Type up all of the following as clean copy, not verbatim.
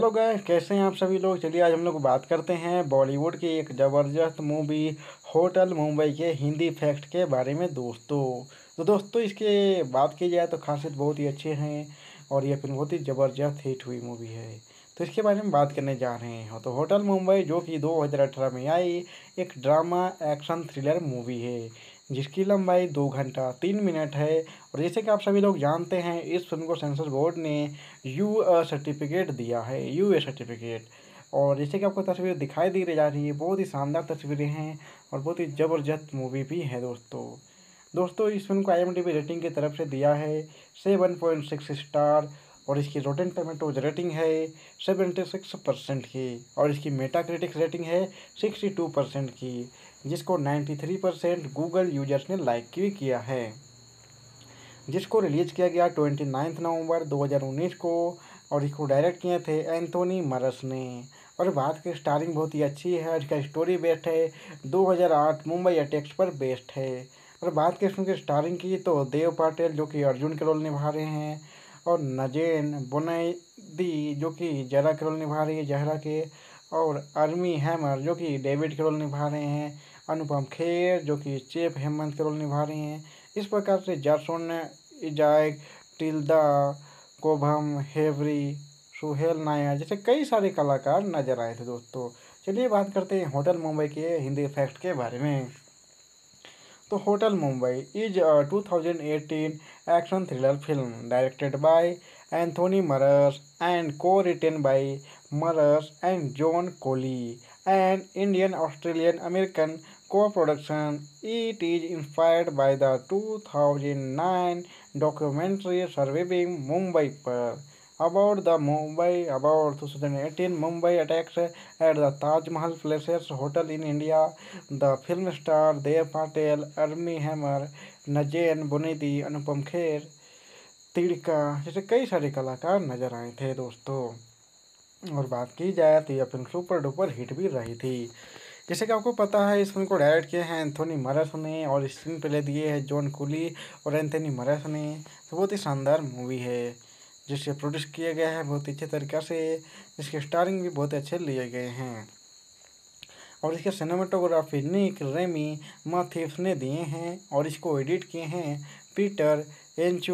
Hello guys, कैसे हैं आप सभी लोग। चलिए आज हम लोग बात करते हैं बॉलीवुड की एक ज़बरदस्त मूवी होटल मुंबई के हिंदी फैक्ट के बारे में दोस्तों। तो दोस्तों इसके बात की जाए तो खासियत बहुत ही अच्छे हैं और ये फिल्म बहुत ही ज़बरदस्त हिट हुई मूवी है। तो इसके बारे में बात करने जा रहे हैं। तो होटल मुंबई जो कि 2018 में आई एक ड्रामा एक्शन थ्रिलर मूवी है जिसकी लंबाई 2 घंटा 3 मिनट है। और जैसे कि आप सभी लोग जानते हैं इस फिल्म को सेंसर बोर्ड ने सर्टिफिकेट दिया है, यूए सर्टिफिकेट। और जैसे कि आपको तस्वीर दिखाई दी जा रही है, बहुत ही शानदार तस्वीरें हैं और बहुत ही ज़बरदस्त मूवी भी है दोस्तों इस फिल्म को IMDb रेटिंग की तरफ से दिया है 7.6 स्टार। और इसकी रोटेन टमेटोज रेटिंग है 76% की। और इसकी मेटा क्रिटिक्स रेटिंग है 62% की, जिसको 93% गूगल यूजर्स ने लाइक भी किया है। जिसको रिलीज़ किया गया 29 नवंबर 2019 को। और इसको डायरेक्ट किए थे एंथोनी मरस ने। और बात की स्टारिंग बहुत ही अच्छी है। इसका स्टोरी बेस्ड है 2008 मुंबई अटैक्स पर बेस्ड है। और बात की इसमें स्टारिंग की तो देव पाटिल जो कि अर्जुन के रोल निभा रहे हैं, और नजेन बुनैदी जो कि जहरा के रोल निभा रही है जहरा के, और आर्मी हैमर जो कि डेविड के रोल निभा रहे हैं, अनुपम खेर जो कि चेप हेमंत के रोल निभा रहे हैं। इस प्रकार से जासोन इजाक, टिल्दा, कोभम, हेवरी, सुहेल नायर जैसे कई सारे कलाकार नजर आए थे दोस्तों। चलिए बात करते हैं होटल मुंबई के हिंदी फैक्ट के बारे में। तो Hotel Mumbai is 2018 action thriller film directed by Anthony Maras and co-written by Maras and John Collee and Indian Australian American co-production. It is inspired by the 2009 documentary Surviving Mumbai पर about 2018 Mumbai attacks at the Taj Mahal Palace Hotel in India. The film star Dev Patel, Armie Hammer, नजेन बुनेदी, Anupam Kher, तिड़का जैसे कई सारे कलाकार नजर आए थे दोस्तों। और बात की जाए तो यह फिल्म सुपर डुपर हिट भी रही थी। जैसे कि आपको पता है इस फिल्म को डायरेक्ट किए हैं एंथोनी मरस ने और स्क्रीन प्ले दिए हैं जॉन कुली और एंथोनी मरस ने। तो बहुत ही शानदार मूवी है जिसे प्रोड्यूस किया गया है बहुत ही अच्छे तरीक़ा से, जिसके स्टारिंग भी बहुत अच्छे लिए गए हैं। और इसके सिनेमाटोग्राफी निक रेमी माथेफ्स ने दिए हैं और इसको एडिट किए हैं पीटर एंची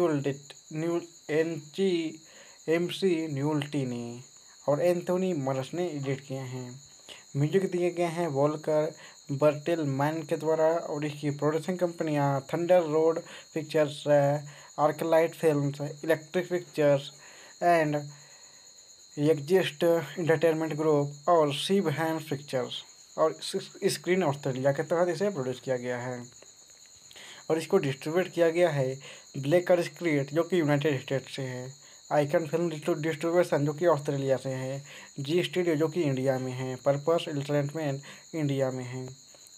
MC न्यूल्टी ने, और एंथोनी मरस ने एडिट किए हैं। म्यूजिक दिए गए हैं वॉल्कर बर्टेलमैन के द्वारा। और इसकी प्रोडक्शन कंपनियां Thunder Road Pictures, Arclight Films, Electric Pictures and Exist Entertainment Group और शिव हैंड पिक्चर्स और स्क्रीन ऑस्ट्रेलिया के तहत इसे प्रोड्यूस किया गया है। और इसको डिस्ट्रीब्यूट किया गया है ब्लेकर स्क्रीट जो कि यूनाइटेड स्टेट से है, आइकन फिल्म डिस्ट्रीब्यूशन जो कि ऑस्ट्रेलिया से है, जी स्टूडियो जो कि इंडिया में है, पर्पस एंटरटेनमेंट इंडिया में है।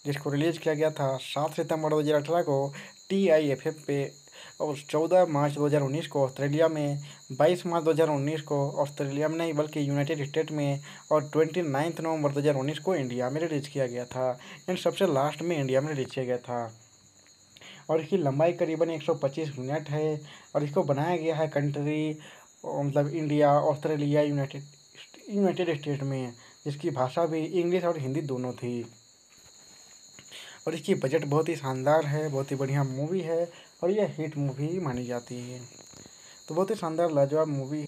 जिसको रिलीज़ किया गया था 7 सितंबर 2018 को TIFF पे, और 14 मार्च 2019 को ऑस्ट्रेलिया में, 22 मार्च 2019 को ऑस्ट्रेलिया में नहीं बल्कि यूनाइटेड स्टेट में, और 29 नवंबर 2019 को इंडिया में रिलीज़ किया गया था। एंड सबसे लास्ट में इंडिया में रिलीज़ किया गया था। और इसकी लंबाई करीबन 125 मिनट है। और इसको बनाया गया है कंट्री मतलब इंडिया, ऑस्ट्रेलिया, यूनाइटेड स्टेट में, जिसकी भाषा भी इंग्लिश और हिंदी दोनों थी। और इसकी बजट बहुत ही शानदार है, बहुत ही बढ़िया मूवी है और यह हिट मूवी मानी जाती है। तो बहुत ही शानदार लाजवाब मूवी।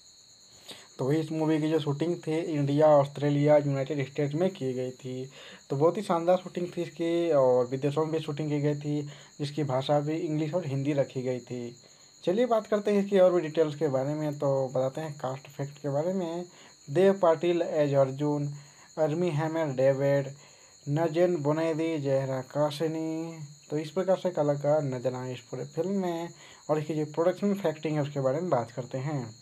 तो इस मूवी की जो शूटिंग थी इंडिया, ऑस्ट्रेलिया, यूनाइटेड स्टेट्स में की गई थी। तो बहुत ही शानदार शूटिंग थी इसकी, और विदेशों में भी शूटिंग की गई थी जिसकी भाषा भी इंग्लिश और हिंदी रखी गई थी। चलिए बात करते हैं इसकी और भी डिटेल्स के बारे में। तो बताते हैं कास्ट फैक्ट के बारे में। Dev Patel as Arjun, Armie Hammer David, Nazanin Boniadi Zahra Kashani. तो इस प्रकार से कलाकार नजर आए इस पूरे फिल्म में। और इसकी जो प्रोडक्शन फैक्टिंग है उसके बारे में बात करते हैं।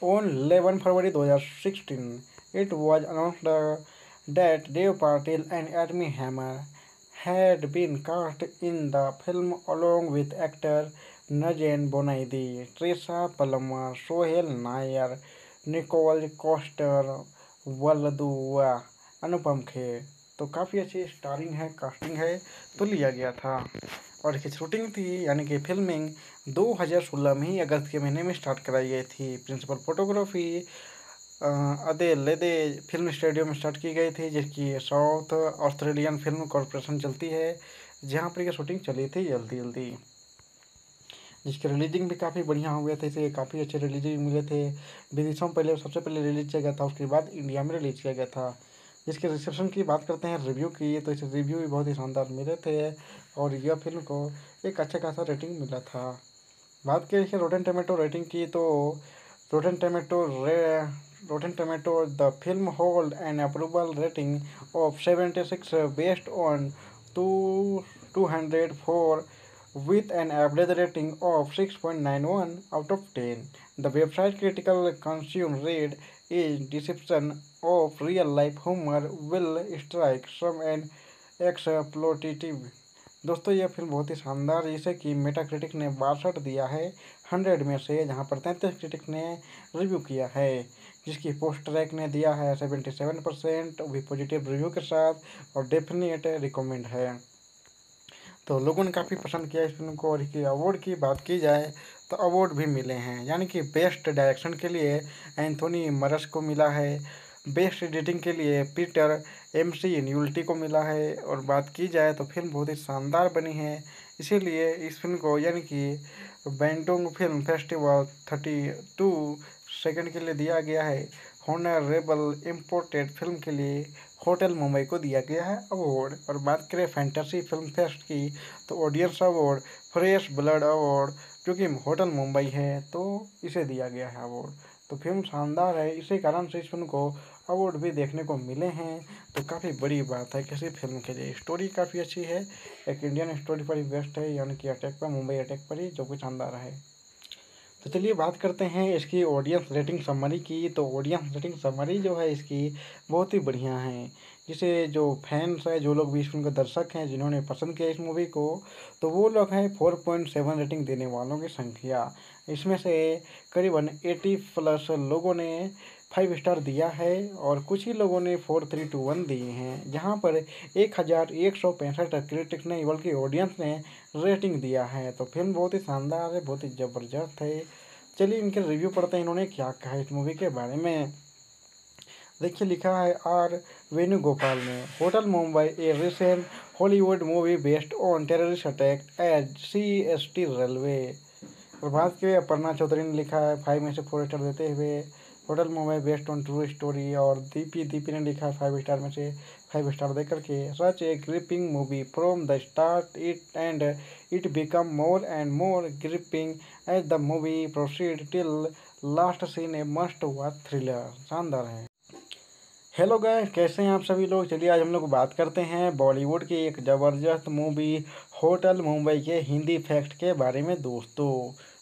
On 11 February 2016, it was announced that Dev Patil and Armie Hammer had been cast in the film along with actor Najen Bonaidi, Trisha Palmer, Sohail Nair, Nicole Coster, वल्लदुआ, अनुपम खेर। तो काफ़ी अच्छी स्टारिंग है, कास्टिंग है, तो लिया गया था। और इसकी शूटिंग थी यानी कि फिल्मिंग 2016 में ही अगस्त के महीने में स्टार्ट कराई गई थी। प्रिंसिपल फोटोग्राफी अदेलेदे फिल्म स्टूडियो में स्टार्ट की गई थी, जिसकी साउथ ऑस्ट्रेलियन फिल्म कॉरपोरेशन चलती है, जहाँ पर यह शूटिंग चली थी जल्दी जल्दी, जिसके रिलीजिंग भी काफ़ी बढ़िया हुए थे। इसे काफ़ी अच्छे रिलीजिंग मिले थे। विदेशों में पहले सबसे पहले रिलीज किया गया था, उसके बाद इंडिया में रिलीज किया गया था। जिसके रिसेप्शन की बात करते हैं, रिव्यू की, तो इसे रिव्यू भी बहुत ही शानदार मिले थे और यह फिल्म को एक अच्छा खासा रेटिंग मिला था। बात की इसके रोटेन टोमेटो रेटिंग की, तो rotten tomato rotten tomato the film hold an approval rating of 76 based on to 204 with an average rating of 6.91 out of 10. The website critical consume read is deception of real life humor will strike some an exploitative. दोस्तों यह film बहुत ही शानदार, जिसे कि Meta critic ने 62 दिया है 100 में से, जहां पर 33 क्रिटिक ने रिव्यू किया है। जिसकी पोस्ट रैक ने दिया है 77% भी पॉजिटिव रिव्यू के साथ और डेफिनेट रिकमेंड है। तो लोगों ने काफ़ी पसंद किया इस फिल्म को। और इसके अवार्ड की बात की जाए तो अवार्ड भी मिले हैं, यानी कि बेस्ट डायरेक्शन के लिए एंथोनी मरस को मिला है, बेस्ट एडिटिंग के लिए पीटर एमसी न्यूल्टी को मिला है। और बात की जाए तो फिल्म बहुत ही शानदार बनी है, इसीलिए इस फिल्म को यानी कि बैंडोंग फिल्म फेस्टिवल 32 सेकंड के लिए दिया गया है। हॉनरेबल इम्पोर्टेड फिल्म के लिए होटल मुंबई को दिया गया है अवार्ड। और बात करें फैंटेसी फिल्म फेस्ट की, तो audience award fresh blood award जो कि होटल मुंबई है, तो इसे दिया गया है अवार्ड। तो फिल्म शानदार है, इसी कारण से इस फिल्म को अवार्ड भी देखने को मिले हैं, तो काफ़ी बड़ी बात है किसी फिल्म के लिए। स्टोरी काफ़ी अच्छी है, एक इंडियन स्टोरी पर ही बेस्ट है, यानी कि अटैक पर, मुंबई अटैक पर ही, जो कि शानदार है। तो चलिए बात करते हैं इसकी ऑडियंस रेटिंग समरी की। तो ऑडियंस रेटिंग समरी जो है इसकी बहुत ही बढ़िया है, जिसे जो फैंस है, जो लोग भी इस फिल्म के दर्शक हैं, जिन्होंने पसंद किया इस मूवी को, तो वो लोग हैं 4.7 रेटिंग देने वालों की संख्या। इसमें से करीबन 80+ लोगों ने 5 स्टार दिया है और कुछ ही लोगों ने 4.321 दिए हैं, जहाँ पर 1165 क्रिटिक्स ने बल्कि ऑडियंस ने रेटिंग दिया है। तो फिल्म बहुत ही शानदार है, बहुत ही ज़बरदस्त है। चलिए इनके रिव्यू पढ़ते हैं, इन्होंने क्या कहा है इस मूवी के बारे में। देखिए लिखा है आर वेणुगोपाल ने, Hotel Mumbai a recent Hollywood movie based on terrorist attack at CST railway. Prabhat के अपर्णा चौधरी ने लिखा है 5 में से 4 स्टार देते हुए hotel Mumbai based on true story. और दीपी ने लिखा है 5 स्टार में से 5 स्टार दे करके, such a gripping movie from the start it and it become more and more gripping as the movie proceed till last scene a must watch thriller. शानदार है। हेलो गाइस, कैसे हैं आप सभी लोग। चलिए आज हम लोग बात करते हैं बॉलीवुड की एक ज़बरदस्त मूवी होटल मुंबई के हिंदी फैक्ट के बारे में दोस्तों।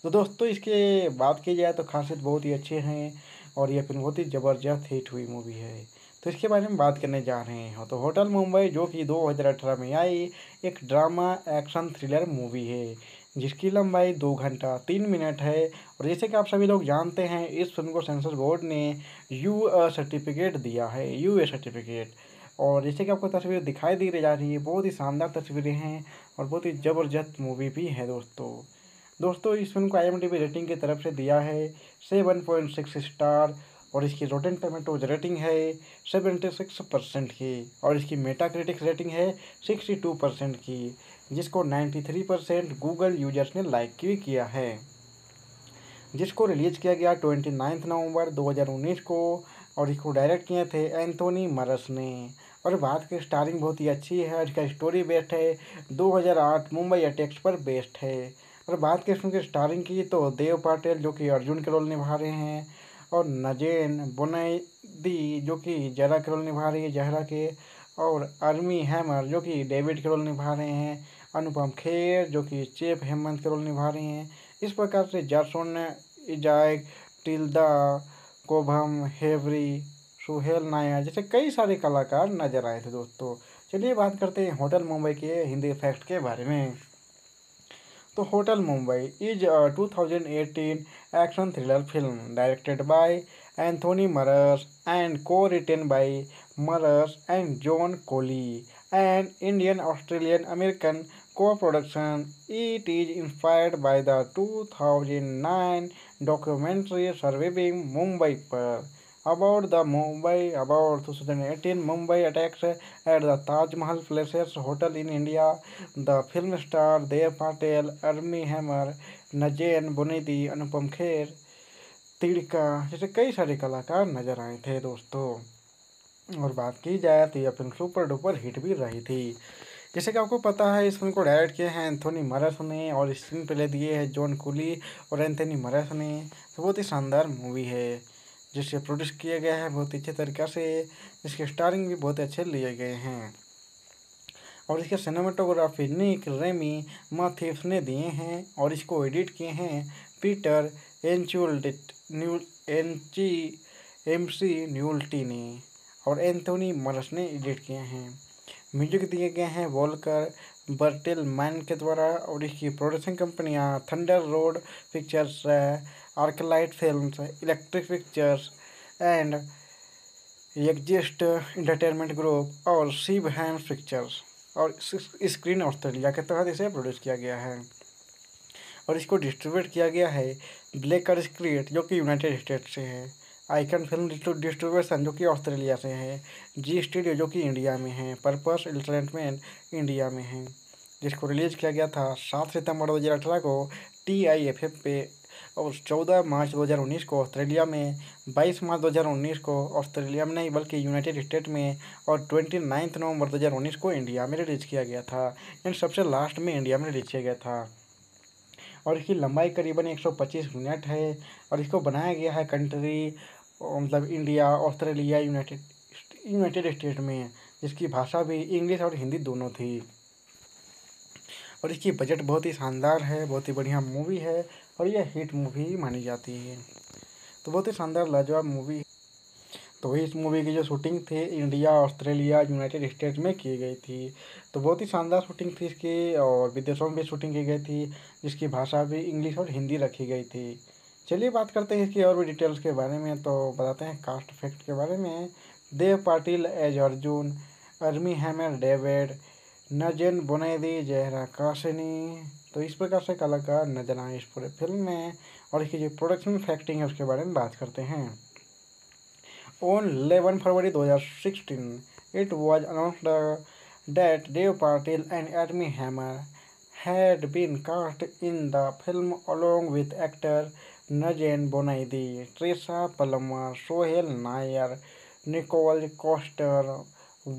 तो दोस्तों इसके बात की जाए तो खासियत बहुत ही अच्छे हैं और यह फिल्म बहुत ही ज़बरदस्त हिट हुई मूवी है, तो इसके बारे में बात करने जा रहे हैं। तो होटल मुंबई जो कि 2018 में आई एक ड्रामा एक्शन थ्रिलर मूवी है, जिसकी लंबाई 2 घंटा 3 मिनट है। और जैसे कि आप सभी लोग जानते हैं, इस फिल्म को सेंसर बोर्ड ने सर्टिफिकेट दिया है, यूए सर्टिफिकेट। और जैसे कि आपको तस्वीर दिखाई दी जा रही है, बहुत ही शानदार तस्वीरें हैं और बहुत ही ज़बरदस्त मूवी भी है दोस्तों इस फिल्म को IMDb रेटिंग की तरफ से दिया है 7.6 स्टार और इसकी रोटेन टोमेटोज रेटिंग है 76% की। और इसकी मेटा क्रिटिक्स रेटिंग है 62% की, जिसको 93% गूगल यूजर्स ने लाइक भी किया है। जिसको रिलीज किया गया 29 नवंबर 2019 को और इसको डायरेक्ट किए थे एंथोनी मरस ने। और बात की स्टारिंग बहुत ही अच्छी है और इसका स्टोरी बेस्ड है 2008 मुंबई अटैक्स पर बेस्ड है। और बात की इसमें स्टारिंग की तो देव पाटिल जो कि अर्जुन के रोल निभा रहे हैं, और नजेन बुनैदी जो कि जरा के रोल निभा रही है जहरा के, और आर्मी हैमर जो कि डेविड के रोल निभा रहे हैं, अनुपम खेर जो कि चेप हेमंत के रोल निभा रहे हैं। इस प्रकार से जासोन इजाक, टिल्दा, कोभम, हेवरी, सुहेल नायर जैसे कई सारे कलाकार नजर आए थे दोस्तों। चलिए बात करते हैं होटल मुंबई के हिंदी फैक्ट के बारे में। तो Hotel Mumbai is 2018 action thriller film directed by Anthony Maras and co-written by Maras and John Collee and Indian Australian American co-production. It is inspired by the 2009 documentary Surviving Mumbai पर। about 2018 Mumbai attacks at the Taj Mahal Palace Hotel in India. The film star Dev Patel, Armie Hammer, Najen Bonedi, Anupam Kher, तिड़का जैसे कई सारे कलाकार नजर आए थे दोस्तों। और बात की जाए तो यह फिल्म सुपर डुपर हिट भी रही थी। जैसे कि आपको पता है इस फिल्म को डायरेक्ट किए हैं एंथोनी मरस ने और स्क्रीन प्ले दिए हैं जॉन कुली और एंथोनी मरस ने। तो बहुत ही शानदार मूवी है जिसे प्रोड्यूस किया गया है बहुत ही अच्छे तरीक़ा से, जिसके स्टारिंग भी बहुत अच्छे लिए गए हैं। और इसके सिनेमाटोग्राफी निक रेमी माथेव्स ने दिए हैं और इसको एडिट किए हैं पीटर न्यू एनची एमसी न्यूल्टी ने और एंथोनी मरस ने एडिट किए हैं। म्यूजिक दिए गए हैं वॉल्कर बर्टेलमैन के द्वारा और इसकी प्रोडक्शन कंपनियां Thunder Road Pictures, Arclight Films, Electric Pictures and Exist Entertainment Group और शिव हैम्स पिक्चर्स और स्क्रीन ऑस्ट्रेलिया के तहत इसे प्रोड्यूस किया गया है। और इसको डिस्ट्रीब्यूट किया गया है ब्लेकर स्क्रीट जो कि यूनाइटेड स्टेट्स से है, आइकन फिल्म डिस्ट्रीब्यूशन जो कि ऑस्ट्रेलिया से है, जी स्टूडियो जो कि इंडिया में है, पर्पस एंटरटेनमेंट इंडिया में है। जिसको रिलीज किया गया था 7 सितंबर 2018 को TIFF पे और 14 मार्च 2019 को ऑस्ट्रेलिया में, 22 मार्च 2019 को ऑस्ट्रेलिया में नहीं बल्कि यूनाइटेड स्टेट में और 29 नवंबर 2019 को इंडिया में रिलीज किया गया था। यानी सबसे लास्ट में इंडिया में रिलीज किया गया था। और इसकी लंबाई करीबन 125 मिनट है और इसको बनाया गया है कंट्री मतलब इंडिया, ऑस्ट्रेलिया, यूनाइटेड स्टेट में, जिसकी भाषा भी इंग्लिश और हिंदी दोनों थी। और इसकी बजट बहुत ही शानदार है, बहुत ही बढ़िया मूवी है और यह हिट मूवी मानी जाती है। तो बहुत ही शानदार लाजवाब मूवी। तो इस मूवी की जो शूटिंग थी इंडिया, ऑस्ट्रेलिया, यूनाइटेड स्टेट्स में की गई थी। तो बहुत ही शानदार शूटिंग थी इसकी और विदेशों में भी शूटिंग की गई थी, जिसकी भाषा भी इंग्लिश और हिंदी रखी गई थी। चलिए बात करते हैं इसकी और भी डिटेल्स के बारे में। तो बताते हैं कास्ट फैक्ट के बारे में। Dev Patel as Arjun, Armie Hammer David, Nazanin Boniadi Zahra Kashani. तो इस प्रकार से कलाकार नजर आए इस पूरे फिल्म में। और इसकी जो प्रोडक्शन फैक्टिंग है उसके बारे में बात करते हैं। On 11 February 2016, it was announced that Dev Patil and Armie Hammer had been cast in the film along with actor Najen Bonaidi, Trisha Palmer, Sohail Nair, Nicole Coster,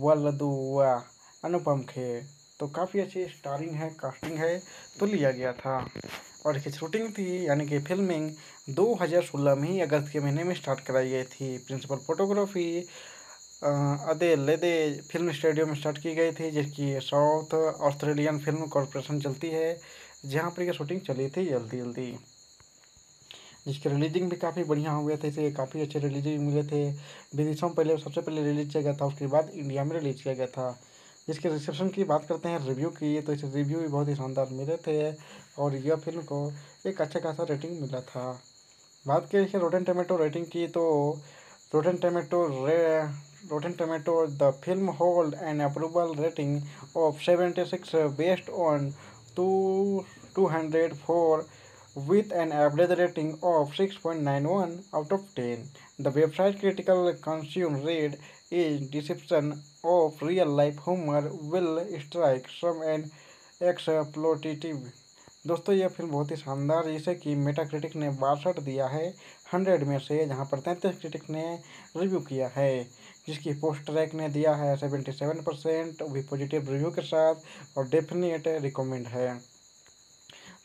Waladua, अनुपम खेर। तो काफ़ी अच्छी स्टारिंग है, कास्टिंग है, तो लिया गया था। और इसकी शूटिंग थी यानी कि फिल्मिंग 2016 में ही अगस्त के महीने में स्टार्ट कराई गई थी। प्रिंसिपल फोटोग्राफी अदे लेदे फिल्म स्टूडियो में स्टार्ट की गई थी, जिसकी साउथ ऑस्ट्रेलियन फिल्म कॉरपोरेशन चलती है, जहाँ पर यह शूटिंग चली थी जल्दी, जिसके रिलीजिंग भी काफ़ी बढ़िया हो गया था। इसे काफ़ी अच्छे रिलीजिंग मिले थे। विदेशों में पहले सबसे पहले रिलीज किया गया था, उसके बाद इंडिया में रिलीज किया गया था। जिसके रिसेप्शन की बात करते हैं रिव्यू की, तो इसे रिव्यू भी बहुत ही शानदार मिले थे और यह फिल्म को एक अच्छा खासा रेटिंग मिला था। बात की इसके रोटेन टोमेटो रेटिंग की, तो rotten tomato the film hold an approval rating of 76 based on 204 with an average rating of 6.91 out of 10. The website critical consume read is deception of real life humor will strike some an exploitative। दोस्तों यह film बहुत ही शानदार, जिसे कि Metacritic ने 62 दिया है 100 में से, जहां पर 33 क्रिटिक ने रिव्यू किया है। जिसकी पोस्ट ट्रैक ने दिया है 77% भी पॉजिटिव रिव्यू के साथ और डेफिनेट रिकमेंड है।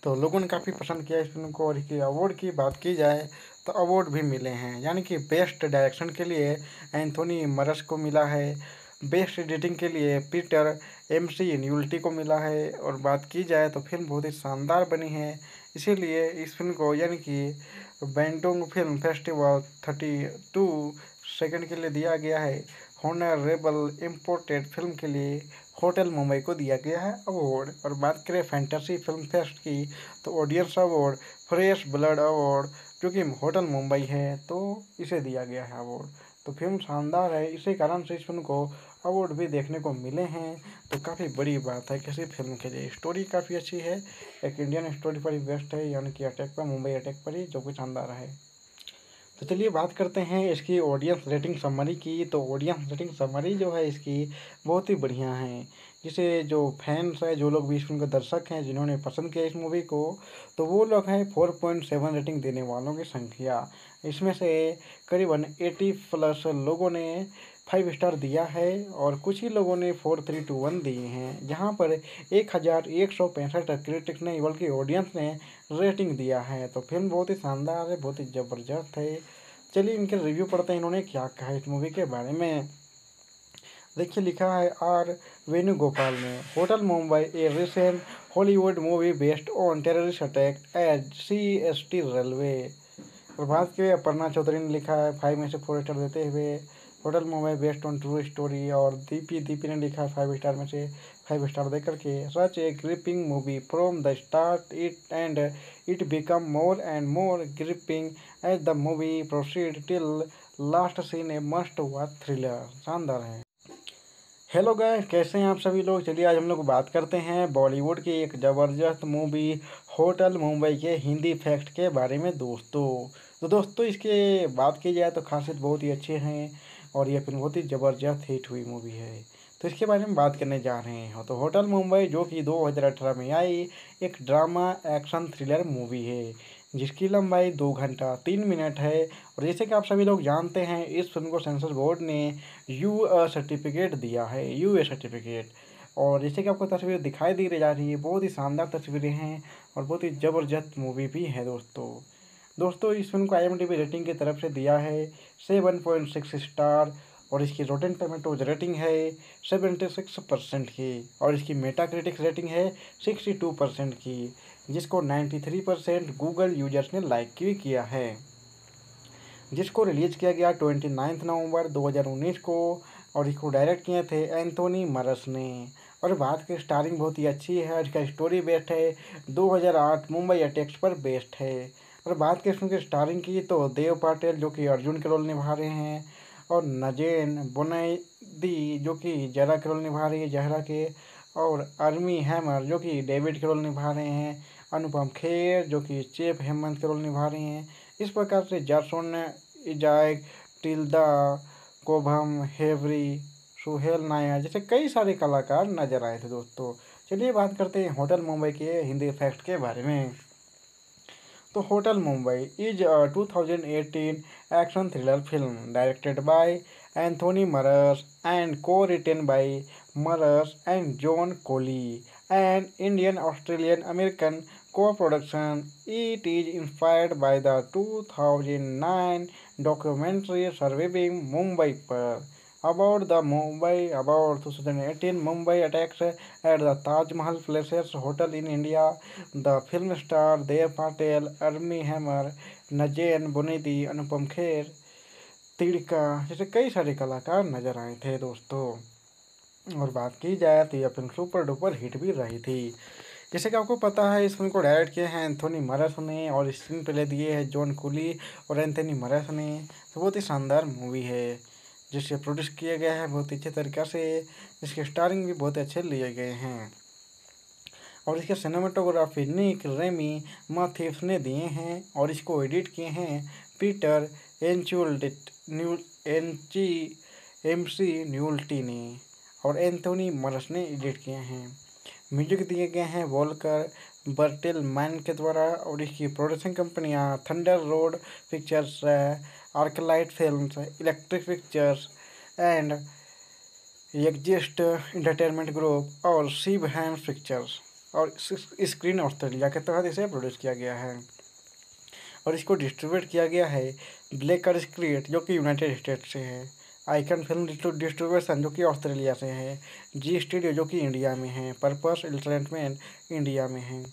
तो लोगों ने काफ़ी पसंद किया इस फिल्म को। और इसके अवार्ड की बात की जाए तो अवार्ड भी मिले हैं, यानी कि बेस्ट डायरेक्शन के लिए एंथोनी मरस को मिला है, बेस्ट एडिटिंग के लिए पीटर एमसी न्यूल्टी को मिला है। और बात की जाए तो फिल्म बहुत ही शानदार बनी है, इसीलिए इस फिल्म को यानी कि बैंडोंग फिल्म फेस्टिवल 32 सेकंड के लिए दिया गया है। हॉनरेबल इम्पोर्टेड फिल्म के लिए होटल मुंबई को दिया गया है अवार्ड। और बात करें फैंटेसी फिल्म फेस्ट की, तो audience award, fresh blood award जो कि होटल मुंबई है, तो इसे दिया गया है अवार्ड। तो फिल्म शानदार है, इसी कारण से इस फिल्म को अवार्ड भी देखने को मिले हैं। तो काफ़ी बड़ी बात है किसी फिल्म के लिए। स्टोरी काफ़ी अच्छी है, एक इंडियन स्टोरी पर ही बेस्ट है, यानी कि अटैक पर, मुंबई अटैक पर ही, जो कि शानदार है। तो चलिए बात करते हैं इसकी ऑडियंस रेटिंग समरी की। तो ऑडियंस रेटिंग समरी जो है इसकी बहुत ही बढ़िया है। जिसे जो फैंस है, जो लोग भी इस फिल्म के दर्शक हैं, जिन्होंने पसंद किया इस मूवी को, तो वो लोग हैं 4.7 रेटिंग देने वालों की संख्या। इसमें से करीबन 80+ लोगों ने 5 स्टार दिया है और कुछ ही लोगों ने 4.3 to 1 दिए हैं। जहाँ पर 1165 क्रिटिक्स ने बल्कि ऑडियंस ने रेटिंग दिया है। तो फिल्म बहुत ही शानदार है, बहुत ही ज़बरदस्त है। चलिए इनके रिव्यू पढ़ते हैं, इन्होंने क्या कहा है इस मूवी के बारे में। देखिए लिखा है आर वेणुगोपाल ने, Hotel Mumbai a recent Hollywood movie based on terrorist attack at CST railway. Prabhat के अपर्णा चौधरी ने लिखा है 5 में से 4 स्टार देते हुए, hotel Mumbai based on true story. और दीपी ने लिखा है 5 स्टार में से 5 स्टार दे करके, such a gripping movie from the start it and it become more and more gripping as the movie proceed till last scene a must watch thriller. शानदार है। हेलो गाइस, कैसे हैं आप सभी लोग। चलिए आज हम लोग बात करते हैं बॉलीवुड की एक ज़बरदस्त मूवी होटल मुंबई के हिंदी फैक्ट के बारे में दोस्तों। तो दोस्तों इसके बात की जाए तो खासियत बहुत ही अच्छे हैं और यह फिल्म बहुत ही ज़बरदस्त हिट हुई मूवी है। तो इसके बारे में बात करने जा रहे हैं। तो होटल मुंबई जो कि 2018 में आई एक ड्रामा एक्शन थ्रिलर मूवी है, जिसकी लंबाई 2 घंटा 3 मिनट है। और जैसे कि आप सभी लोग जानते हैं, इस फिल्म को सेंसर बोर्ड ने सर्टिफिकेट दिया है, यूए सर्टिफिकेट। और जैसे कि आपको तस्वीर दिखाई दी जा रही है, बहुत ही शानदार तस्वीरें हैं और बहुत ही ज़बरदस्त मूवी भी है दोस्तों इस फिल्म को IMDb रेटिंग की तरफ से दिया है 7.6 स्टार। और इसकी रोटेन टोमेटोज रेटिंग है 76% की। और इसकी मेटा क्रिटिक्स रेटिंग है 62% की, जिसको 93% गूगल यूजर्स ने लाइक भी किया है। जिसको रिलीज किया गया 29 नवंबर 2019 को। और इसको डायरेक्ट किए थे एंथोनी मरस ने। और बात की स्टारिंग बहुत ही अच्छी है। इसका स्टोरी बेस्ड है 2008 मुंबई अटैक्स पर बेस्ड है। और बात की फिल्म की स्टारिंग की तो देव पाटिल जो कि अर्जुन के रोल निभा रहे हैं, और नजेन बुनैदी जो कि जरा के रोल निभा रही है जहरा के, और अर्मी हैमर जो कि डेविड के रोल निभा रहे हैं, अनुपम खेर जो कि चेप हेमंत के रोल निभा रहे हैं। इस प्रकार से जासोन इजाक, टिल्दा, कोभम, हेवरी, सुहेल नायर जैसे कई सारे कलाकार नजर आए थे दोस्तों। चलिए बात करते हैं होटल मुंबई के हिंदी फैक्ट के बारे में। तो Hotel Mumbai is a 2018 action thriller film directed by Anthony Maras and co-written by Maras and John Coley, an Indian-Australian-American co-production. It is inspired by the 2009 documentary Surviving Mumbai पर about 2018 Mumbai attacks at the Taj Mahal Palace Hotel in India. The film star Dev Patel, Armie Hammer, नजेन बुनेदी, Anupam Kher, तिड़का जैसे कई सारे कलाकार नजर आए थे दोस्तों। और बात की जाए तो यह फिल्म सुपर डुपर हिट भी रही थी। जैसे कि आपको पता है, इस फिल्म को डायरेक्ट किए हैं एंथोनी मरस ने और स्क्रीन प्ले दिए हैं जॉन कुली और एंथोनी मरस ने। तो बहुत ही शानदार मूवी है, जिसे प्रोड्यूस किया गया है बहुत ही अच्छे तरीक़ा से, जिसके स्टारिंग भी बहुत अच्छे लिए गए हैं। और इसके सिनेमाटोग्राफी निक रेमी माथेस ने दिए हैं और इसको एडिट किए हैं पीटर एंची MC न्यूल्टी ने, और एंथोनी मरस ने एडिट किए हैं। म्यूजिक दिए गए हैं वॉल्कर बर्टेलमैन के द्वारा। और इसकी प्रोडक्शन कंपनियां Thunder Road Pictures, Arclight Films, Electric Pictures and Exist Entertainment Group और शिव हैम्स पिक्चर्स और स्क्रीन ऑस्ट्रेलिया के तहत इसे प्रोड्यूस किया गया है। और इसको डिस्ट्रीब्यूट किया गया है ब्लेकर स्क्रीट जो कि यूनाइटेड स्टेट्स से है, आइकन फिल्म डिस्ट्रीब्यूशन जो कि ऑस्ट्रेलिया से है, जी स्टूडियो जो कि इंडिया में है, पर्पस एंटरटेनमेंट इंडिया में है।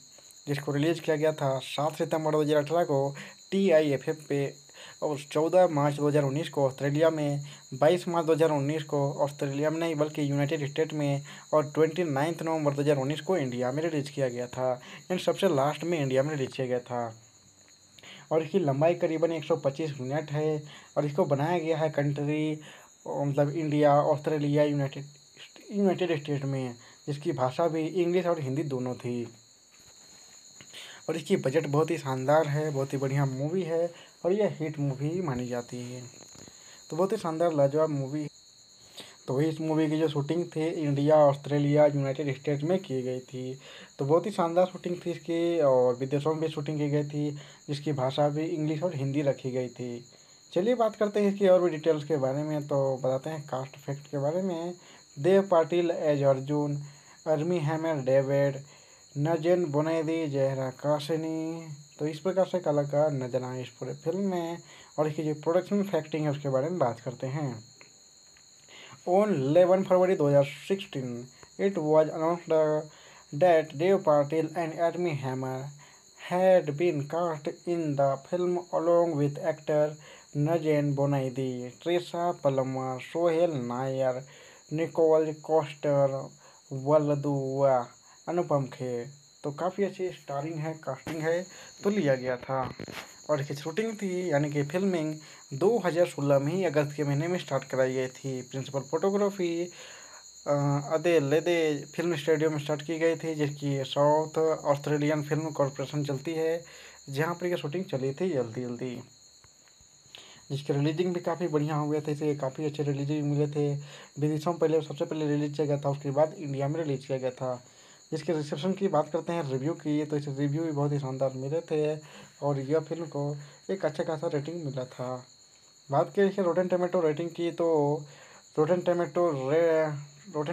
जिसको रिलीज किया गया था 7 सितंबर 2018 को TIFF पे, और 14 मार्च 2019 को ऑस्ट्रेलिया में, 22 मार्च 2019 को ऑस्ट्रेलिया में नहीं बल्कि यूनाइटेड स्टेट में, और 29 नवंबर 2019 को इंडिया में रिलीज किया गया था। एंड सबसे लास्ट में इंडिया में रिलीज किया गया था। और इसकी लंबाई करीबन 125 मिनट है। और इसको बनाया गया है कंट्री मतलब इंडिया, ऑस्ट्रेलिया, यूनाइटेड स्टेट में, जिसकी भाषा भी इंग्लिश और हिंदी दोनों थी। और इसकी बजट बहुत ही शानदार है, बहुत ही बढ़िया मूवी है। और यह हिट मूवी मानी जाती है। तो बहुत ही शानदार लाजवाब मूवी। तो इस मूवी की जो शूटिंग थी इंडिया, ऑस्ट्रेलिया, यूनाइटेड स्टेट्स में की गई थी। तो बहुत ही शानदार शूटिंग थी इसकी, और विदेशों में भी शूटिंग की गई थी, जिसकी भाषा भी इंग्लिश और हिंदी रखी गई थी। चलिए बात करते हैं इसकी और भी डिटेल्स के बारे में। तो बताते हैं कास्ट फैक्ट के बारे में। Dev Patel as Arjun, Armie Hammer David, Nazanin Boniadi, Zahra Kashani. तो इस प्रकार से कलाकार नजर आए इस पूरे फिल्म में। और इसकी जो प्रोडक्शन फैक्टिंग है उसके बारे में बात करते हैं। On 11 February 2016, it was announced that Dev Patil and Armie Hammer had been cast in the film along with actor Nagen Bonaidi, Trisha Palmer, Sohail Nair, Nicole Coster, Walduwa, अनुपम खेर। तो काफ़ी अच्छी स्टारिंग है, कास्टिंग है, तो लिया गया था। और इसकी शूटिंग थी यानी कि फिल्मिंग 2016 में ही अगस्त के महीने में स्टार्ट कराई गई थी। प्रिंसिपल फोटोग्राफी अदे लेदे फिल्म स्टूडियो में स्टार्ट की गई थी, जिसकी साउथ ऑस्ट्रेलियन फिल्म कॉरपोरेशन चलती है, जहाँ पर यह शूटिंग चली थी जल्दी जल्दी। जिसके रिलीजिंग भी काफ़ी बढ़िया हो गया था, इसे काफ़ी अच्छे रिलीजिंग मिले थे। विदेशों में पहले सबसे पहले रिलीज किया गया था, उसके बाद इंडिया में रिलीज किया गया था। जिसके रिसेप्शन की बात करते हैं, रिव्यू की, तो इसे रिव्यू भी बहुत ही शानदार मिले थे, और यह फिल्म को एक अच्छा खासा रेटिंग मिला था। बात की इसके रोटेन टमेटो रेटिंग की, तो rotten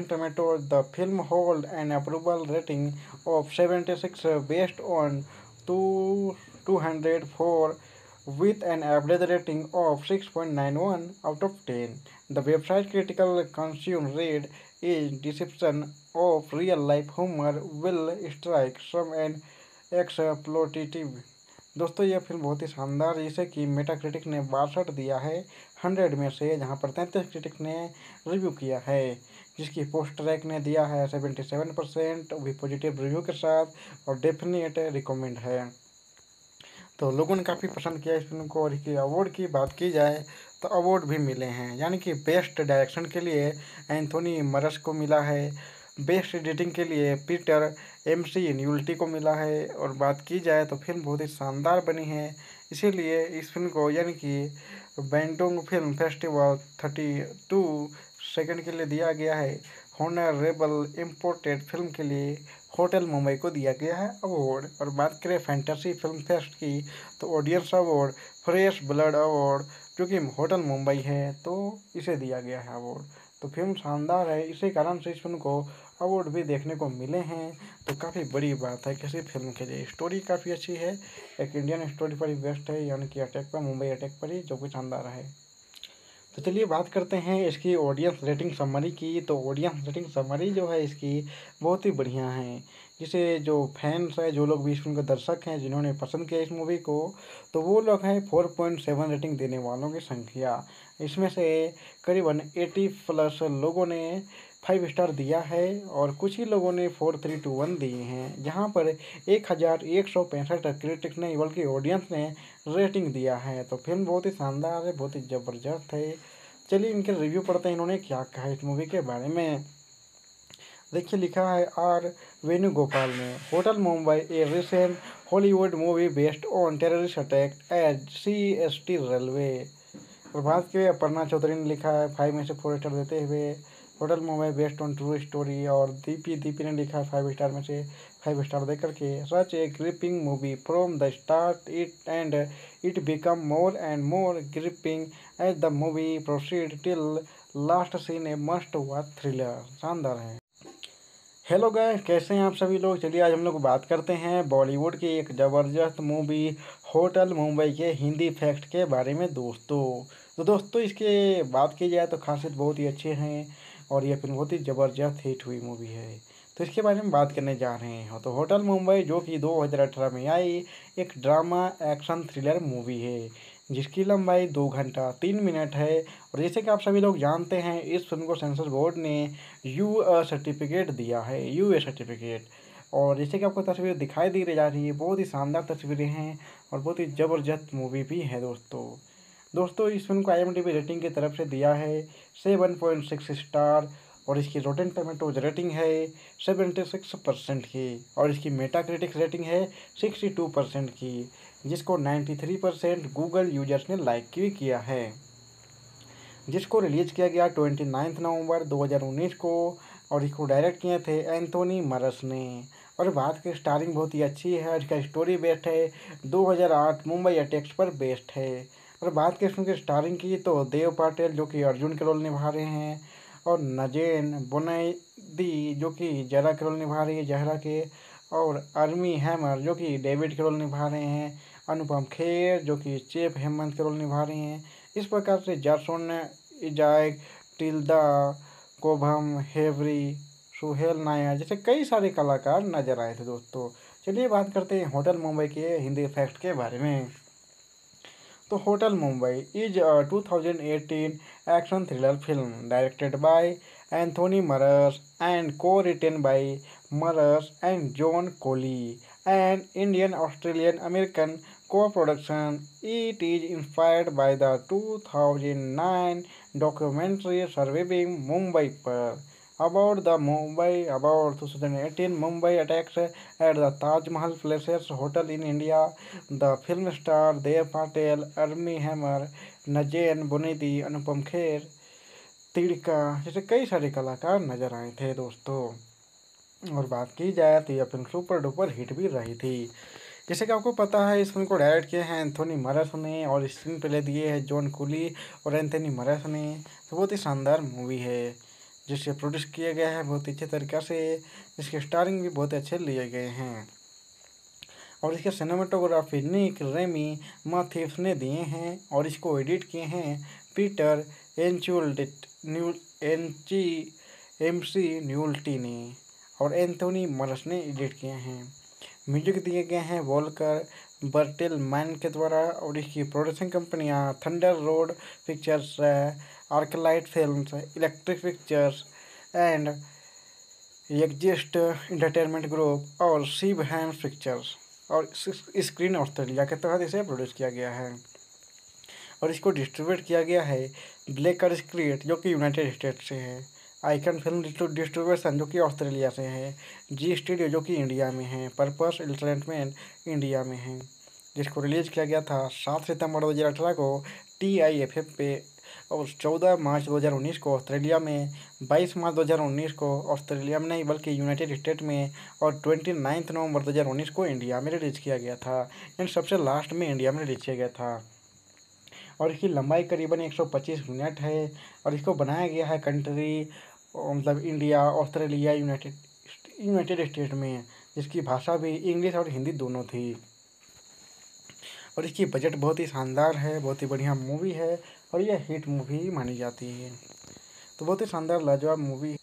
tomato the film hold an approval rating of 76 based on 204 with an average rating of 6.91 out of 10. The website critical consumer read is deception of real life humor will strike some an exploitative। दोस्तों यह film बहुत ही शानदार, जिसे कि Metacritic ने 62 दिया है 100 में से, जहां पर 33 क्रिटिक ने रिव्यू किया है। जिसकी पोस्ट ट्रैक ने दिया है 77%, भी पॉजिटिव रिव्यू के साथ, और डेफिनेट रिकमेंड है। तो लोगों ने काफ़ी पसंद किया इस फिल्म को। और इसके अवार्ड की बात की जाए तो अवार्ड भी मिले हैं, यानी कि बेस्ट डायरेक्शन के लिए एंथोनी मरस को मिला है, बेस्ट एडिटिंग के लिए पीटर एमसी न्यूल्टी को मिला है। और बात की जाए तो फिल्म बहुत ही शानदार बनी है, इसीलिए इस फिल्म को यानी कि बैंटोंग फिल्म फेस्टिवल 32 सेकंड के लिए दिया गया है। हॉनरेबल इम्पोर्टेड फिल्म के लिए होटल मुंबई को दिया गया है अवार्ड। और बात करें फैंटेसी फिल्म फेस्ट की, तो audience award, fresh blood award, जो कि होटल मुंबई है, तो इसे दिया गया है अवार्ड। तो फिल्म शानदार है, इसी कारण से इस फिल्म को अवार्ड भी देखने को मिले हैं। तो काफ़ी बड़ी बात है किसी फिल्म के लिए। स्टोरी काफ़ी अच्छी है, एक इंडियन स्टोरी पर ही बेस्ट है, यानी कि अटैक पर, मुंबई अटैक पर ही, जो कि शानदार है। तो चलिए बात करते हैं इसकी ऑडियंस रेटिंग समरी की। तो ऑडियंस रेटिंग समरी जो है इसकी बहुत ही बढ़िया है, जिसे जो फैंस है, जो लोग भी इस फिल्म के दर्शक हैं, जिन्होंने पसंद किया इस मूवी को, तो वो लोग हैं 4.7 रेटिंग देने वालों की संख्या। इसमें से करीबन 80+ लोगों ने 5 स्टार दिया है, और कुछ ही लोगों ने 4, 3, 2, 1 दिए हैं। जहाँ पर 1165 क्रिटिक्स ने, बल्कि ऑडियंस ने रेटिंग दिया है। तो फिल्म बहुत ही शानदार है, बहुत ही ज़बरदस्त है। चलिए इनके रिव्यू पढ़ते हैं, इन्होंने क्या कहा इस मूवी के बारे में। देखिए लिखा है आर वेणुगोपाल ने, Hotel Mumbai a recent Hollywood movie based on terrorist attack at CST railway. और बात की अपर्णा चौधरी ने लिखा है 5 में से 4 स्टार देते हुए, hotel Mumbai based on true story. और दीपी ने लिखा है 5 स्टार में से 5 स्टार देकर के, such a gripping movie from the start it and it become more and more gripping as the movie proceed till last scene a must watch thriller. शानदार है। हेलो गाइस, कैसे हैं आप सभी लोग। चलिए आज हम लोग बात करते हैं बॉलीवुड की एक ज़बरदस्त मूवी होटल मुंबई के हिंदी फैक्ट के बारे में दोस्तों। तो दोस्तों इसके बात की जाए तो खासियत बहुत ही अच्छे हैं, और यह फिल्म बहुत ही ज़बरदस्त हिट हुई मूवी है। तो इसके बारे में बात करने जा रहे हैं। तो होटल मुंबई जो कि 2018 में आई एक ड्रामा एक्शन थ्रिलर मूवी है, जिसकी लंबाई 2 घंटा 3 मिनट है। और जैसे कि आप सभी लोग जानते हैं, इस फिल्म को सेंसर बोर्ड ने सर्टिफिकेट दिया है, यूए सर्टिफिकेट। और जैसे कि आपको तस्वीर दिखाई दी जा रही है, बहुत ही शानदार तस्वीरें हैं, और बहुत ही ज़बरदस्त मूवी भी है दोस्तों। इस फिल्म को IMDb रेटिंग की तरफ से दिया है 7.6 स्टार, और इसकी रोटेन टमेटोज रेटिंग है 76% की, और इसकी मेटाक्रिटिक्स रेटिंग है 62% की, जिसको 93% गूगल यूजर्स ने लाइक भी किया है, जिसको रिलीज किया गया 29 नवंबर 2019 को, और इसको डायरेक्ट किए थे एंथोनी मरस ने। और बात की स्टारिंग बहुत ही अच्छी है, इसका स्टोरी बेस्ड है 2008 मुंबई अटैक्स पर बेस्ड है। और बात की इसमें स्टारिंग की तो देव पाटिल जो कि अर्जुन के रोल निभा रहे हैं, और नजेन बुनैदी जो कि जरा के रोल निभा रही है जहरा के, और आर्मी हैमर जो कि डेविड के रोल निभा रहे हैं, अनुपम खेर जो कि चेप हेमंत के रोल निभा रहे हैं। इस प्रकार से जासोन इजाक टिल्दा कोभम हेवरी सुहेल नायर जैसे कई सारे कलाकार नजर आए थे दोस्तों। चलिए बात करते हैं होटल मुंबई के हिंदी फैक्ट के बारे में। तो Hotel Mumbai is 2018 action thriller film directed by Anthony Maras and co-written by Maras and John Coley, an Indian Australian American co-production. It is inspired by the 2009 documentary Surviving Mumbai पर about 2018 Mumbai attacks at the Taj Mahal Palace Hotel in India. The film star Dev Patel, Armie Hammer, नजेन बुनेदी, Anupam Kher, तिड़का जैसे कई सारे कलाकार नजर आए थे दोस्तों। और बात की जाए तो यह फिल्म सुपर डुपर हिट भी रही थी। जैसे कि आपको पता है इस फिल्म को डायरेक्ट किए हैं एंथोनी मरस ने, और स्क्रीन प्ले दिए हैं जॉन कुली और एंथोनी मरस ने। तो बहुत ही शानदार मूवी है, जिसे प्रोड्यूस किया गया है बहुत ही अच्छे तरीक़े से, जिसके स्टारिंग भी बहुत अच्छे लिए गए हैं, और इसके सिनेमाटोग्राफी निक रेमी माथेस ने दिए हैं, और इसको एडिट किए हैं पीटर एंची एमसी न्यूल्टी ने, और एंथोनी मरस ने एडिट किए हैं। म्यूजिक दिए गए हैं वॉल्कर बर्टेल मैन के द्वारा, और इसकी प्रोडक्शन कंपनियां Thunder Road Pictures, Arclight Films, Electric Pictures and Exist Entertainment Group और शिव हैम्स पिक्चर्स और स्क्रीन ऑस्ट्रेलिया के तहत इसे प्रोड्यूस किया गया है। और इसको डिस्ट्रीब्यूट किया गया है ब्लेकर स्क्रीट जो कि यूनाइटेड स्टेट से है, आइकन फिल्म डिस्ट्रीब्यूशन जो कि ऑस्ट्रेलिया से है, जी स्टूडियो जो कि इंडिया में है, पर्पस एंटरटेनमेंट इंडिया में है, जिसको रिलीज किया गया था 7 सितंबर 2018 को TIFF पे, और 14 मार्च 2019 को ऑस्ट्रेलिया में, 22 मार्च 2019 को ऑस्ट्रेलिया में नहीं बल्कि यूनाइटेड स्टेट में, और 29 नवंबर 2019 को इंडिया में रिलीज किया गया था, यानी सबसे लास्ट में इंडिया में रिलीज किया गया था। और इसकी लंबाई करीबन 125 मिनट है, और इसको बनाया गया है कंट्री मतलब इंडिया ऑस्ट्रेलिया यूनाइटेड स्टेट में, जिसकी भाषा भी इंग्लिश और हिंदी दोनों थी। और इसकी बजट बहुत ही शानदार है, बहुत ही बढ़िया मूवी है, और यह हिट मूवी मानी जाती है। तो बहुत ही शानदार लाजवाब मूवी।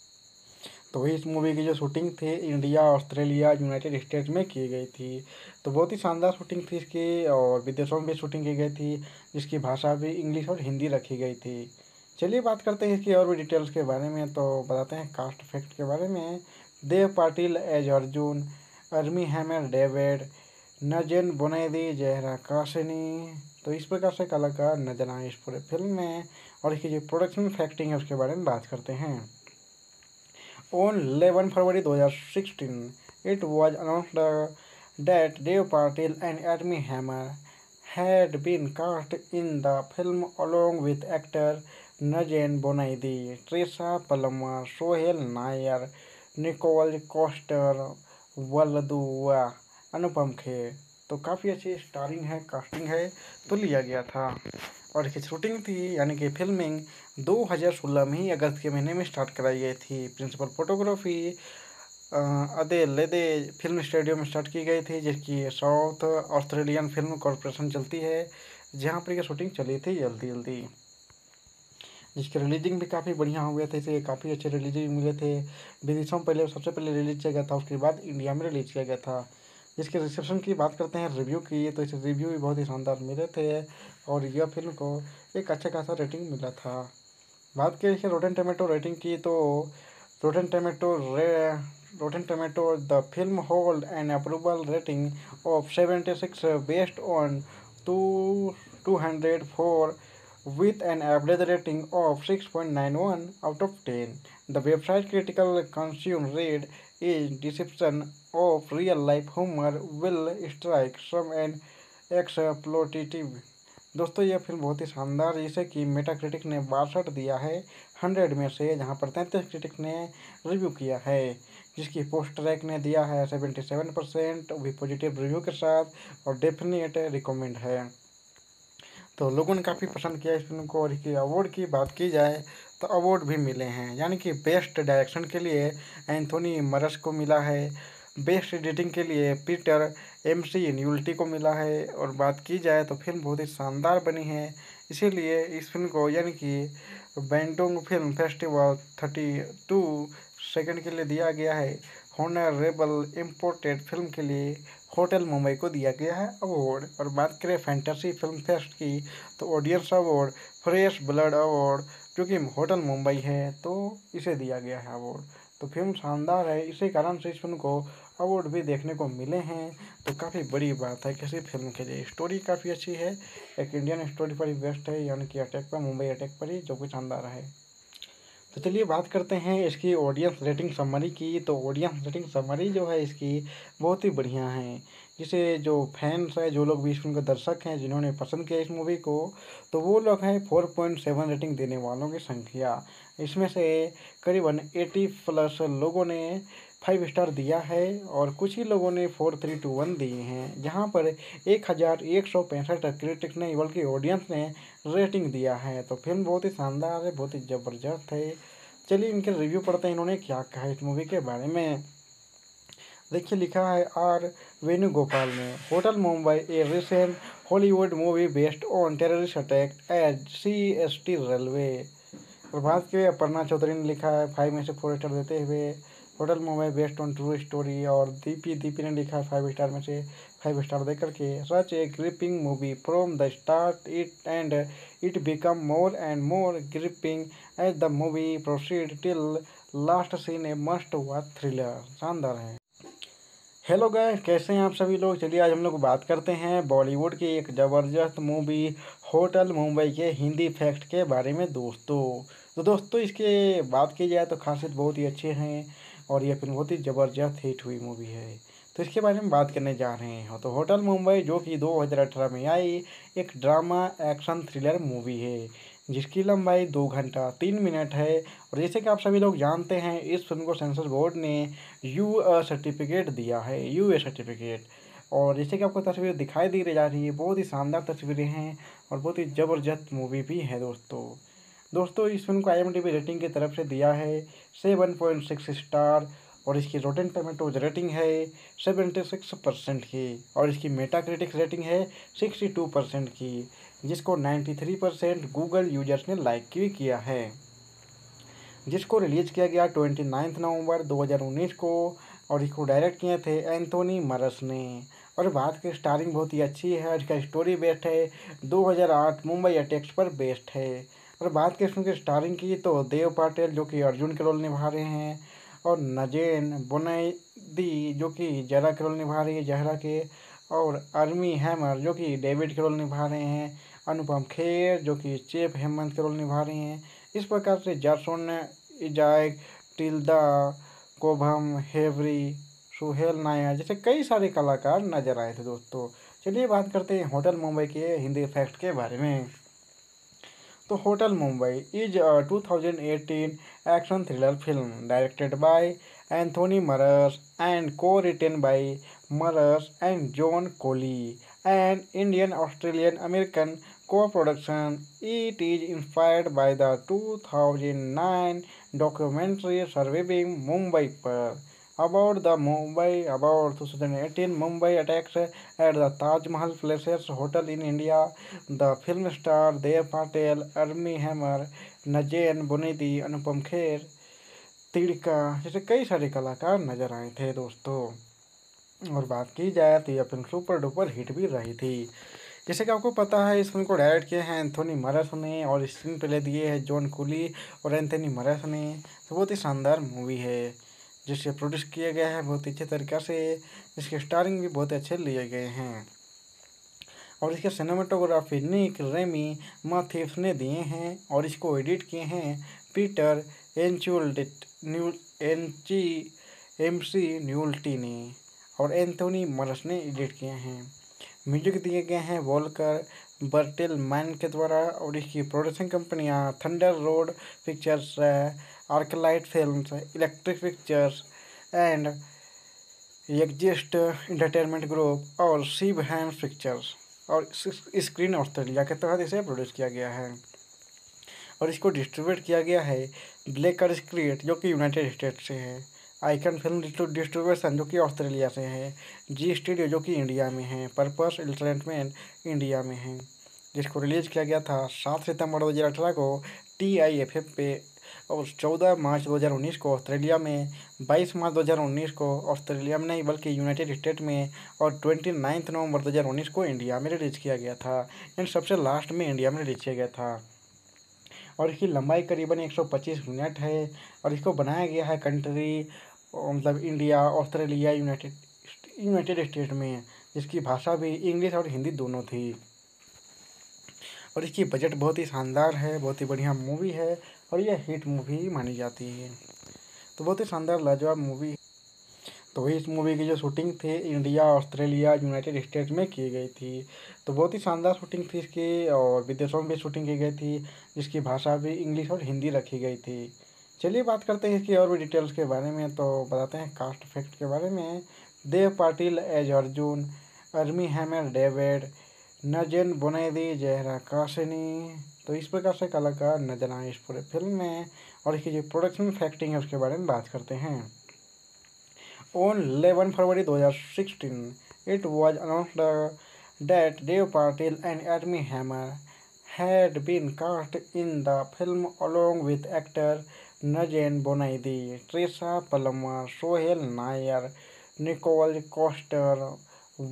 तो इस मूवी की जो शूटिंग थी इंडिया ऑस्ट्रेलिया यूनाइटेड स्टेट्स में की गई थी। तो बहुत ही शानदार शूटिंग थी इसकी, और विदेशों में भी शूटिंग की गई थी, जिसकी भाषा भी इंग्लिश और हिंदी रखी गई थी। चलिए बात करते हैं इसकी और भी डिटेल्स के बारे में। तो बताते हैं कास्ट इफेक्ट के बारे में। Dev Patel as Arjun, Armie Hammer David, Nazanin Boniadi Zahra Kashani. तो इस प्रकार से कलाकार नजर आए इस पूरे फिल्म में। और इसकी जो प्रोडक्शन फैक्टिंग है उसके बारे में बात करते हैं। On 11 February 2016, it was announced that Dev Patil and Armie Hammer had been cast in the film along with actor Najen Bonaidi, Trisha Palmer, Sohail Nair, Nicole Coster, वल्लदुआ, अनुपम खेर। तो काफ़ी अच्छी स्टारिंग है, कास्टिंग है, तो लिया गया था। और इसकी शूटिंग थी यानी कि फिल्मिंग 2016 में ही अगस्त के महीने में स्टार्ट कराई गई थी। प्रिंसिपल फोटोग्राफी अदेलेदे फिल्म स्टूडियो में स्टार्ट की गई थी, जिसकी साउथ ऑस्ट्रेलियन फिल्म कॉरपोरेशन चलती है, जहाँ पर यह शूटिंग चली थी जल्दी, जिसके रिलीजिंग भी काफ़ी बढ़िया हो गए थे, इसे काफ़ी अच्छे रिलीजिंग मिले थे। विदेशों में पहले सबसे पहले रिलीज किया गया था, उसके बाद इंडिया में रिलीज किया गया था। जिसके रिसेप्शन की बात करते हैं रिव्यू की, तो इसे रिव्यू भी बहुत ही शानदार मिले थे, और यह फिल्म को एक अच्छा खासा रेटिंग मिला था। बात करें इसके रोटेन टमेटो रेटिंग की, तो rotten tomato the film hold an approval rating of 76 based on 204 with an average rating of 6.91 out of 10. The website critical consume read is deception of real life humor will strike some an exploitative। दोस्तों यह film बहुत ही शानदार है, जिसे कि Metacritic ने 62 दिया है 100 में से, जहां पर 33 क्रिटिक ने रिव्यू किया है, जिसकी पोस्ट ट्रैक ने दिया है 77% भी पॉजिटिव रिव्यू के साथ और डेफिनेट रिकमेंड है। तो लोगों ने काफ़ी पसंद किया इस फिल्म को। और इसकी अवार्ड की बात की जाए तो अवार्ड भी मिले हैं, यानी कि बेस्ट डायरेक्शन के लिए एंथोनी मरस को मिला है, बेस्ट एडिटिंग के लिए पीटर एमसी न्यूल्टी को मिला है। और बात की जाए तो फिल्म बहुत ही शानदार बनी है, इसीलिए इस फिल्म को यानी कि बैंडोंग फिल्म फेस्टिवल 32 सेकंड के लिए दिया गया है। हॉनरेबल इम्पोर्टेड फिल्म के लिए होटल मुंबई को दिया गया है अवार्ड। और बात करें फैंटेसी फिल्म फेस्ट की तो audience award, fresh blood award जो कि होटल मुंबई है तो इसे दिया गया है अवार्ड। तो फिल्म शानदार है, इसी कारण से इस फिल्म को अवार्ड भी देखने को मिले हैं, तो काफ़ी बड़ी बात है किसी फिल्म के लिए। स्टोरी काफ़ी अच्छी है, एक इंडियन स्टोरी पर ही बेस्ट है, यानी कि अटैक पर, मुंबई अटैक पर ही, जो कि शानदार है। तो चलिए बात करते हैं इसकी ऑडियंस रेटिंग समरी की। तो ऑडियंस रेटिंग समरी जो है इसकी बहुत ही बढ़िया है, जिसे जो फैंस है, जो लोग भी इस फिल्म के दर्शक हैं जिन्होंने पसंद किया इस मूवी को, तो वो लोग हैं 4.7 रेटिंग देने वालों की संख्या। इसमें से करीबन 80+ लोगों ने 5 स्टार दिया है और कुछ ही लोगों ने 4, 3, 2, 1 दिए हैं, जहाँ पर 1165 क्रिटिक्स ने बल्कि ऑडियंस ने रेटिंग दिया है। तो फिल्म बहुत ही शानदार है, बहुत ही ज़बरदस्त है। चलिए इनके रिव्यू पढ़ते हैं, इन्होंने क्या कहा इस मूवी के बारे में। देखिए लिखा है आर वेणुगोपाल ने, Hotel Mumbai a recent Hollywood movie based on terrorist attack at CST railway. और बात की अपर्णा चौधरी ने लिखा है 5 में से 4 स्टार देते हुए hotel Mumbai based on true story. और दीपी ने लिखा 5 स्टार में से 5 स्टार दे करके, such a gripping movie from the start it and it become more and more gripping as the movie proceed till last scene a must watch thriller. शानदार है। Hello guys, कैसे हैं आप सभी लोग। चलिए आज हम लोग बात करते हैं बॉलीवुड की एक ज़बरदस्त मूवी होटल मुंबई के हिंदी फैक्ट के बारे में दोस्तों। तो दोस्तों इसके बात की जाए तो खासियत बहुत ही अच्छे हैं और यह फिल्म बहुत ही ज़बरदस्त हिट हुई मूवी है, तो इसके बारे में बात करने जा रहे हैं। तो होटल मुंबई जो कि 2018 में आई एक ड्रामा एक्शन थ्रिलर मूवी है, जिसकी लंबाई 2 घंटा 3 मिनट है। और जैसे कि आप सभी लोग जानते हैं, इस फिल्म को सेंसर बोर्ड ने सर्टिफिकेट दिया है, यूए सर्टिफिकेट। और जैसे कि आपको तस्वीर दिखाई दी जा रही है, बहुत ही शानदार तस्वीरें हैं और बहुत ही ज़बरदस्त मूवी भी है दोस्तों इस फिल्म को IMDb रेटिंग की तरफ से दिया है 7.6 स्टार और इसकी रोटेन टोमेटोज रेटिंग है 76% की। और इसकी मेटाक्रिटिक्स रेटिंग है 62% की, जिसको 93% गूगल यूजर्स ने लाइक भी किया है, जिसको रिलीज किया गया 29 नवंबर 2019 को। और इसको डायरेक्ट किए थे एंथोनी मरस ने। और बात की स्टारिंग बहुत ही अच्छी है, इसका स्टोरी बेस्ड है 2008 मुंबई अटैक्स पर बेस्ड है। और बात की फिल्म की स्टारिंग की तो देव पाटिल जो कि अर्जुन के रोल निभा रहे हैं, और नजेन बुनैदी जो कि जहरा के रोल निभा रही है जहरा के, और आर्मी हैमर जो कि डेविड के रोल निभा रहे हैं, अनुपम खेर जो कि चेप हेमंत के रोल निभा रहे हैं। इस प्रकार से जासोन इजाक, टिल्दा, कोभम, हेवरी, सुहेल नायर जैसे कई सारे कलाकार नजर आए थे दोस्तों। चलिए बात करते हैं होटल मुंबई के हिंदी फैक्ट के बारे में। तो Hotel Mumbai is 2018 action thriller film directed by Anthony Maras and co-written by Maras and John Collee, an Indian Australian American co-production. It is inspired by the 2009 documentary Surviving Mumbai about 2018 Mumbai attacks at the Taj Mahal Palace Hotel in India. The film star Dev Patel, Armie Hammer, नजेन बुनिदी, Anupam Kher, तिड़का जैसे कई सारे कलाकार नजर आए थे दोस्तों। और बात की जाए तो यह फिल्म सुपर डुपर हिट भी रही थी। जैसे कि आपको पता है इस फिल्म को डायरेक्ट किए हैं एंथोनी मरस ने और स्क्रीन प्ले दिए हैं जॉन कुली और एंथोनी मरस ने। तो बहुत ही शानदार मूवी है जिसे प्रोड्यूस किया गया है बहुत ही अच्छे तरीक़े से, जिसके स्टारिंग भी बहुत अच्छे लिए गए हैं। और इसके सिनेमाटोग्राफी निक रेमी माथेस ने दिए हैं और इसको एडिट किए हैं पीटर एंची एमसी न्यूल्टी ने और एंथोनी मरस ने एडिट किए हैं। म्यूजिक दिए गए हैं वॉल्कर बर्टेलमैन के द्वारा और इसकी प्रोडक्शन कंपनियां Thunder Road Pictures, Arclight Films, Electric Pictures and Exist Entertainment Group और शिव हैम्स पिक्चर्स और स्क्रीन ऑस्ट्रेलिया के तहत इसे प्रोड्यूस किया गया है और इसको डिस्ट्रीब्यूट किया गया है ब्लेकर स्क्रीट जो कि यूनाइटेड स्टेट से है, आइकन फिल्म डिस्ट्रीब्यूशन जो कि ऑस्ट्रेलिया से है, जी स्टूडियो जो कि इंडिया में है, पर्पस एंटरटेनमेंट इंडिया में है। जिसको रिलीज किया गया था 7 सितंबर 2018 को TIFF पे और 14 मार्च 2019 को ऑस्ट्रेलिया में, 22 मार्च 2019 को ऑस्ट्रेलिया में नहीं बल्कि यूनाइटेड स्टेट में और 29 नवंबर 2019 को इंडिया में रिलीज किया गया था। एंड सबसे लास्ट में इंडिया में रिलीज किया गया था और इसकी लंबाई करीबन 125 मिनट है और इसको बनाया गया है कंट्री मतलब इंडिया, ऑस्ट्रेलिया, यूनाइटेड स्टेट में, जिसकी भाषा भी इंग्लिश और हिंदी दोनों थी और इसकी बजट बहुत ही शानदार है, बहुत ही बढ़िया मूवी है और यह हिट मूवी मानी जाती है। तो बहुत ही शानदार लाजवाब मूवी। तो इस मूवी की जो शूटिंग थी इंडिया, ऑस्ट्रेलिया, यूनाइटेड स्टेट्स में की गई थी। तो बहुत ही शानदार शूटिंग थी इसकी और विदेशों में भी शूटिंग की गई थी, जिसकी भाषा भी इंग्लिश और हिंदी रखी गई थी। चलिए बात करते हैं इसकी और भी डिटेल्स के बारे में। तो बताते हैं कास्ट फैक्ट के बारे में। Dev Patel as Arjun, Armie Hammer David, Nazanin Boniadi, Zahra Kashani. तो इस प्रकार से कलाकार नजर आए इस पूरे फिल्म में और इसकी जो प्रोडक्शन फैक्टिंग है उसके बारे में बात करते हैं। On 11 February 2016, it was announced that Dev Patil and Armie Hammer had been cast in the film along with actor Nagen Bonaidi, Trisha Palmer, Sohail Nair, Nicole Coster,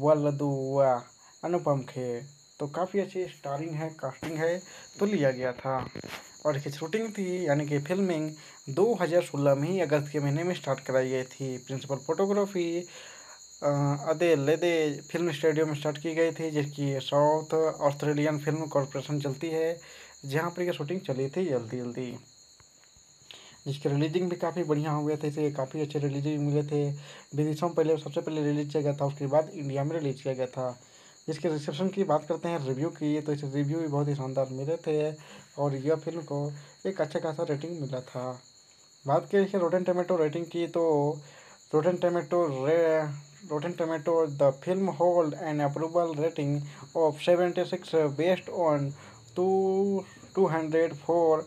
Walduwa, अनुपम खेर। तो काफ़ी अच्छी स्टारिंग है, कास्टिंग है तो लिया गया था और इसकी शूटिंग थी यानी कि फिल्मिंग 2016 में ही अगस्त के महीने में स्टार्ट कराई गई थी। प्रिंसिपल फोटोग्राफी अदेलेदे फिल्म स्टूडियो में स्टार्ट की गई थी, जिसकी साउथ ऑस्ट्रेलियन फिल्म कॉरपोरेशन चलती है, जहाँ पर यह शूटिंग चली थी जल्दी, जिसके रिलीजिंग भी काफ़ी बढ़िया हुए थे, इसे काफ़ी अच्छे रिलीजिंग मिले थे। विदेशों में पहले सबसे पहले रिलीज किया गया था, उसके बाद इंडिया में रिलीज किया गया था। जिसके रिसेप्शन की बात करते हैं, रिव्यू की, तो इसे रिव्यू भी बहुत ही शानदार मिले थे और यह फिल्म को एक अच्छा खासा रेटिंग मिला था। बात करें इसके रोटेन टोमेटो रेटिंग की, तो rotten tomato the film hold an approval rating of 76 based on 204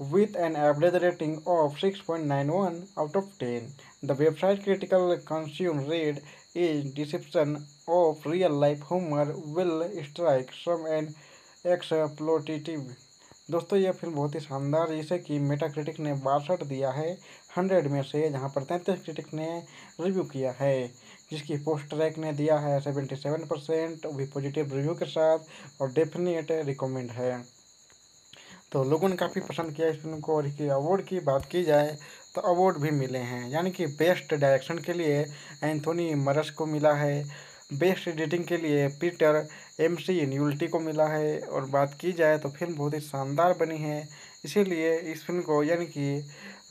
with an average rating of 6.91 out of 10. The website critical consume read is deception of real life humor will strike some an exploitative। दोस्तों यह film बहुत ही शानदार है, जिसे कि Metacritic ने 62 दिया है 100 में से, जहां पर 33 क्रिटिक ने रिव्यू किया है, जिसकी पोस्ट रैक ने दिया है 77% भी पॉजिटिव रिव्यू के साथ और डेफिनेट रिकमेंड है। तो लोगों ने काफ़ी पसंद किया इस फिल्म को और इसके अवार्ड की बात की जाए तो अवार्ड भी मिले हैं, यानी कि बेस्ट डायरेक्शन के लिए एंथोनी मरस को मिला है, बेस्ट एडिटिंग के लिए पीटर एमसी न्यूल्टी को मिला है और बात की जाए तो फिल्म बहुत ही शानदार बनी है। इसीलिए इस फिल्म को यानी कि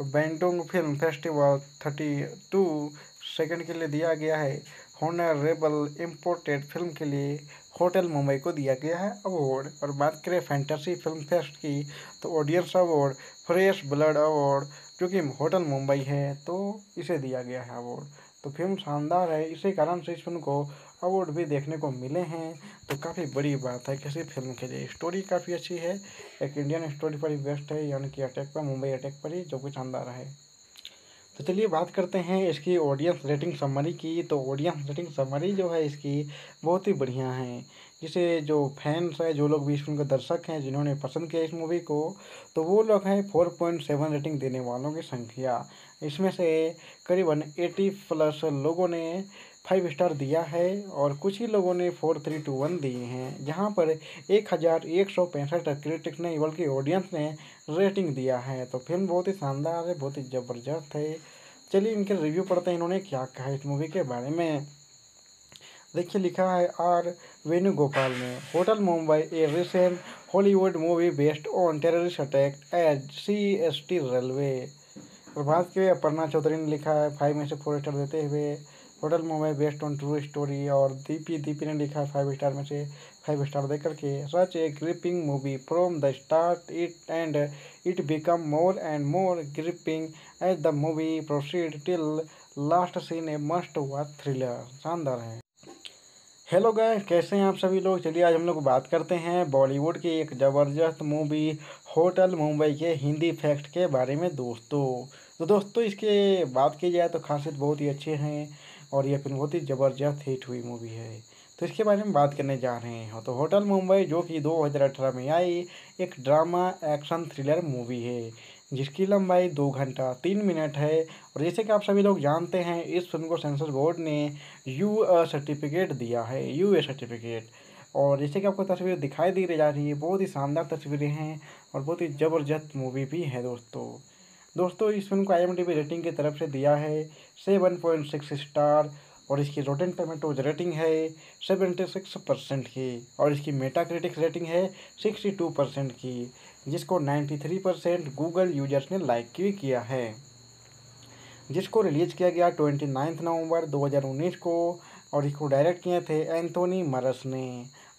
बैंडोंग फिल्म फेस्टिवल 32 सेकंड के लिए दिया गया है। हॉनरेबल इम्पोर्टेड फिल्म के लिए होटल मुंबई को दिया गया है अवार्ड। और बात करें फैंटेसी फिल्म फेस्ट की, तो audience award fresh blood award जो कि होटल मुंबई है, तो इसे दिया गया है अवार्ड। तो फिल्म शानदार है, इसी कारण से इस फिल्म को अवार्ड भी देखने को मिले हैं, तो काफ़ी बड़ी बात है किसी फिल्म के लिए। स्टोरी काफ़ी अच्छी है, एक इंडियन स्टोरी पर ही बेस्ट है, यानी कि अटैक पर, मुंबई अटैक पर ही, जो कि शानदार है। तो चलिए बात करते हैं इसकी ऑडियंस रेटिंग समरी की। तो ऑडियंस रेटिंग समरी जो है इसकी बहुत ही बढ़िया है, जिसे जो फैंस है, जो लोग भी इस फिल्म के दर्शक हैं, जिन्होंने पसंद किया इस मूवी को, तो वो लोग हैं 4.7 रेटिंग देने वालों की संख्या। इसमें से करीबन 80+ लोगों ने 5 स्टार दिया है और कुछ ही लोगों ने 4, 3, 2, 1 दिए हैं, जहाँ पर 1165 क्रिटिक्स ने बल्कि ऑडियंस ने रेटिंग दिया है। तो फिल्म बहुत ही शानदार है, बहुत ही ज़बरदस्त है। चलिए इनके रिव्यू पढ़ते हैं, इन्होंने क्या कहा इस मूवी के बारे में। देखिए लिखा है आर वेणुगोपाल ने। Hotel Mumbai a recent Hollywood movie based on terrorist attack at CST railway. Prabhat के अपर्णा चौधरी ने लिखा है 5 में से 4 स्टार देते हुए hotel Mumbai based on true story. और दीपी ने लिखा है 5 स्टार में से 5 स्टार देकर के such a gripping movie from the start it become more and more gripping as the movie proceed till last scene a must watch thriller. शानदार है। हेलो गाइस, कैसे हैं आप सभी लोग। चलिए आज हम लोग बात करते हैं बॉलीवुड की एक ज़बरदस्त मूवी होटल मुंबई के हिंदी फैक्ट के बारे में दोस्तों। तो दोस्तों इसके बात की जाए तो खासियत बहुत ही अच्छे हैं और यह फिल्म बहुत ही ज़बरदस्त हिट हुई मूवी है। तो इसके बारे में बात करने जा रहे हैं। तो होटल मुंबई जो कि 2018 में आई एक ड्रामा एक्शन थ्रिलर मूवी है जिसकी लंबाई 2 घंटा 3 मिनट है। और जैसे कि आप सभी लोग जानते हैं इस फिल्म को सेंसर बोर्ड ने सर्टिफिकेट दिया है, यूए सर्टिफिकेट। और जैसे कि आपको तस्वीर दिखाई दी जा रही है बहुत ही शानदार तस्वीरें हैं और बहुत ही ज़बरदस्त मूवी भी है दोस्तों इस फिल्म को IMDb रेटिंग की तरफ से दिया है 7.6 स्टार। और इसकी रोटेन टोमेटोज रेटिंग है 76% की। और इसकी मेटा क्रिटिक्स रेटिंग है 62% की, जिसको 93% गूगल यूजर्स ने लाइक भी किया है। जिसको रिलीज किया गया 29 नवंबर 2019 को। और इसको डायरेक्ट किए थे एंथोनी मरस ने।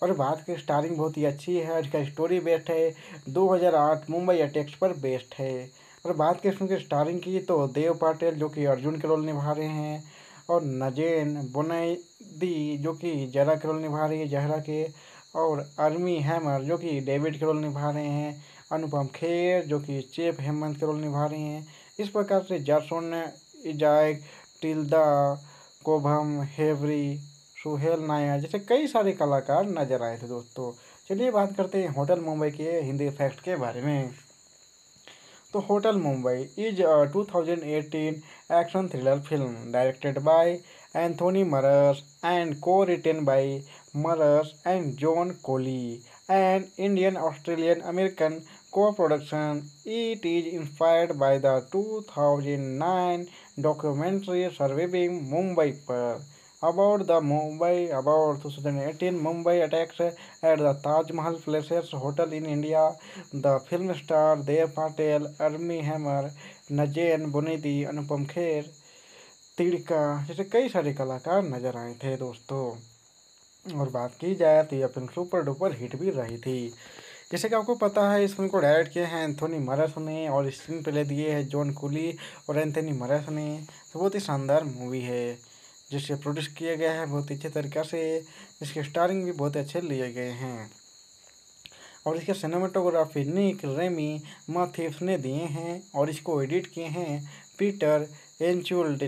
और बात की स्टारिंग बहुत ही अच्छी है। इसका स्टोरी बेस्ड है 2008 मुंबई अटैक्स पर बेस्ड है। और बात की फिल्म की स्टारिंग की तो देव पाटिल जो कि अर्जुन के रोल निभा रहे हैं। और नजेन बुनैदी जो कि जहरा के रोल निभा रही है जहरा के। और अर्मी हैमर जो कि डेविड के रोल निभा रहे हैं। अनुपम खेर जो कि चेप हेमंत के रोल निभा रहे हैं। इस प्रकार से जारसोन इजाक टिल्दा कोभम हेवरी सुहेल नायर जैसे कई सारे कलाकार नजर आए थे दोस्तों। चलिए बात करते हैं होटल मुंबई के हिंदी फैक्ट के बारे में। तो Hotel Mumbai is 2018 action thriller film directed by Anthony Maras and co-written by Maras and John Collee and Indian Australian American co-production. It is inspired by the 2009 documentary Surviving Mumbai पर about 2018 Mumbai attacks at the Taj Mahal Palace Hotel in India. The film star Dev Patel, Armi Hammer, नजेन बुनेदी, Anupam Kher, तिड़का जैसे कई सारे कलाकार नजर आए थे दोस्तों। और बात की जाए तो यह फिल्म सुपर डुपर हिट भी रही थी। जैसे कि आपको पता है इस फिल्म को डायरेक्ट किए हैं एंथोनी मरस ने और स्क्रीन प्ले दिए हैं जॉन कुली और एंथोनी मरस ने। तो बहुत ही शानदार मूवी है जिसे प्रोड्यूस किया गया है बहुत ही अच्छे तरीक़ा से। इसके स्टारिंग भी बहुत अच्छे लिए गए हैं। और इसके सिनेमाटोग्राफी निक रेमी माथेफ्स ने दिए हैं। और इसको एडिट किए हैं पीटर एंची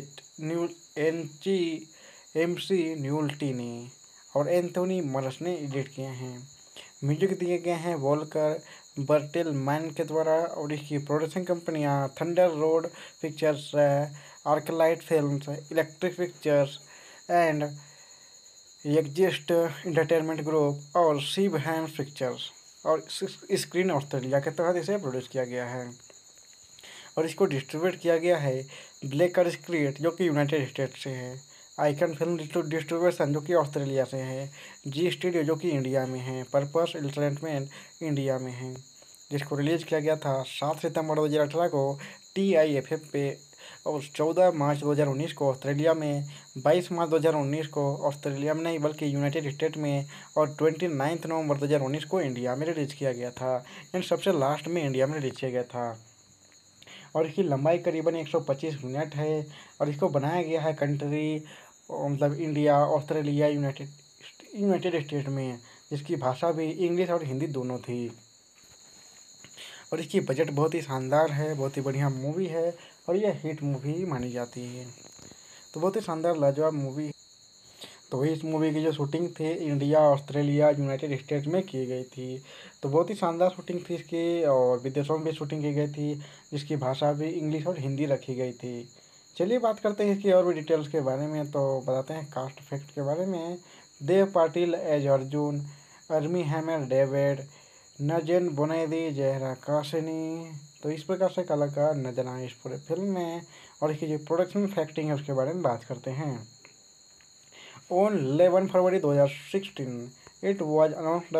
MC न्यूल्टी ने। और एंथोनी मरस ने एडिट किए हैं। म्यूजिक दिए गए हैं वॉल्कर बर्टेलमैन के द्वारा। और इसकी प्रोडक्शन कंपनियां Thunder Road Pictures, Arclight Films, Electric Pictures and Exist Entertainment Group और शिव हैम्स पिक्चर्स और स्क्रीन ऑस्ट्रेलिया के तहत इसे प्रोड्यूस किया गया है। और इसको डिस्ट्रीब्यूट किया गया है ब्लेकर स्क्रीट जो कि यूनाइटेड स्टेट से है। आइकन फिल्म डिस्ट्रीब्यूशन जो कि ऑस्ट्रेलिया से है। जी स्टूडियो जो कि इंडिया में है। पर्पस एंटरटेनमेंट इंडिया में है। जिसको रिलीज किया गया था 7 सितंबर 2018 को TIFF पे। और 14 मार्च 2019 को ऑस्ट्रेलिया में, 22 मार्च 2019 को ऑस्ट्रेलिया में नहीं बल्कि यूनाइटेड स्टेट में, और 29 नवंबर 2019 को इंडिया में रिलीज किया गया था। यानी सबसे लास्ट में इंडिया में रिलीज किया गया था। और इसकी लंबाई करीबन 125 मिनट है। और इसको बनाया गया है कंट्री मतलब इंडिया, ऑस्ट्रेलिया, यूनाइटेड स्टेट में, जिसकी भाषा भी इंग्लिश और हिंदी दोनों थी। और इसकी बजट बहुत ही शानदार है, बहुत ही बढ़िया मूवी है और यह हिट मूवी मानी जाती है। तो बहुत ही शानदार लाजवाब मूवी। तो इस मूवी की जो शूटिंग थी इंडिया, ऑस्ट्रेलिया, यूनाइटेड स्टेट्स में की गई थी। तो बहुत ही शानदार शूटिंग थी इसकी और विदेशों में भी शूटिंग की गई थी जिसकी भाषा भी इंग्लिश और हिंदी रखी गई थी। चलिए बात करते हैं इसकी और भी डिटेल्स के बारे में। तो बताते हैं कास्ट फैक्ट के बारे में। Dev Patel as Arjun, Armie Hammer David, Nazanin Boniadi Zahra Kashani. तो इस प्रकार से कलाकार नजर आए इस पूरे फिल्म में। और इसकी जो प्रोडक्शन फैक्टिंग है उसके बारे में बात करते हैं। On 11 February 2016, it was announced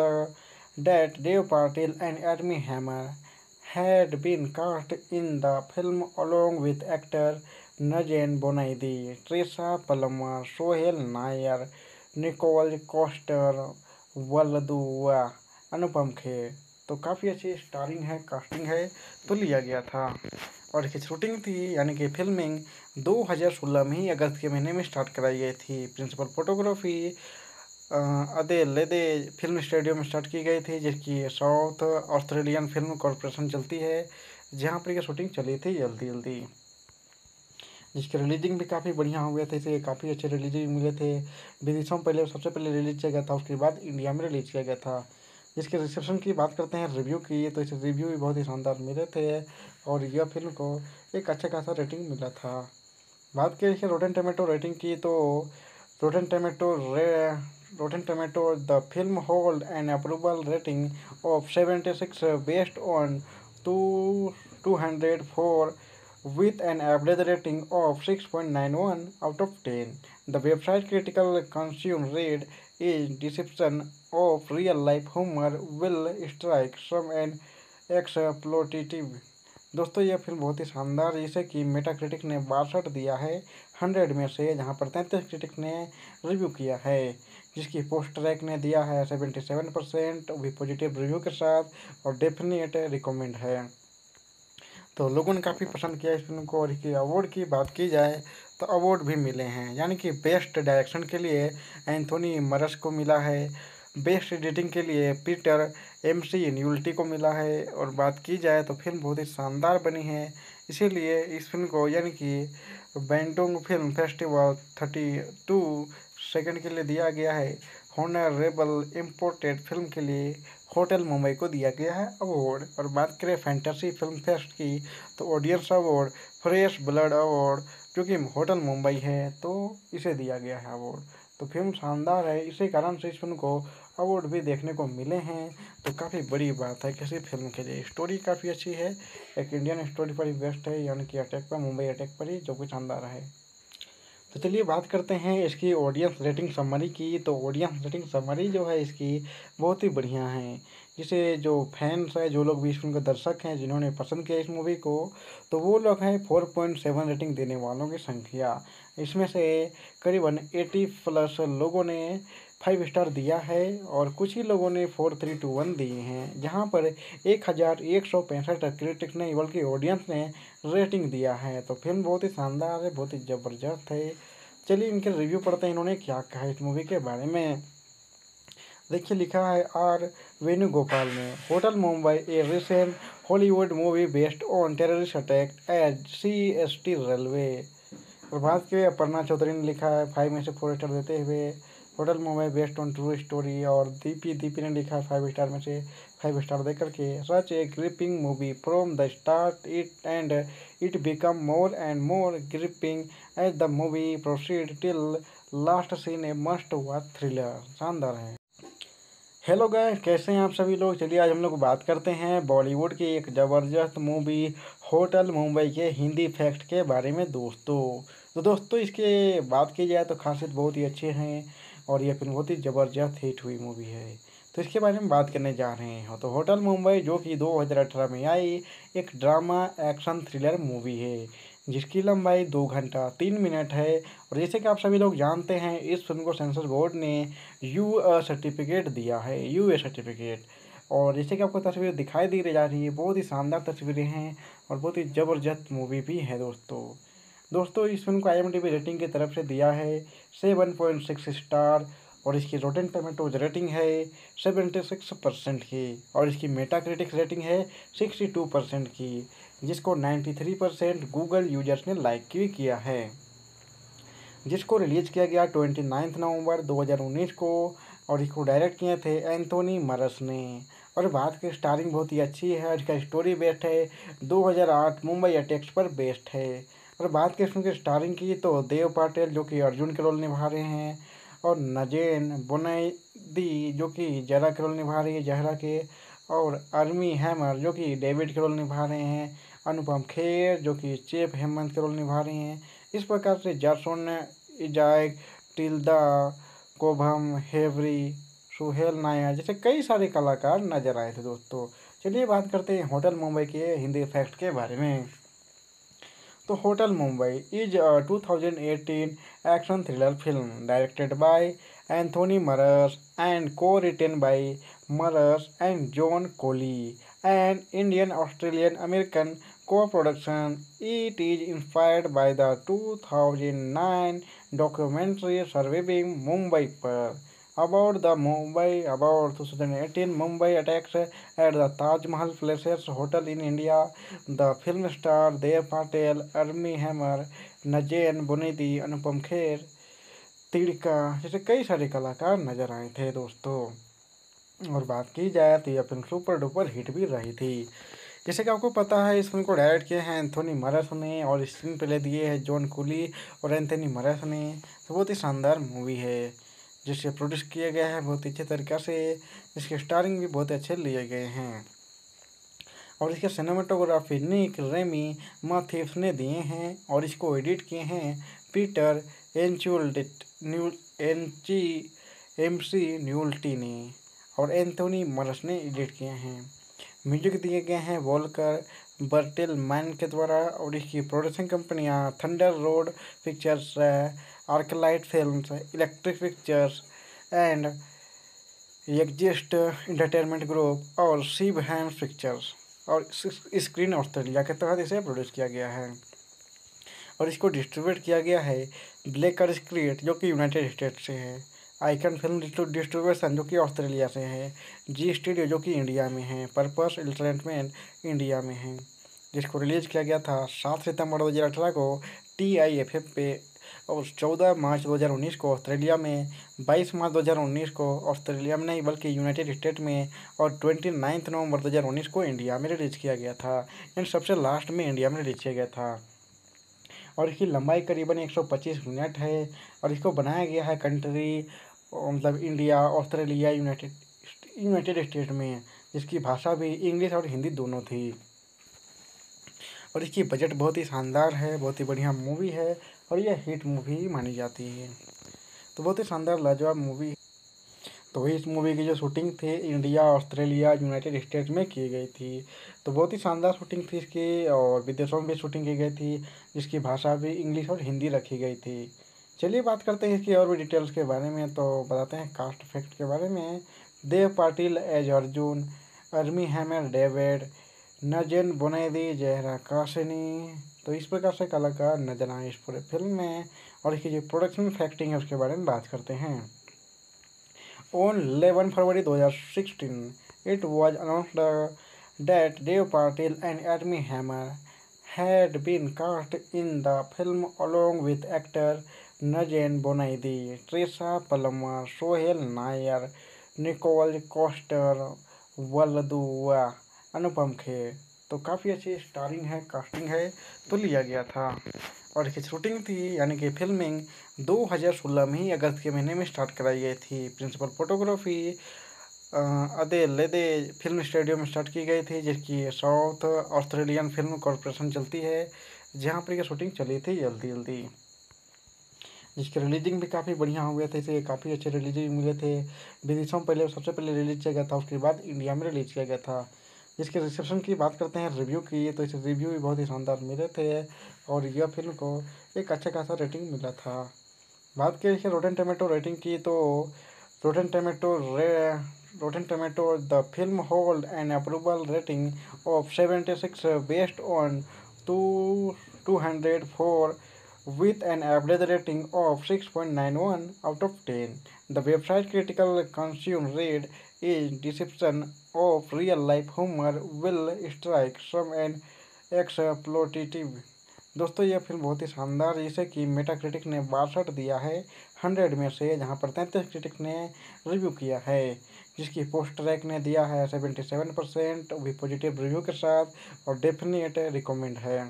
that Dev Patil and Armie Hammer had been cast in the film along with actor Najen Bonaidi, Trisha Palmer, Sohail Nair, Nicole Koster, वल्लदुआ, अनुपम खेर। तो काफ़ी अच्छी स्टारिंग है, कास्टिंग है, तो लिया गया था। और इसकी शूटिंग थी यानी कि फिल्मिंग 2016 में ही अगस्त के महीने में स्टार्ट कराई गई थी। प्रिंसिपल फोटोग्राफी अदे लेदे फिल्म स्टूडियो में स्टार्ट की गई थी, जिसकी साउथ ऑस्ट्रेलियन फिल्म कॉरपोरेशन चलती है, जहाँ पर यह शूटिंग चली थी जल्दी जल्दी, जिसके रिलीजिंग भी काफ़ी बढ़िया हुए थे। इसे काफ़ी अच्छे रिलीजिंग मिले थे। विदेशों में पहले सबसे पहले रिलीज किया गया था, उसके बाद इंडिया में रिलीज किया गया था। इसके रिसेप्शन की बात करते हैं, रिव्यू की, तो इसे रिव्यू भी बहुत ही शानदार मिले थे और यह फिल्म को एक अच्छा खासा रेटिंग मिला था। बात करें इसके रोटेन टोमेटो रेटिंग की, तो rotten tomato the film hold an approval rating of 76 based on 204 with an average rating of 6.91 out of 10. The website critical consume read is deception of real life humor will strike some an exploitative. दोस्तों यह film बहुत ही शानदार, जिसे कि Meta critic ने 62 दिया है 100 में से, जहां पर 33 क्रिटिक ने रिव्यू किया है, जिसकी पोस्ट रैक ने दिया है 77% भी पॉजिटिव रिव्यू के साथ और डेफिनेट रिकमेंड है। तो लोगों ने काफ़ी पसंद किया इस फिल्म को। और इसके अवार्ड की बात की जाए तो अवार्ड भी मिले हैं, यानी कि बेस्ट डायरेक्शन के लिए एंथोनी मरस को मिला है, बेस्ट एडिटिंग के लिए पीटर एमसी न्यूल्टी को मिला है। और बात की जाए तो फिल्म बहुत ही शानदार बनी है, इसीलिए इस फिल्म को यानी कि बैंडोंग फिल्म फेस्टिवल 32 सेकंड के लिए दिया गया है। हॉनरेबल इम्पोर्टेड फिल्म के लिए होटल मुंबई को दिया गया है अवार्ड। और बात करें फैंटेसी फिल्म फेस्ट की, तो audience award fresh blood award जो कि होटल मुंबई है, तो इसे दिया गया है अवार्ड। तो फिल्म शानदार है, इसी कारण से इस फिल्म को अवार्ड भी देखने को मिले हैं, तो काफ़ी बड़ी बात है किसी फिल्म के लिए। स्टोरी काफ़ी अच्छी है, एक इंडियन स्टोरी पर ही बेस्ट है, यानी कि अटैक पर, मुंबई अटैक पर ही, जो कि शानदार है। तो चलिए बात करते हैं इसकी ऑडियंस रेटिंग समरी की। तो ऑडियंस रेटिंग समरी जो है इसकी बहुत ही बढ़िया है, जिसे जो फैंस है, जो लोग भी इस फिल्म के दर्शक हैं, जिन्होंने पसंद किया इस मूवी को, तो वो लोग हैं 4.7 रेटिंग देने वालों की संख्या। इसमें से करीबन 80+ लोगों ने 5 स्टार दिया है और कुछ ही लोगों ने 4, 3, 2, 1 दिए हैं, जहाँ पर 1165 क्रिटिक्स ने बल्कि ऑडियंस ने रेटिंग दिया है। तो फिल्म बहुत ही शानदार है, बहुत ही ज़बरदस्त है। चलिए इनके रिव्यू पढ़ते हैं, इन्होंने क्या कहा है इस मूवी के बारे में। देखिए लिखा है आर वेणुगोपाल ने, Hotel Mumbai a recent Hollywood movie based on terrorist attack at CST railway. Prabhat के अपर्णा चौधरी ने लिखा है 5 में से 4 स्टार देते हुए hotel Mumbai based on true story. और दीपी ने लिखा है 5 स्टार में से 5 स्टार देकर के, such a gripping movie from the start it and it become more and more gripping as the movie proceed till last scene a must watch thriller. शानदार है। हेलो गाइस, कैसे हैं आप सभी लोग। चलिए आज हम लोग बात करते हैं बॉलीवुड की एक ज़बरदस्त मूवी होटल मुंबई के हिंदी फैक्ट के बारे में दोस्तों। तो दोस्तों इसके बात की जाए तो खासियत बहुत ही अच्छे हैं और यह फिल्म बहुत ही ज़बरदस्त हिट हुई मूवी है, तो इसके बारे में बात करने जा रहे हैं। तो होटल मुंबई जो कि 2018 में आई एक ड्रामा एक्शन थ्रिलर मूवी है, जिसकी लंबाई 2 घंटा 3 मिनट है। और जैसे कि आप सभी लोग जानते हैं, इस फिल्म को सेंसर बोर्ड ने सर्टिफिकेट दिया है, यूए सर्टिफिकेट। और जैसे कि आपको तस्वीर दिखाई दी जा रही है, बहुत ही शानदार तस्वीरें हैं और बहुत ही ज़बरदस्त मूवी भी है दोस्तों इस फिल्म को IMDb रेटिंग की तरफ से दिया है 7.6 स्टार और इसकी रोटेन टोमेटोज रेटिंग है 76% की और इसकी मेटा क्रिटिक्स रेटिंग है 62% की, जिसको 93% गूगल यूजर्स ने लाइक भी किया है, जिसको रिलीज़ किया गया 29 नवंबर 2019 को। और इसको डायरेक्ट किए थे एंथोनी मरस ने। और बात की स्टारिंग बहुत ही अच्छी है और इसका स्टोरी बेस्ड है 2008 मुंबई अटैक्स पर बेस्ड है। और बात की इसमें की स्टारिंग की तो देव पाटिल जो कि अर्जुन के रोल निभा रहे हैं और नजेन बोनाइदी जो कि जरा के रोल निभा रही है जहरा के, और आर्मी हैमर जो कि डेविड के रोल निभा रहे हैं, अनुपम खेर जो कि चेप हेमंत के रोल निभा रहे हैं। इस प्रकार से जासोन इजाक टिल्डा कोभम, हेवरी, सुहेल नायर जैसे कई सारे कलाकार नजर आए थे दोस्तों। चलिए बात करते हैं होटल मुंबई के हिंदी फैक्ट के बारे में। तो Hotel Mumbai is a 2018 action thriller film directed by Anthony Maras and co-written by Maras and John Coley, an Indian Australian American co-production. It is inspired by the 2009 documentary Surviving Mumbai पर about 2018 Mumbai attacks at the Taj Mahal Palace Hotel in India. The film star Dev Patel, Armie Hammer, नजेन बुनेदी, Anupam Kher, तिड़का जैसे कई सारे कलाकार नजर आए थे दोस्तों। और बात की जाए तो यह फिल्म सुपर डुपर हिट भी रही थी। जैसे कि आपको पता है इस फिल्म को डायरेक्ट किए हैं एंथोनी मरस ने और स्क्रीन प्ले दिए हैं जॉन कुली और एंथोनी मरस ने। तो बहुत ही शानदार मूवी है जिसे प्रोड्यूस किया गया है बहुत ही अच्छे तरीक़ा से, जिसके स्टारिंग भी बहुत अच्छे लिए गए हैं। और इसके सिनेमाटोग्राफी निक रेमी माथेफ्स ने दिए हैं और इसको एडिट किए हैं पीटर एंची एमसी न्यूल्टी ने और एंथोनी मरस ने एडिट किए हैं। म्यूजिक दिए गए हैं वॉल्कर बर्टेलमैन के द्वारा और इसकी प्रोडक्शन कंपनियां Thunder Road Pictures, Arclight Films, Electric Pictures and Exist Entertainment Group और शिव हैम्स पिक्चर्स और स्क्रीन ऑस्ट्रेलिया के तहत इसे प्रोड्यूस किया गया है। और इसको डिस्ट्रीब्यूट किया गया है ब्लेकर स्क्रीट जो कि यूनाइटेड स्टेट्स से है, आइकन फिल्म डिस्ट्रीब्यूशन जो कि ऑस्ट्रेलिया से है, जी स्टूडियो जो कि इंडिया में है, पर्पस एंटरटेनमेंट इंडिया में है। जिसको रिलीज किया गया था 7 सितंबर 2018 को TIFF पे और 14 मार्च 2019 को ऑस्ट्रेलिया में, 22 मार्च 2019 को ऑस्ट्रेलिया में नहीं बल्कि यूनाइटेड स्टेट में और 29 नवंबर 2019 को इंडिया में रिलीज किया गया था। यानी सबसे लास्ट में इंडिया में रिलीज किया गया था। और इसकी लंबाई करीबन 125 मिनट है और इसको बनाया गया है कंट्री मतलब इंडिया, ऑस्ट्रेलिया, यूनाइटेड स्टेट में, जिसकी भाषा भी इंग्लिश और हिंदी दोनों थी। और इसकी बजट बहुत ही शानदार है, बहुत ही बढ़िया मूवी है और यह हिट मूवी मानी जाती है। तो बहुत ही शानदार लाजवाब मूवी। तो इस मूवी की जो शूटिंग थी इंडिया, ऑस्ट्रेलिया, यूनाइटेड स्टेट्स में की गई थी। तो बहुत ही शानदार शूटिंग थी इसकी और विदेशों में भी शूटिंग की गई थी, जिसकी भाषा भी इंग्लिश और हिंदी रखी गई थी। चलिए बात करते हैं इसकी और भी डिटेल्स के बारे में। तो बताते हैं कास्ट फैक्ट के बारे में। Dev Patel as Arjun, Armie Hammer David, Nazanin Boniadi, Zahra Kashani. तो इस प्रकार से कलाकार नजर आए इस पूरे फिल्म में। और इसकी जो प्रोडक्शन फैक्टिंग है उसके बारे में बात करते हैं। On 11 February 2016, it was announced that Dev Patil and Armie Hammer had been cast in the film along with actor Najen Bonaidi, Trisha Palmer, Sohail Nair, Nicole Coster, वल्लदुआ, अनुपम खेर। तो काफ़ी अच्छी स्टारिंग है, कास्टिंग है तो लिया गया था। और इसकी शूटिंग थी यानी कि फिल्मिंग 2016 में ही अगस्त के महीने में स्टार्ट कराई गई थी। प्रिंसिपल फोटोग्राफी अदे लेदे फिल्म स्टूडियो में स्टार्ट की गई थी, जिसकी साउथ ऑस्ट्रेलियन फिल्म कॉरपोरेशन चलती है, जहाँ पर यह शूटिंग चली थी जल्दी, जिसके रिलीजिंग भी काफ़ी बढ़िया हो गए थे। इसे काफ़ी अच्छे रिलीजिंग मिले थे। विदेशों में सबसे पहले रिलीज किया गया था, उसके बाद इंडिया में रिलीज किया गया था। जिसके रिसेप्शन की बात करते हैं, रिव्यू की, तो इसे रिव्यू भी बहुत ही शानदार मिले थे और यह फिल्म को एक अच्छा खासा रेटिंग मिला था। बात की इसके रोटेन टोमेटो रेटिंग की तो rotten tomato the film hold an approval rating of 76 based on 204 with an average rating of 6.91 out of 10. The website critical consume read is deception of real life humor will strike some an exploitative। दोस्तों यह film बहुत ही शानदार, जिसे कि Metacritic ने 62 दिया है 100 में से, जहां पर 33 क्रिटिक ने रिव्यू किया है। जिसकी पोस्ट ट्रैक ने दिया है 77% भी पॉजिटिव रिव्यू के साथ और डेफिनेट रिकमेंड है।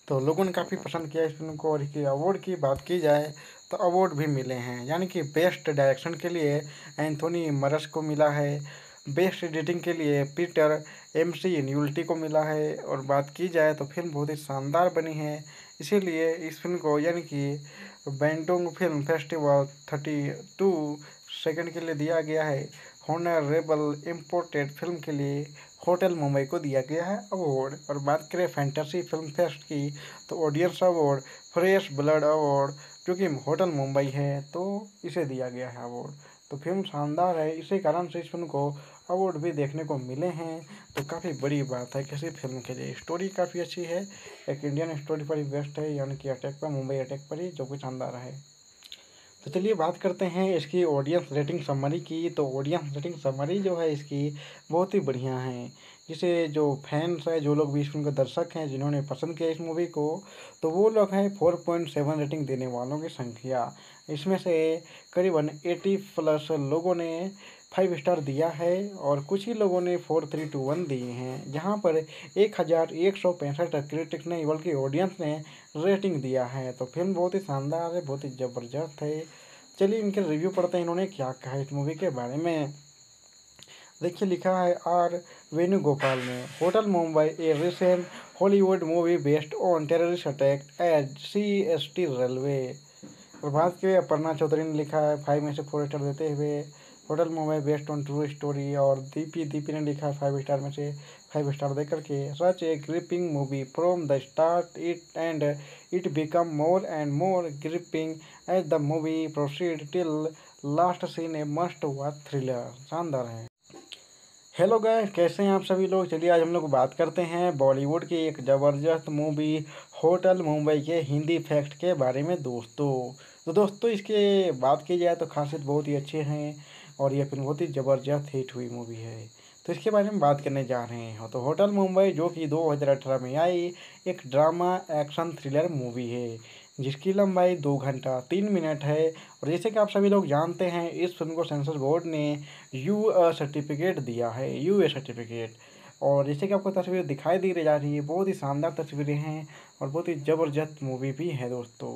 तो लोगों ने काफ़ी पसंद किया इस फिल्म को। और इसके अवार्ड की बात की जाए तो अवार्ड भी मिले हैं, यानी कि बेस्ट डायरेक्शन के लिए एंथोनी मरस को मिला है, बेस्ट एडिटिंग के लिए पीटर एमसी न्यूल्टी को मिला है। और बात की जाए तो फिल्म बहुत ही शानदार बनी है, इसीलिए इस फिल्म को यानी कि बैंटोंग फिल्म फेस्टिवल 32 सेकंड के लिए दिया गया है। हॉनरेबल इम्पोर्टेड फिल्म के लिए होटल मुंबई को दिया गया है अवार्ड। और बात करें फैंटेसी फिल्म फेस्ट की तो audience award, fresh blood award जो कि होटल मुंबई है तो इसे दिया गया है अवार्ड। तो फिल्म शानदार है, इसी कारण से इस फिल्म को अवार्ड भी देखने को मिले हैं। तो काफ़ी बड़ी बात है किसी फिल्म के लिए। स्टोरी काफ़ी अच्छी है, एक इंडियन स्टोरी पर ही बेस्ट है, यानी कि अटैक पर, मुंबई अटैक पर ही, जो कि शानदार है। तो चलिए बात करते हैं इसकी ऑडियंस रेटिंग समरी की। तो ऑडियंस रेटिंग समरी जो है इसकी बहुत ही बढ़िया है, जिसे जो फैंस है, जो लोग भी इस फिल्म के दर्शक हैं, जिन्होंने पसंद किया इस मूवी को, तो वो लोग हैं 4.7 रेटिंग देने वालों की संख्या। इसमें से करीबन 80+ लोगों ने 5 स्टार दिया है और कुछ ही लोगों ने 4, 3, 2, 1 दिए हैं। जहाँ पर 1165 क्रिटिक्स ने, बल्कि ऑडियंस ने रेटिंग दिया है। तो फिल्म बहुत ही शानदार है, बहुत ही ज़बरदस्त है। चलिए इनके रिव्यू पढ़ते हैं, इन्होंने क्या कहा है इस मूवी के बारे में। देखिए लिखा है आर वेणुगोपाल ने, Hotel Mumbai a recent Hollywood movie based on terrorist attack at CST railway. Prabhat के अपर्णा चौधरी ने लिखा है 5 में से 4 स्टार देते हुए hotel Mumbai based on true story. और दीपी ने लिखा है 5 स्टार में से 5 स्टार देकर के, such a gripping movie from the start it and it become more and more gripping as the movie proceed till last scene a must watch thriller. शानदार है। हेलो गाइस, कैसे हैं आप सभी लोग। चलिए आज हम लोग बात करते हैं बॉलीवुड की एक ज़बरदस्त मूवी होटल मुंबई के हिंदी फैक्ट के बारे में दोस्तों। तो दोस्तों इसके बात की जाए तो खासियत बहुत ही अच्छे हैं और यह फिल्म बहुत ही ज़बरदस्त हिट हुई मूवी है। तो इसके बारे में बात करने जा रहे हैं। तो होटल मुंबई जो कि 2018 में आई एक ड्रामा एक्शन थ्रिलर मूवी है, जिसकी लंबाई 2 घंटा 3 मिनट है। और जैसे कि आप सभी लोग जानते हैं, इस फिल्म को सेंसर बोर्ड ने सर्टिफिकेट दिया है, यूए सर्टिफिकेट। और जैसे कि आपको तस्वीर दिखाई दी जा रही है, बहुत ही शानदार तस्वीरें हैं और बहुत ही ज़बरदस्त मूवी भी है दोस्तों।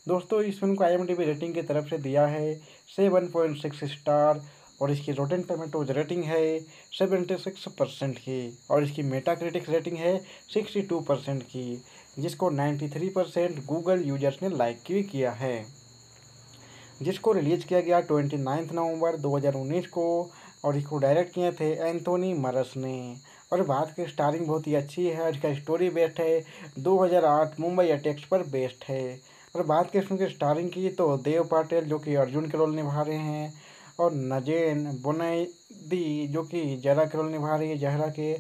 दोस्तों इस फिल्म को IMDb रेटिंग की तरफ से दिया है 7.6 स्टार और इसकी रोटेन टोमेटोज रेटिंग है 76% की। और इसकी मेटा क्रिटिक्स रेटिंग है 62% की, जिसको 93% गूगल यूजर्स ने लाइक भी किया है। जिसको रिलीज किया गया 29 नवंबर 2019 को। और इसको डायरेक्ट किए थे एंथोनी मरस ने। और बात की स्टारिंग बहुत ही अच्छी है और इसका स्टोरी बेस्ड है 2008 मुंबई अटैक्स पर बेस्ड है। और बात की इसमें स्टारिंग की तो देव पाटिल जो कि अर्जुन के रोल निभा रहे हैं, और नजेन बुनैदी जो कि जरा के रोल निभा रही है जहरा के,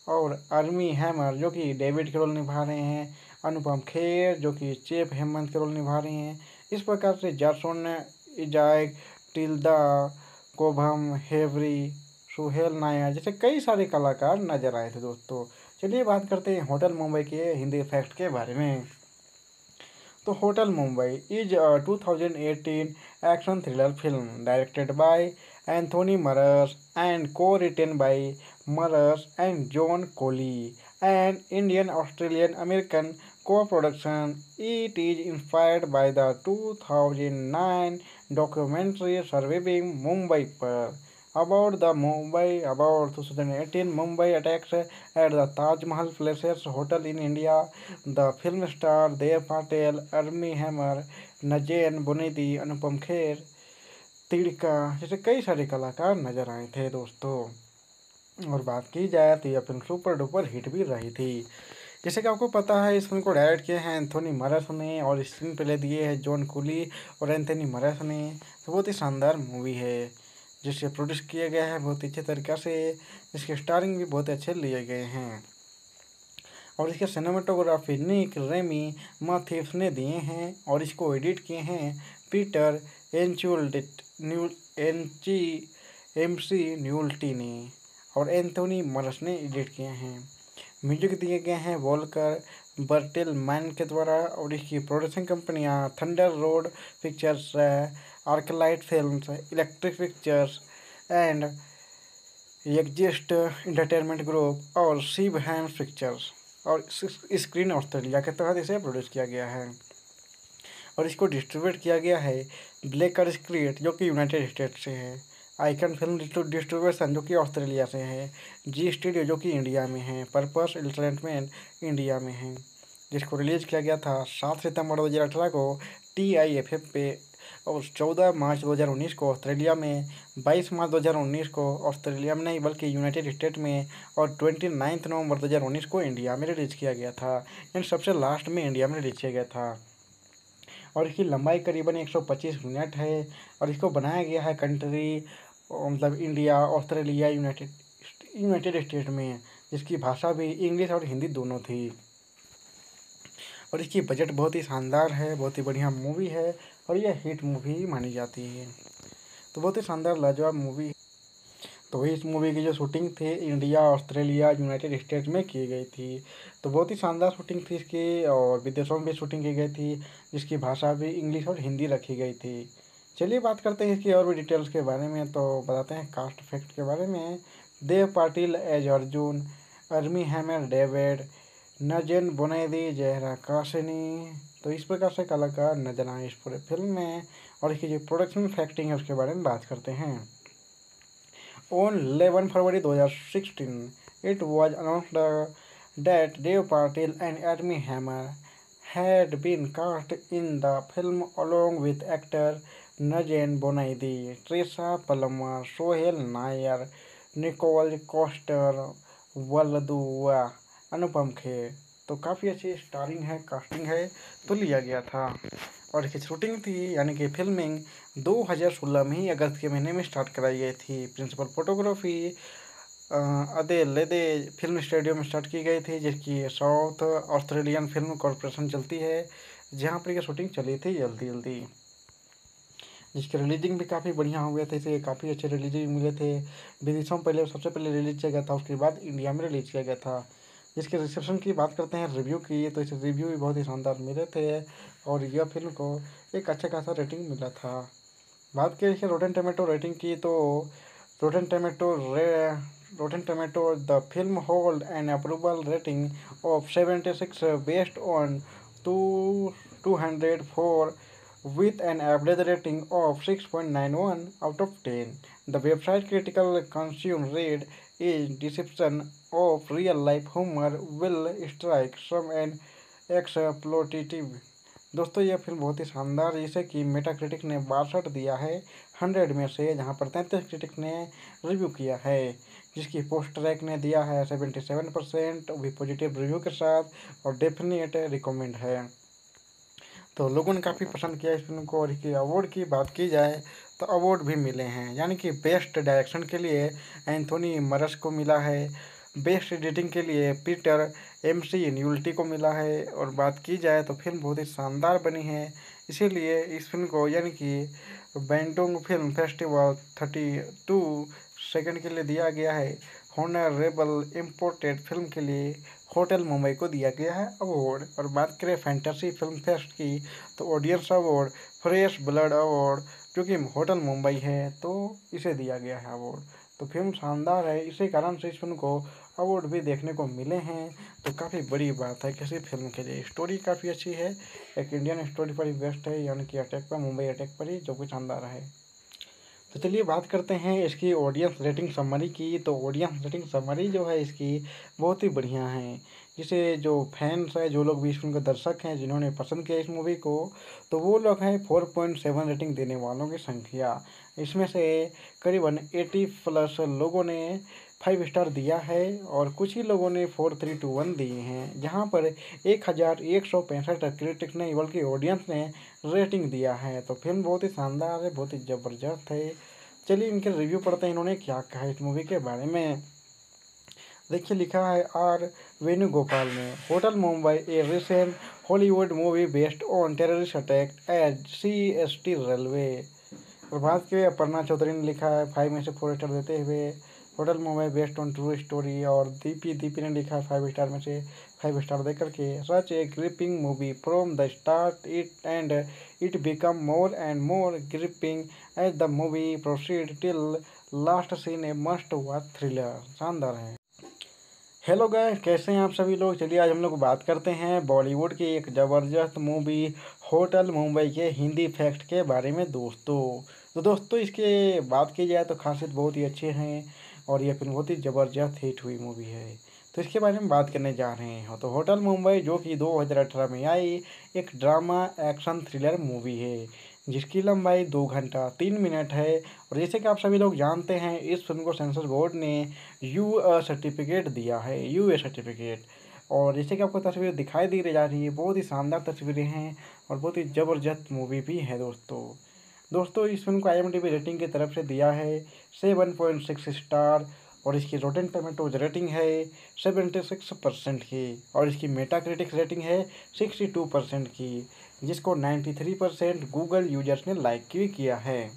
और अर्मी हैमर जो कि डेविड के रोल निभा रहे हैं, अनुपम खेर जो कि चेप हेमंत के रोल निभा रहे हैं। इस प्रकार से जासोन इजाक, टिल्दा, कोभम, हेवरी, सुहेल नायर जैसे कई सारे कलाकार नजर आए थे दोस्तों। चलिए बात करते हैं होटल मुंबई के हिंदी फैक्ट के बारे में। तो Hotel Mumbai is a 2018 action thriller film directed by Anthony Maras and co-written by Murras and John Coley, an Indian Australian American co-production. It is inspired by the 2009 documentary Surviving Mumbai पर about 2018 Mumbai attacks at the Taj Mahal Palace Hotel in India. The film star Dev Patel, Armie Hammer, नजेन बुनेदी, Anupam Kher, तिड़का जैसे कई सारे कलाकार नजर आए थे दोस्तों। और बात की जाए तो यह फिल्म सुपर डुपर हिट भी रही थी। जैसे कि आपको पता है, इस फिल्म को डायरेक्ट किए हैं एंथोनी मरस ने और स्क्रीन प्ले दिए हैं जॉन कुली और एंथोनी मरस ने। तो बहुत ही शानदार मूवी है, जिसे प्रोड्यूस किया गया है बहुत ही अच्छे तरीक़े से, जिसके स्टारिंग भी बहुत अच्छे लिए गए हैं। और इसके सिनेमाटोग्राफी निक रेमी माथिफ्स ने दिए हैं और इसको एडिट किए हैं पीटर एंची MC न्यूल्टी ने, और एंथोनी मरस ने एडिट किए हैं। म्यूजिक दिए गए हैं वॉल्कर बर्टेलमैन के द्वारा। और इसकी प्रोडक्शन कंपनियां Thunder Road Pictures, Arclight Films, Electric Pictures and Exist Entertainment Group और शिव हैंड पिक्चर्स और स्क्रीन ऑस्ट्रेलिया के तहत इसे प्रोड्यूस किया गया है। और इसको डिस्ट्रीब्यूट किया गया है ब्लेकर स्क्रीट जो कि यूनाइटेड स्टेट्स से है, आइकन फिल्म डिस्ट्रीब्यूशन जो कि ऑस्ट्रेलिया से है, जी स्टूडियो जो कि इंडिया में है, पर्पस एंटरटेनमेंट इंडिया में है। जिसको रिलीज़ किया गया था 7 सितंबर 2018 को TIFF पे, और 14 मार्च 2019 को ऑस्ट्रेलिया में, 22 मार्च 2019 को ऑस्ट्रेलिया में नहीं बल्कि यूनाइटेड स्टेट में, और 29 नवंबर 2019 को इंडिया में रिलीज़ किया गया था। यानी सबसे लास्ट में इंडिया में रिलीज़ किया गया था। और इसकी लंबाई करीबन 125 मिनट है। और इसको बनाया गया है कंट्री मतलब इंडिया, ऑस्ट्रेलिया, यूनाइटेड स्टेट में, जिसकी भाषा भी इंग्लिश और हिंदी दोनों थी। और इसकी बजट बहुत ही शानदार है, बहुत ही बढ़िया मूवी है, और यह हिट मूवी मानी जाती है। तो बहुत ही शानदार लाजवाब मूवी। तो इस मूवी की जो शूटिंग थी इंडिया, ऑस्ट्रेलिया, यूनाइटेड स्टेट्स में की गई थी। तो बहुत ही शानदार शूटिंग थी इसकी, और विदेशों में भी शूटिंग की गई थी, जिसकी भाषा भी इंग्लिश और हिंदी रखी गई थी। चलिए बात करते हैं इसकी और भी डिटेल्स के बारे में। तो बताते हैं कास्ट फैक्ट के बारे में। Dev Patel as Arjun, Armie Hammer David, Nazanin Boniadi Zahra Kashani. तो इस प्रकार से कलाकार नजर आए इस पूरे फिल्म में। और इसकी जो प्रोडक्शन फैक्टिंग है उसके बारे में बात करते हैं। On 11 February 2016, it was announced that Dev Patil and Armie Hammer had been cast in the film along with actor Nagen Bonaidi, Trisha Palmer, Sohail Nair, Nicole Coster, Walduwa, अनुपम खेर। तो काफ़ी अच्छी स्टारिंग है, कास्टिंग है, तो लिया गया था। और इसकी शूटिंग थी यानी कि फिल्मिंग 2016 में ही अगस्त के महीने में स्टार्ट कराई गई थी। प्रिंसिपल फोटोग्राफी अदे लेदे फिल्म स्टूडियो में स्टार्ट की गई थी, जिसकी साउथ ऑस्ट्रेलियन फिल्म कॉरपोरेशन चलती है, जहाँ पर यह शूटिंग चली थी जल्दी जल्दी। जिसके रिलीजिंग भी काफ़ी बढ़िया हो गया था, इसे काफ़ी अच्छे रिलीजिंग मिले थे। विदेशों में पहले सबसे पहले रिलीज किया गया था, उसके बाद इंडिया में रिलीज किया गया था। जिसके रिसेप्शन की बात करते हैं, रिव्यू की, तो इसे रिव्यू भी बहुत ही शानदार मिले थे, और यह फिल्म को एक अच्छा खासा रेटिंग मिला था। बात की इसके रोटेन टमेटो रेटिंग की, तो rotten tomato the film hold an approval rating of 76 based on 204 with an average rating of 6.91 out of 10. The website critical consumer read is deception of real life humor will strike some an exploitative. दोस्तों यह film बहुत ही शानदार, जिसे कि Metacritic ने 62 दिया है 100 में से, जहां पर 33 क्रिटिक ने रिव्यू किया है। जिसकी पोस्ट ट्रैक ने दिया है 77%, भी पॉजिटिव रिव्यू के साथ, और डेफिनेट रिकमेंड है। तो लोगों ने काफ़ी पसंद किया इस फिल्म को। और इसके अवार्ड की बात की जाए तो अवार्ड भी मिले हैं, यानी कि बेस्ट डायरेक्शन के लिए एंथोनी मरस को मिला है, बेस्ट एडिटिंग के लिए पीटर MC न्यूल्टी को मिला है। और बात की जाए तो फिल्म बहुत ही शानदार बनी है, इसीलिए इस फिल्म को यानी कि बैंडोंग फिल्म फेस्टिवल 32 सेकंड के लिए दिया गया है। हॉनरेबल इम्पोर्टेड फिल्म के लिए होटल मुंबई को दिया गया है अवार्ड। और बात करें फैंटेसी फिल्म फेस्ट की, तो audience award, fresh blood award, जो कि होटल मुंबई है, तो इसे दिया गया है अवार्ड। तो फिल्म शानदार है, इसी कारण से इस फिल्म को अवार्ड भी देखने को मिले हैं। तो काफ़ी बड़ी बात है किसी फिल्म के लिए। स्टोरी काफ़ी अच्छी है, एक इंडियन स्टोरी पर ही बेस्ट है, यानी कि अटैक पर, मुंबई अटैक पर ही, जो कि शानदार है। तो चलिए बात करते हैं इसकी ऑडियंस रेटिंग समरी की। तो ऑडियंस रेटिंग समरी जो है इसकी बहुत ही बढ़िया है, जिसे जो फैंस है, जो लोग भी इस फिल्म के दर्शक हैं, जिन्होंने पसंद किया इस मूवी को, तो वो लोग हैं 4.7 रेटिंग देने वालों की संख्या। इसमें से करीबन 80+ लोगों ने 5 स्टार दिया है, और कुछ ही लोगों ने 4, 3, 2, 1 दिए हैं। जहाँ पर 1165 क्रिटिक्स ने बल्कि ऑडियंस ने रेटिंग दिया है। तो फिल्म बहुत ही शानदार है, बहुत ही ज़बरदस्त है। चलिए इनके रिव्यू पढ़ते हैं, इन्होंने क्या कहा इस मूवी के बारे में। देखिए लिखा है R वेणुगोपाल ने, Hotel Mumbai a recent Hollywood movie based on terrorist attack at CST railway. और बात की अपर्णा चौधरी ने लिखा है 5 में से 4 स्टार देते हुए, hotel Mumbai based on true story. और दीपी ने लिखा है 5 स्टार में से 5 स्टार देकर के, such a gripping movie from the start it and it become more and more gripping as the movie proceed till last scene a must watch thriller. शानदार है। हेलो गाइस, कैसे हैं आप सभी लोग। चलिए आज हम लोग बात करते हैं बॉलीवुड की एक ज़बरदस्त मूवी होटल मुंबई के हिंदी फैक्ट के बारे में दोस्तों। तो दोस्तों इसके बात की जाए तो खासियत बहुत ही अच्छे हैं, और यह फिल्म बहुत ही ज़बरदस्त हिट हुई मूवी है। तो इसके बारे में बात करने जा रहे हैं। तो होटल मुंबई जो कि 2018 में आई एक ड्रामा एक्शन थ्रिलर मूवी है जिसकी लंबाई 2 घंटा 3 मिनट है। और जैसे कि आप सभी लोग जानते हैं इस फिल्म को सेंसर बोर्ड ने सर्टिफिकेट दिया है, यूए सर्टिफिकेट। और जैसे कि आपको तस्वीर दिखाई दी जा रही है, बहुत ही शानदार तस्वीरें हैं और बहुत ही ज़बरदस्त मूवी भी है दोस्तों इस फिल्म को IMDb रेटिंग की तरफ से दिया है 7.6 स्टार। और इसकी रोटेन टोमेटोज रेटिंग है 76% की। और इसकी मेटाक्रिटिक्स रेटिंग है 62% की, जिसको 93% गूगल यूजर्स ने लाइक भी किया है।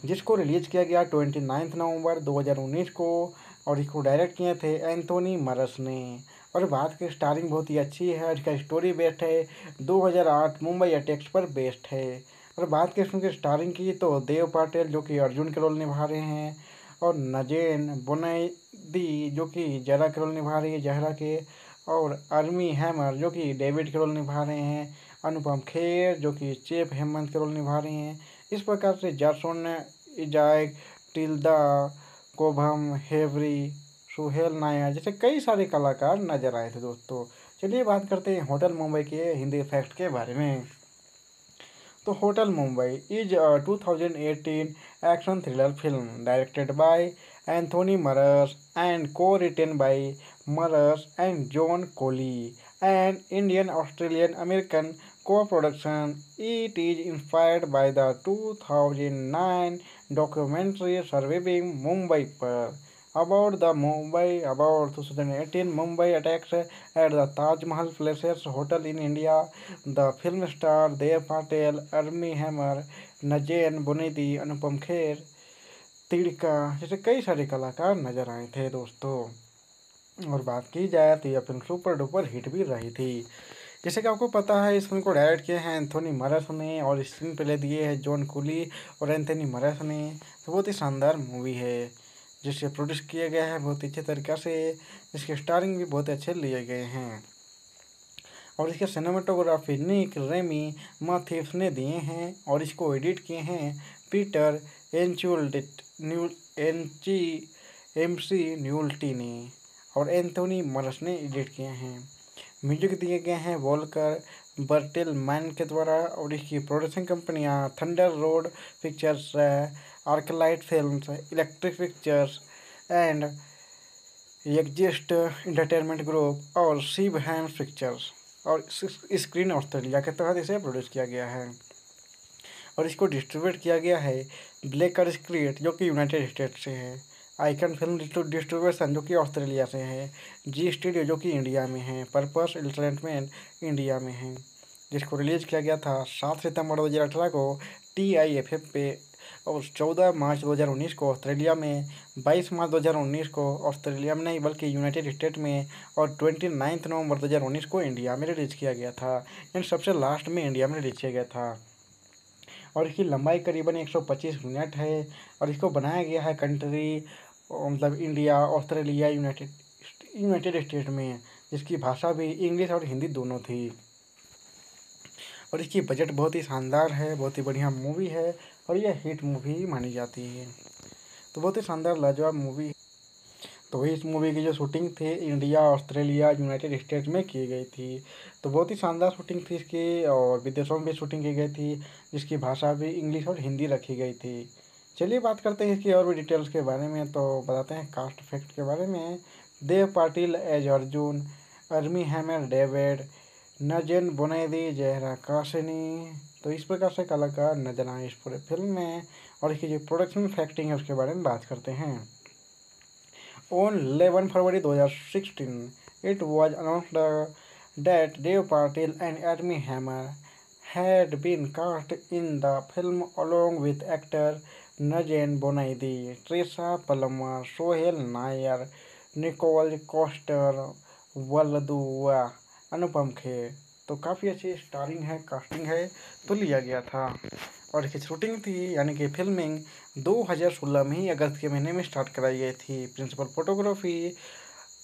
जिसको रिलीज किया गया 29 नवंबर 2019 को। और इसको डायरेक्ट किए थे एंथोनी मरस ने। और बात की स्टारिंग बहुत ही अच्छी है। इसका स्टोरी बेस्ड है 2008 मुंबई अटैक्स पर बेस्ड है। और बात की फिल्म की स्टारिंग की तो देव पाटिल जो कि अर्जुन के रोल निभा रहे हैं, और नजेन बोनाइदी जो कि जरा के रोल निभा रही है जहरा के, और आर्मी हैमर जो कि डेविड के रोल निभा रहे हैं, अनुपम खेर जो कि चेप हेमंत के रोल निभा रहे हैं। इस प्रकार से जासोन इजाक टिल्दा कोभम हेवरी सुहेल नायर जैसे कई सारे कलाकार नजर आए थे दोस्तों। चलिए बात करते हैं होटल मुंबई के हिंदी फैक्ट के बारे में। तो Hotel Mumbai is 2018 action thriller film directed by Anthony Maras and co-written by Maras and John Coley, an Indian Australian American co-production. It is inspired by the 2009 documentary Surviving Mumbai पर about 2018 Mumbai attacks at the Taj Mahal Palace Hotel in India. The film star Dev Patel, Armie Hammer, नजेन बुनेदी, Anupam Kher, तिड़का जैसे कई सारे कलाकार नजर आए थे दोस्तों। और बात की जाए तो यह फिल्म सुपर डुपर हिट भी रही थी। जैसे कि आपको पता है इस फिल्म को डायरेक्ट किए हैं एंथोनी मरस ने, और स्क्रीन प्ले दिए हैं जॉन कुली और एंथोनी मरस ने। तो बहुत ही शानदार मूवी है जिसे प्रोड्यूस किया गया है बहुत अच्छे तरीक़े से। इसके स्टारिंग भी बहुत अच्छे लिए गए हैं। और इसके सिनेमाटोग्राफी निक रेमी माथेस ने दिए हैं। और इसको एडिट किए हैं पीटर एंची MC न्यूल्टी ने। और एंथोनी मरस ने एडिट किए हैं। म्यूजिक दिए गए हैं वॉल्कर बर्टेल मैन के द्वारा। और इसकी प्रोडक्शन कंपनियां Thunder Road Pictures, Arclight Films, Electric Pictures and Exist Entertainment Group और शिव हैम्स पिक्चर्स और स्क्रीन ऑस्ट्रेलिया के तहत इसे प्रोड्यूस किया गया है। और इसको डिस्ट्रीब्यूट किया गया है ब्लेकर स्क्रीट जो कि यूनाइटेड स्टेट से है, आइकन फिल्म डिस्ट्रीब्यूशन जो कि ऑस्ट्रेलिया से है, जी स्टूडियो जो कि इंडिया में है, पर्पस एंटरटेनमेंट इंडिया में है। जिसको रिलीज किया गया था 7 सितंबर 2018 को TIFF पे, और 14 मार्च 2019 को ऑस्ट्रेलिया में, 22 मार्च 2019 को ऑस्ट्रेलिया में नहीं बल्कि यूनाइटेड स्टेट में, और 29 नवंबर 2019 को इंडिया में रिलीज किया गया था। यानी सबसे लास्ट में इंडिया में रिलीज किया गया था। और इसकी लंबाई करीबन 125 मिनट है। और इसको बनाया गया है कंट्री मतलब इंडिया, ऑस्ट्रेलिया, यूनाइटेड स्टेट में, जिसकी भाषा भी इंग्लिश और हिंदी दोनों थी। और इसकी बजट बहुत ही शानदार है, बहुत ही बढ़िया मूवी है और यह हिट मूवी मानी जाती है। तो बहुत ही शानदार लाजवाब मूवी। तो इस मूवी की जो शूटिंग थी इंडिया, ऑस्ट्रेलिया, यूनाइटेड स्टेट्स में की गई थी। तो बहुत ही शानदार शूटिंग थी इसकी, और विदेशों में भी शूटिंग की गई थी जिसकी भाषा भी इंग्लिश और हिंदी रखी गई थी। चलिए बात करते हैं इसकी और भी डिटेल्स के बारे में। तो बताते हैं कास्ट इफेक्ट के बारे में। Dev Patel as Arjun, Armie Hammer David, Nazanin Boniadi Zahra Kashani. तो इस प्रकार से कलाकार नजर आए इस पूरे फिल्म में। और इसकी जो प्रोडक्शन फैक्टिंग है उसके बारे में बात करते हैं। On 11 February 2016, it was announced that Dev Patil and Armie Hammer had been cast in the film along with actor Najen Bonaidi, Trisha Palmer, Sohail Nair, Nicole Coster, वल्लदुआ, अनुपम खेर। तो काफ़ी अच्छी स्टारिंग है, कास्टिंग है, तो लिया गया था। और इसकी शूटिंग थी यानी कि फिल्मिंग 2016 में ही अगस्त के महीने में स्टार्ट कराई गई थी। प्रिंसिपल फोटोग्राफी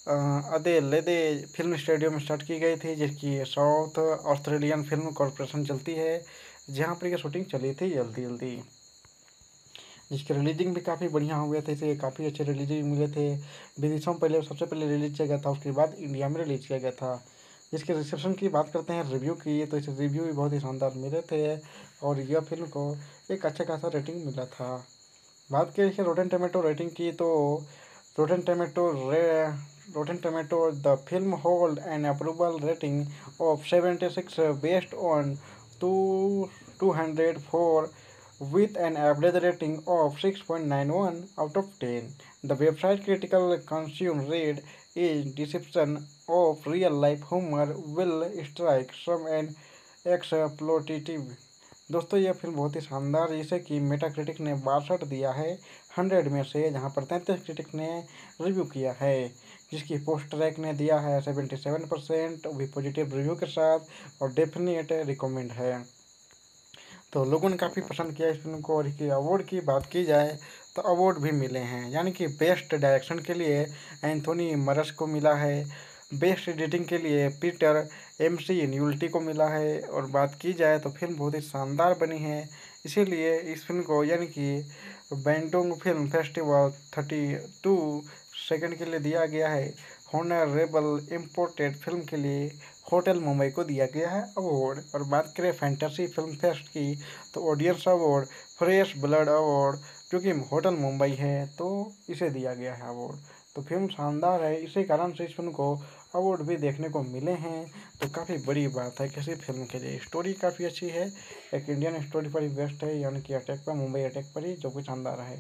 अदेलेदे फिल्म स्टूडियो में स्टार्ट की गई थी, जिसकी साउथ ऑस्ट्रेलियन फिल्म कॉरपोरेशन चलती है, जहाँ पर यह शूटिंग चली थी जल्दी जल्दी। जिसके रिलीजिंग भी काफ़ी बढ़िया हो गए थे, इसे काफ़ी अच्छे रिलीजिंग मिले थे। विदेशों में पहले सबसे पहले रिलीज किया गया था, उसके बाद इंडिया में रिलीज किया गया था। जिसके रिसेप्शन की बात करते हैं रिव्यू की, तो इसे रिव्यू भी बहुत ही शानदार मिले थे और यह फिल्म को एक अच्छा खासा रेटिंग मिला था। बात करें इसके रोटेन टोमेटो रेटिंग की, तो rotten tomato rotten tomato the film hold an approval rating of 76 based on 204 with an average rating of 6.91 out of 10. The website critical consumer read is deception of real life humor will strike some an exploitative. दोस्तों यह film बहुत ही शानदार है, जिसे कि Metacritic ने 62 दिया है 100 में से, जहां पर 33 क्रिटिक ने रिव्यू किया है। जिसकी पोस्ट ट्रैक ने दिया है 77% भी पॉजिटिव रिव्यू के साथ और डेफिनेट रिकमेंड है। तो लोगों ने काफ़ी पसंद किया इस फिल्म को। और इसके अवार्ड की बात की जाए तो अवार्ड भी मिले हैं, यानी कि बेस्ट डायरेक्शन के लिए एंथोनी मरस को मिला है, बेस्ट एडिटिंग के लिए पीटर एमसी न्यूल्टी को मिला है। और बात की जाए तो फिल्म बहुत ही शानदार बनी है, इसीलिए इस फिल्म को यानी कि बैंडोंग फिल्म फेस्टिवल 32 सेकंड के लिए दिया गया है। हॉनरेबल इम्पोर्टेड फिल्म के लिए होटल मुंबई को दिया गया है अवार्ड। और बात करें फैंटेसी फिल्म फेस्ट की, तो audience award fresh blood award जो कि होटल मुंबई है, तो इसे दिया गया है अवार्ड। तो फिल्म शानदार है, इसी कारण से इस फिल्म को अवार्ड भी देखने को मिले हैं, तो काफ़ी बड़ी बात है किसी फिल्म के लिए। स्टोरी काफ़ी अच्छी है, एक इंडियन स्टोरी पर ही बेस्ट है, यानी कि अटैक पर, मुंबई अटैक पर ही, जो कि शानदार है।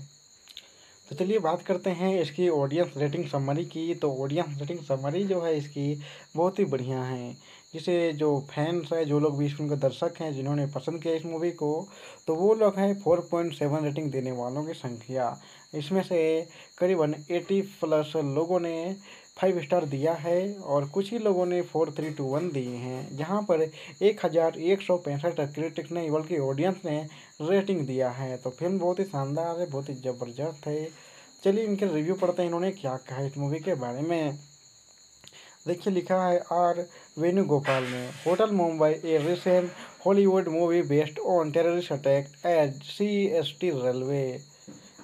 तो चलिए बात करते हैं इसकी ऑडियंस रेटिंग समरी की। तो ऑडियंस रेटिंग समरी जो है इसकी बहुत ही बढ़िया है, जिसे जो फैंस है, जो लोग भी इस फिल्म के दर्शक हैं, जिन्होंने पसंद किया इस मूवी को, तो वो लोग हैं 4.7 रेटिंग देने वालों की संख्या। इसमें से करीबन 80+ लोगों ने 5 स्टार दिया है और कुछ ही लोगों ने 4, 3, 2, 1 दिए हैं। जहाँ पर 1165 क्रिटिक्स ने बल्कि ऑडियंस ने रेटिंग दिया है। तो फिल्म बहुत ही शानदार है, बहुत ही ज़बरदस्त है। चलिए इनके रिव्यू पढ़ते हैं, इन्होंने क्या कहा इस मूवी के बारे में। देखिए लिखा है आर वेणुगोपाल ने, Hotel Mumbai a recent Hollywood movie based on terrorist attack at CST railway.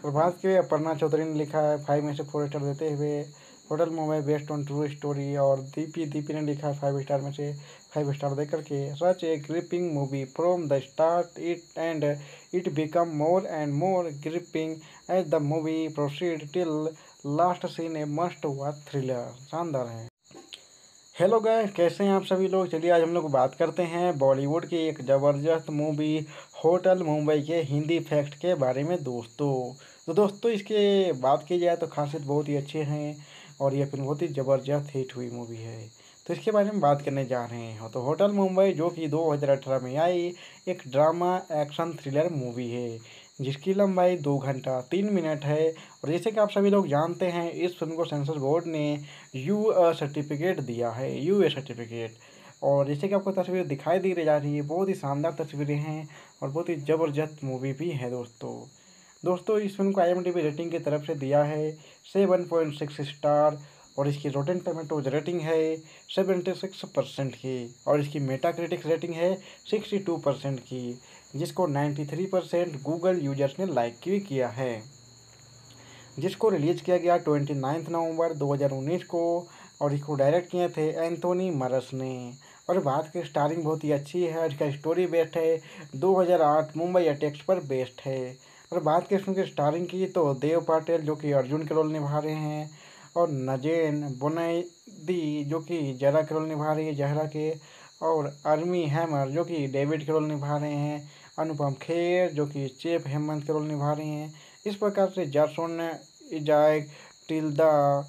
और बात की अपर्णा चौधरी ने लिखा है 5 में से 4 स्टार देते हुए hotel Mumbai based on true story. और दीपी ने लिखा 5 स्टार में से 5 स्टार दे करके, such a gripping movie from the start it and it become more and more gripping as the movie proceed till last scene a must watch thriller. शानदार है। Hello guys, कैसे हैं आप सभी लोग। चलिए आज हम लोग बात करते हैं बॉलीवुड की एक ज़बरदस्त मूवी होटल मुंबई के हिंदी फैक्ट के बारे में दोस्तों। तो दोस्तों इसके बात की जाए तो खासियत बहुत ही अच्छे हैं और यह फिल्म बहुत ही ज़बरदस्त हिट हुई मूवी है। तो इसके बारे में बात करने जा रहे हैं। तो होटल मुंबई जो कि 2018 में आई एक ड्रामा एक्शन थ्रिलर मूवी है, जिसकी लंबाई 2 घंटा 3 मिनट है। और जैसे कि आप सभी लोग जानते हैं, इस फिल्म को सेंसर बोर्ड ने सर्टिफिकेट दिया है, यूए सर्टिफिकेट। और जैसे कि आपको तस्वीर दिखाई दी जा रही है, बहुत ही शानदार तस्वीरें हैं और बहुत ही ज़बरदस्त मूवी भी है दोस्तों इस फिल्म को IMDb रेटिंग की तरफ से दिया है 7.6 स्टार। और इसकी रोटेन टोमेटोज रेटिंग है 76% की। और इसकी मेटाक्रिटिक्स रेटिंग है 62% की, जिसको 93% गूगल यूजर्स ने लाइक भी किया है। जिसको रिलीज किया गया 29 नवंबर 2019 को। और इसको डायरेक्ट किए थे एंथोनी मरस ने। और बात की स्टारिंग बहुत ही अच्छी है, इसका स्टोरी बेस्ड है 2008 मुंबई अटैक्स पर बेस्ड है। और बात की फिल्म की स्टारिंग की, तो देव पाटिल जो कि अर्जुन के रोल निभा रहे हैं, और नजेन बुनैदी जो कि जहरा के रोल निभा रही है जहरा के, और अर्मी हैमर जो कि डेविड के रोल निभा रहे हैं, अनुपम खेर जो कि चेप हेमंत के रोल निभा रहे हैं। इस प्रकार से जासोन इजाक टिल्दा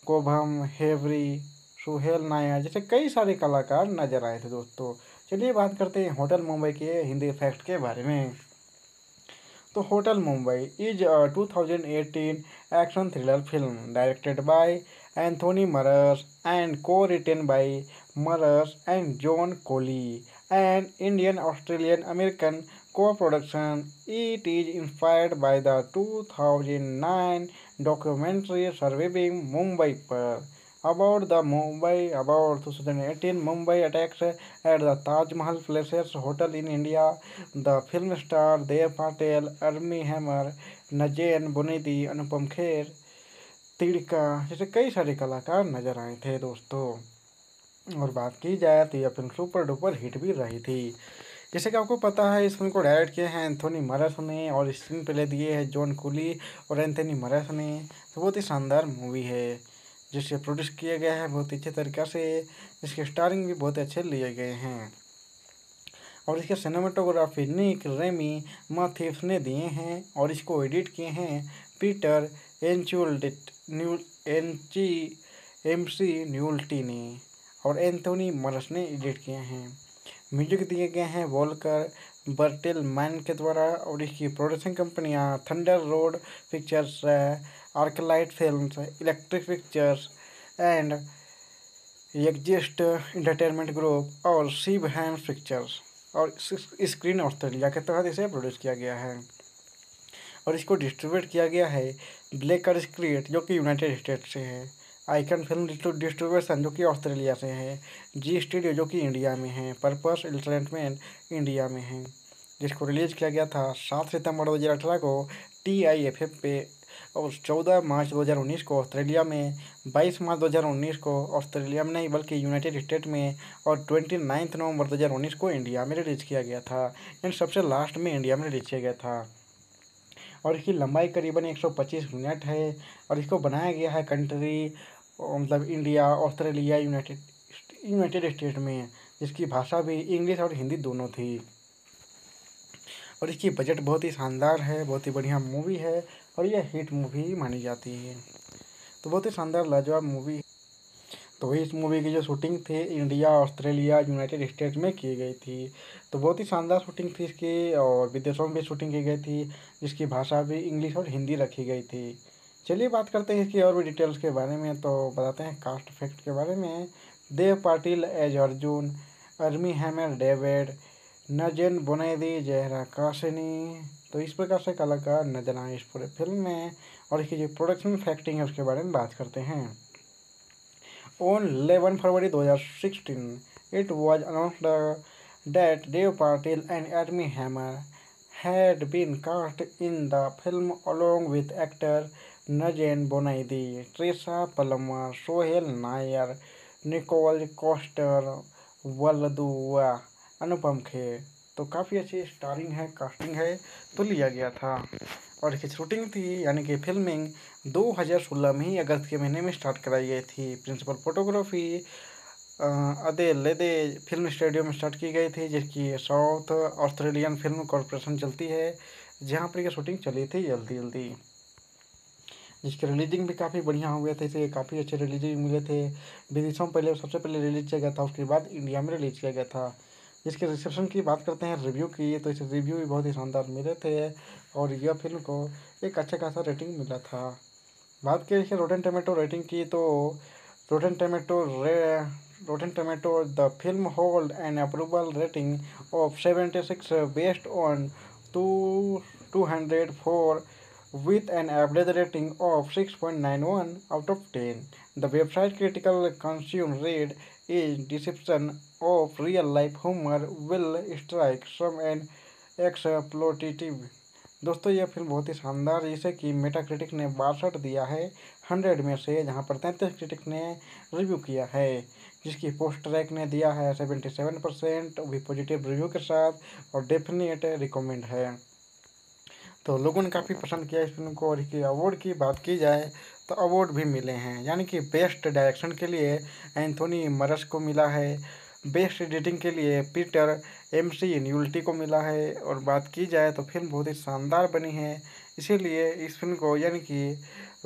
कोभम हेवरी सुहेल नायर जैसे कई सारे कलाकार नजर आए थे दोस्तों। चलिए बात करते हैं होटल मुंबई के हिंदी फैक्ट के बारे में। तो Hotel Mumbai is 2018 action thriller film directed by Anthony Maras and co-written by Maras and John Collee and Indian Australian American co-production. It is inspired by the 2009 documentary Surviving Mumbai about 2018 Mumbai attacks at the Taj Mahal Palace Hotel in India. The film star Dev Patel, Armie Hammer, नजैन बुनेदी, Anupam Kher, तिड़का जैसे कई सारे कलाकार नजर आए थे दोस्तों। और बात की जाए तो यह फिल्म सुपर डुपर हिट भी रही थी। जैसे कि आपको पता है, इस फिल्म को डायरेक्ट किए हैं एंथोनी मरस ने और स्क्रीन प्ले दिए हैं जॉन कुली और एंथोनी मरस ने। तो बहुत ही शानदार मूवी है जिसे प्रोड्यूस किया गया है बहुत ही अच्छे तरीक़े से। इसके स्टारिंग भी बहुत अच्छे लिए गए हैं और इसके सिनेमाटोग्राफी निक रेमी माथेस ने दिए हैं और इसको एडिट किए हैं पीटर एंचुलडिट न्यू एनची एमसी न्यूल्टी ने और एंथोनी मरस ने एडिट किए हैं। म्यूजिक दिए गए हैं वॉल्कर बर्टेलमैन के द्वारा और इसकी प्रोडक्शन कंपनियां Thunder Road Pictures, Arclight Films, Electric Pictures and Exist Entertainment Group और शिव हैम पिक्चर्स और स्क्रीन ऑस्ट्रेलिया के तहत इसे प्रोड्यूस किया गया है। और इसको डिस्ट्रीब्यूट किया गया है ब्लेकर स्क्रीट जो कि यूनाइटेड स्टेट से है, आइकन फिल्म डिस्ट्रीब्यूशन जो कि ऑस्ट्रेलिया से है, जी स्टूडियो जो कि इंडिया में है, पर्पस एंटरटेनमेंट इंडिया में है। जिसको रिलीज किया गया था 7 सितंबर 2018 को TIFF पे और 14 मार्च 2019 को ऑस्ट्रेलिया में, 22 मार्च 2019 को ऑस्ट्रेलिया में नहीं बल्कि यूनाइटेड स्टेट में और 29 नवंबर 2019 को इंडिया में रिलीज किया गया था। यानी सबसे लास्ट में इंडिया में रिलीज किया गया था और इसकी लंबाई करीबन 125 मिनट है और इसको बनाया गया है कंट्री मतलब इंडिया, ऑस्ट्रेलिया, यूनाइटेड स्टेट में, जिसकी भाषा भी इंग्लिश और हिंदी दोनों थी। और इसकी बजट बहुत ही शानदार है, बहुत ही बढ़िया मूवी है और यह हिट मूवी मानी जाती है। तो बहुत ही शानदार लाजवाब मूवी। तो इस मूवी की जो शूटिंग थी इंडिया, ऑस्ट्रेलिया, यूनाइटेड स्टेट्स में की गई थी। तो बहुत ही शानदार शूटिंग थी इसकी और विदेशों में भी शूटिंग की गई थी, जिसकी भाषा भी इंग्लिश और हिंदी रखी गई थी। चलिए बात करते हैं इसकी और भी डिटेल्स के बारे में। तो बताते हैं कास्ट इफेक्ट के बारे में। Dev Patel as Arjun, Armie Hammer David, Nazanin Boniadi, Zahra Kashani. तो इस प्रकार से कलाकार नजर आए इस पूरे फिल्म में। और इसकी जो प्रोडक्शन फैक्टिंग है उसके बारे में बात करते हैं। On 11 February 2016, it was announced that Dev Patil and Armie Hammer had been cast in the film along with actor Najan Bonaidi, Trisha Palmer, Sohail Nair, Nicole Coster, Waladua, अनुपम खेर। तो काफ़ी अच्छी स्टारिंग है, कास्टिंग है तो लिया गया था। और इसकी शूटिंग थी यानी कि फिल्मिंग 2016 में ही अगस्त के महीने में स्टार्ट कराई गई थी। प्रिंसिपल फोटोग्राफी अदेलेदे फिल्म स्टूडियो में स्टार्ट की गई थी, जिसकी साउथ ऑस्ट्रेलियन फिल्म कॉरपोरेशन चलती है, जहाँ पर यह शूटिंग चली थी जल्दी। जिसके रिलीजिंग भी काफ़ी बढ़िया हो गए थे, इसे काफ़ी अच्छे रिलीजिंग मिले थे। विदेशों में पहले सबसे पहले रिलीज किया गया था, उसके बाद इंडिया में रिलीज किया गया था। इसके रिसेप्शन की बात करते हैं, रिव्यू की, तो इसे रिव्यू भी बहुत ही शानदार मिले थे और यह फिल्म को एक अच्छा खासा रेटिंग मिला था। बात करें इसके रोटेन टोमेटो रेटिंग की, तो rotten tomato the film hold an approval rating of 76 based on 204 with an average rating of 6.91 out of 10. The website critical consume read is deception of real life humor will strike some an exploitative। दोस्तों यह film बहुत ही शानदार है, जिसे कि Metacritic ने 62 दिया है 100 में से, जहां पर 33 क्रिटिक ने रिव्यू किया है। जिसकी पोस्ट रैक ने दिया है 77%, भी पॉजिटिव रिव्यू के साथ और डेफिनेट रिकमेंड है। तो लोगों ने काफ़ी पसंद किया इस फिल्म को। और इसके अवार्ड की बात की जाए तो अवार्ड भी मिले हैं, यानी कि बेस्ट डायरेक्शन के लिए एंथोनी मरस को मिला है, बेस्ट एडिटिंग के लिए पीटर एमसी न्यूल्टी को मिला है। और बात की जाए तो फिल्म बहुत ही शानदार बनी है, इसीलिए इस फिल्म को यानी कि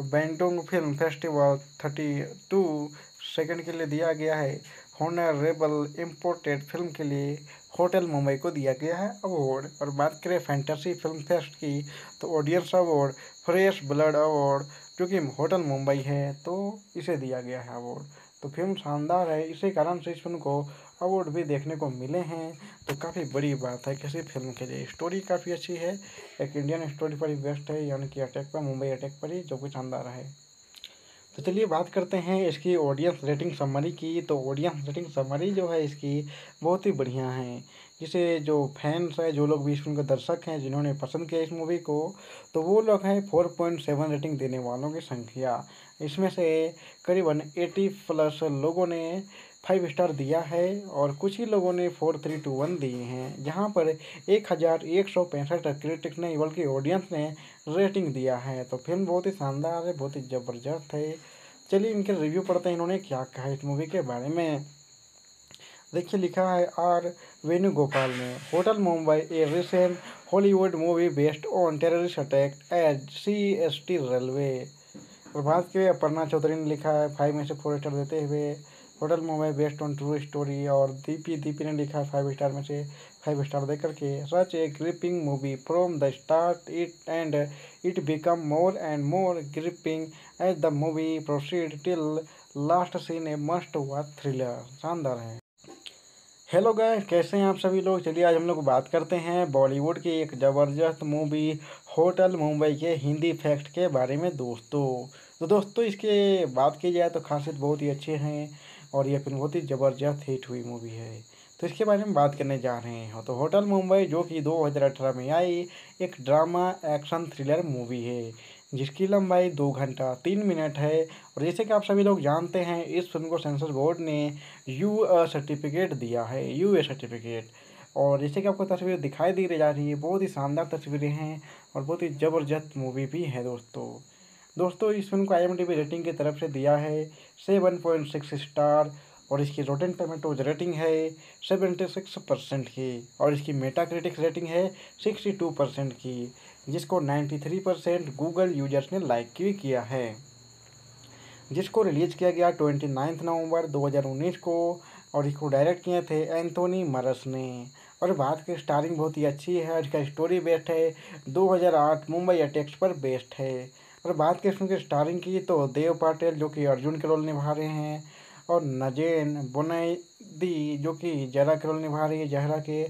बैंडोंग फिल्म फेस्टिवल 32 सेकंड के लिए दिया गया है। हॉनरेबल इम्पोर्टेड फिल्म के लिए होटल मुंबई को दिया गया है अवार्ड। और बात करें फैंटेसी फिल्म फेस्ट की, तो audience award fresh blood award जो कि होटल मुंबई है, तो इसे दिया गया है अवार्ड। तो फिल्म शानदार है, इसी कारण से इस फिल्म को अवार्ड भी देखने को मिले हैं। तो काफ़ी बड़ी बात है किसी फिल्म के लिए। स्टोरी काफ़ी अच्छी है, एक इंडियन स्टोरी पर ही बेस्ट है, यानी कि अटैक पर, मुंबई अटैक पर ही, जो कि शानदार है। तो चलिए बात करते हैं इसकी ऑडियंस रेटिंग समरी की। तो ऑडियंस रेटिंग समरी जो है इसकी बहुत ही बढ़िया है। जिसे जो फैंस है, जो लोग भी इस फ़िल्म के दर्शक हैं, जिन्होंने पसंद किया इस मूवी को, तो वो लोग हैं 4.7 रेटिंग देने वालों की संख्या। इसमें से करीबन 80+ लोगों ने 5 स्टार दिया है और कुछ ही लोगों ने 4, 3, 2, 1 दिए हैं। जहाँ पर 1165 क्रिटिक्स ने बल्कि ऑडियंस ने रेटिंग दिया है। तो फिल्म बहुत ही शानदार है, बहुत ही ज़बरदस्त है। चलिए इनके रिव्यू पढ़ते हैं, इन्होंने क्या कहा इस मूवी के बारे में। देखिए लिखा है आर वेणुगोपाल ने, Hotel Mumbai a recent Hollywood movie based on terrorist attack at CST railway. Prabhat के अपर्णा चौधरी ने लिखा है 5 में से 4 स्टार देते हुए hotel Mumbai based on true story. और दीपी ने लिखा है 5 स्टार में से 5 स्टार देकर के, such a gripping movie from the start it become more and more gripping as the movie proceed till last scene a must watch thriller. शानदार है। हेलो गाइस, कैसे हैं आप सभी लोग। चलिए आज हम लोग बात करते हैं बॉलीवुड की एक ज़बरदस्त मूवी होटल मुंबई के हिंदी फैक्ट के बारे में दोस्तों। तो दोस्तों इसके बात की जाए तो खासियत बहुत ही अच्छे हैं और यह फिल्म बहुत ही ज़बरदस्त हिट हुई मूवी है। तो इसके बारे में बात करने जा रहे हैं। तो होटल मुंबई जो कि 2018 में आई एक ड्रामा एक्शन थ्रिलर मूवी है, जिसकी लंबाई 2 घंटा 3 मिनट है। और जैसे कि आप सभी लोग जानते हैं, इस फिल्म को सेंसर बोर्ड ने सर्टिफिकेट दिया है, यूए सर्टिफिकेट। और जैसे कि आपको तस्वीर दिखाई दी जा रही है, बहुत ही शानदार तस्वीरें हैं और बहुत ही ज़बरदस्त मूवी भी है दोस्तों इस फिल्म को IMDb रेटिंग की तरफ से दिया है 7.6 स्टार। और इसकी रोटेन टोमेटोज रेटिंग है 76% की। और इसकी मेटाक्रिटिक्स रेटिंग है 62% की, जिसको 93% गूगल यूजर्स ने लाइक भी किया है। जिसको रिलीज़ किया गया 29 नवंबर 2019 को। और इसको डायरेक्ट किए थे एंथोनी मरस ने। और बात की स्टारिंग बहुत ही अच्छी है और इसका स्टोरी बेस्ड है 2008 मुंबई अटैक्स पर बेस्ड है। और बात की इसमें की स्टारिंग की तो देव पाटिल जो कि अर्जुन के रोल निभा रहे हैं, और नजेन बुनैदी जो कि जरा के रोल निभा रही है जहरा के,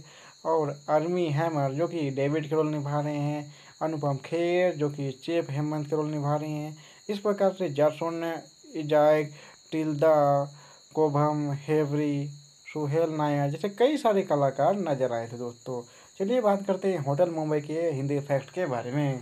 और आर्मी हैमर जो कि डेविड के रोल निभा रहे हैं, अनुपम खेर जो कि चेप हेमंत के रोल निभा रहे हैं। इस प्रकार से जासोन इजाक, टिल्दा कोभम, हेवरी, सुहेल नायर जैसे कई सारे कलाकार नजर आए थे दोस्तों। चलिए बात करते हैं होटल मुंबई के हिंदी फैक्ट के बारे में।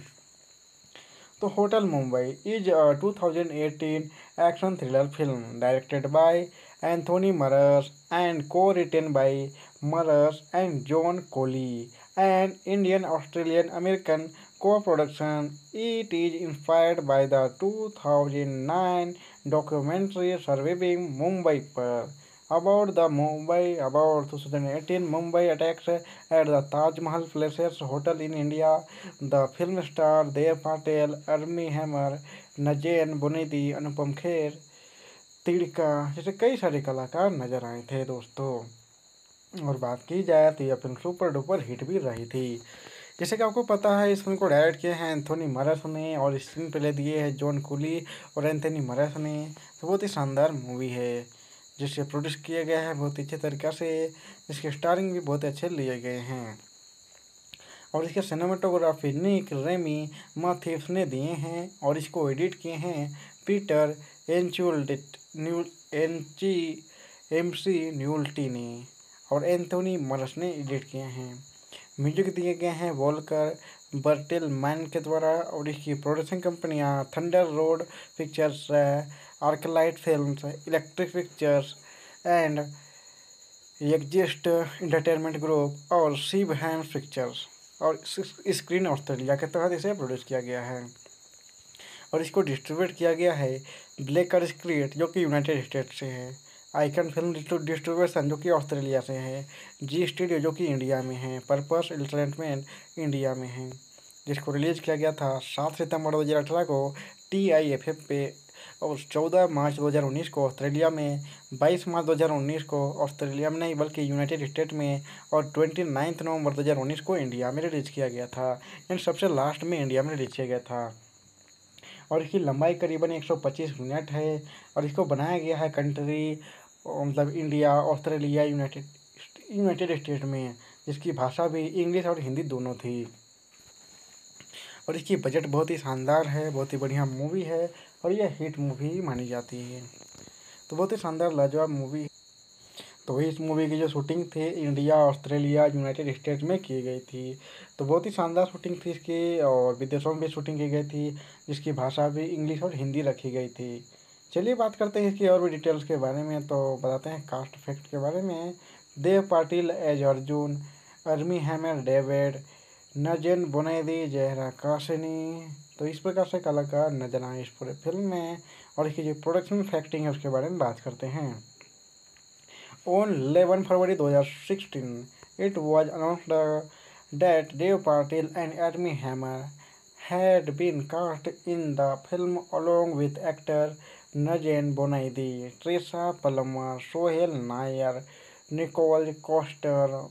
तो Hotel Mumbai is 2018 action thriller film directed by Anthony Maras and co-written by Maras and John Collee, an Indian Australian American co-production. It is inspired by the 2009 documentary Surviving Mumbai पर about 2018 Mumbai attacks at the Taj Mahal Palace Hotel in India. The film star Dev Patel, Armie Hammer, नजेन बुनेदी, Anupam Kher, तिड़का जैसे कई सारे कलाकार नजर आए थे दोस्तों। और बात की जाए तो यह फिल्म सुपर डुपर हिट भी रही थी। जैसे कि आपको पता है, इस फिल्म को डायरेक्ट किए हैं एंथोनी मरस ने और स्क्रीन प्ले दिए हैं जॉन कुली और एंथोनी मरस ने। तो बहुत ही शानदार मूवी है जिसे प्रोड्यूस किया गया है बहुत ही अच्छे तरीक़ा से, जिसके स्टारिंग भी बहुत अच्छे लिए गए हैं। और इसके सिनेमाटोग्राफी निक रेमी माथेफ्स ने दिए हैं और इसको एडिट किए हैं पीटर MC न्यूल्टी ने, और एंथोनी मरस ने एडिट किए हैं। म्यूजिक दिए गए हैं वॉल्कर बर्टेलमैन के द्वारा। और इसकी प्रोडक्शन कंपनियां Thunder Road Pictures, Arclight Films, Electric Pictures and Exist Entertainment Group और शिव हैम्स पिक्चर्स और स्क्रीन ऑस्ट्रेलिया के तहत इसे प्रोड्यूस किया गया है। और इसको डिस्ट्रीब्यूट किया गया है ब्लेकर स्क्रीट जो कि यूनाइटेड स्टेट्स से है, आइकन फिल्म डिस्ट्रीब्यूशन जो कि ऑस्ट्रेलिया से है, जी स्टूडियो जो कि इंडिया में है, पर्पस एंटरटेनमेंट इंडिया में है। जिसको रिलीज़ किया गया था 7 सितंबर 2018 को TIFF पे, और 14 मार्च 2019 को ऑस्ट्रेलिया में, 22 मार्च 2019 को ऑस्ट्रेलिया में नहीं बल्कि यूनाइटेड स्टेट में, और 29 नवंबर 2019 को इंडिया में रिलीज़ किया गया था। यानी सबसे लास्ट में इंडिया में रिलीज़ किया गया था। और इसकी लंबाई करीबन 125 मिनट है। और इसको बनाया गया है कंट्री मतलब इंडिया, ऑस्ट्रेलिया, यूनाइटेड स्टेट में, जिसकी भाषा भी इंग्लिश और हिंदी दोनों थी। और इसकी बजट बहुत ही शानदार है, बहुत ही बढ़िया मूवी है और यह हिट मूवी मानी जाती है। तो बहुत ही शानदार लाजवाब मूवी। तो इस मूवी की जो शूटिंग थी इंडिया, ऑस्ट्रेलिया, यूनाइटेड स्टेट्स में की गई थी। तो बहुत ही शानदार शूटिंग थी इसकी, और विदेशों में भी शूटिंग की गई थी, जिसकी भाषा भी इंग्लिश और हिंदी रखी गई थी। चलिए बात करते हैं इसकी और भी डिटेल्स के बारे में। तो बताते हैं कास्ट फैक्ट के बारे में। Dev Patel as Arjun, Armie Hammer David, Nazanin Boniadi, Zahra Kashani. तो इस प्रकार से कलाकार नजर आए इस पूरे फिल्म में। और इसकी जो प्रोडक्शन फैक्टिंग है उसके बारे में बात करते हैं। On 11 February 2016, it was announced that Dev Patil and Armie Hammer had been cast in the film along with actor Nagen Bonaidi, Trisha Palmer, Sohail Nair, Nicole Coster,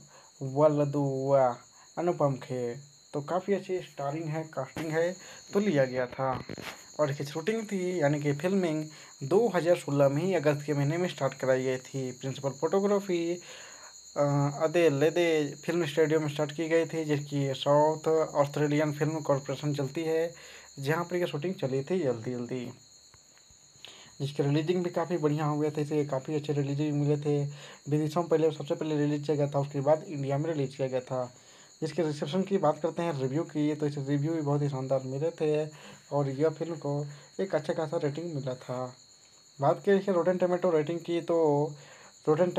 Walduwa, अनुपम खेर। तो काफ़ी अच्छी स्टारिंग है, कास्टिंग है, तो लिया गया था। और इसकी शूटिंग थी यानी कि फिल्मिंग 2016 में ही अगस्त के महीने में स्टार्ट कराई गई थी। प्रिंसिपल फोटोग्राफी अदे लेदे फिल्म स्टूडियो में स्टार्ट की गई थी, जिसकी साउथ ऑस्ट्रेलियन फिल्म कॉरपोरेशन चलती है, जहाँ पर यह शूटिंग चली थी जल्दी जल्दी। जिसके रिलीजिंग भी काफ़ी बढ़िया हो गया था, इसे काफ़ी अच्छे रिलीजिंग मिले थे। विदेशों में पहले सबसे पहले रिलीज किया गया था, उसके बाद इंडिया में रिलीज किया गया था। जिसके रिसेप्शन की बात करते हैं, रिव्यू की, तो इसे रिव्यू भी बहुत ही शानदार मिले थे, और यह फिल्म को एक अच्छा खासा रेटिंग मिला था। बात करें इसके रोटेन टोमेटो रेटिंग की, तो rotten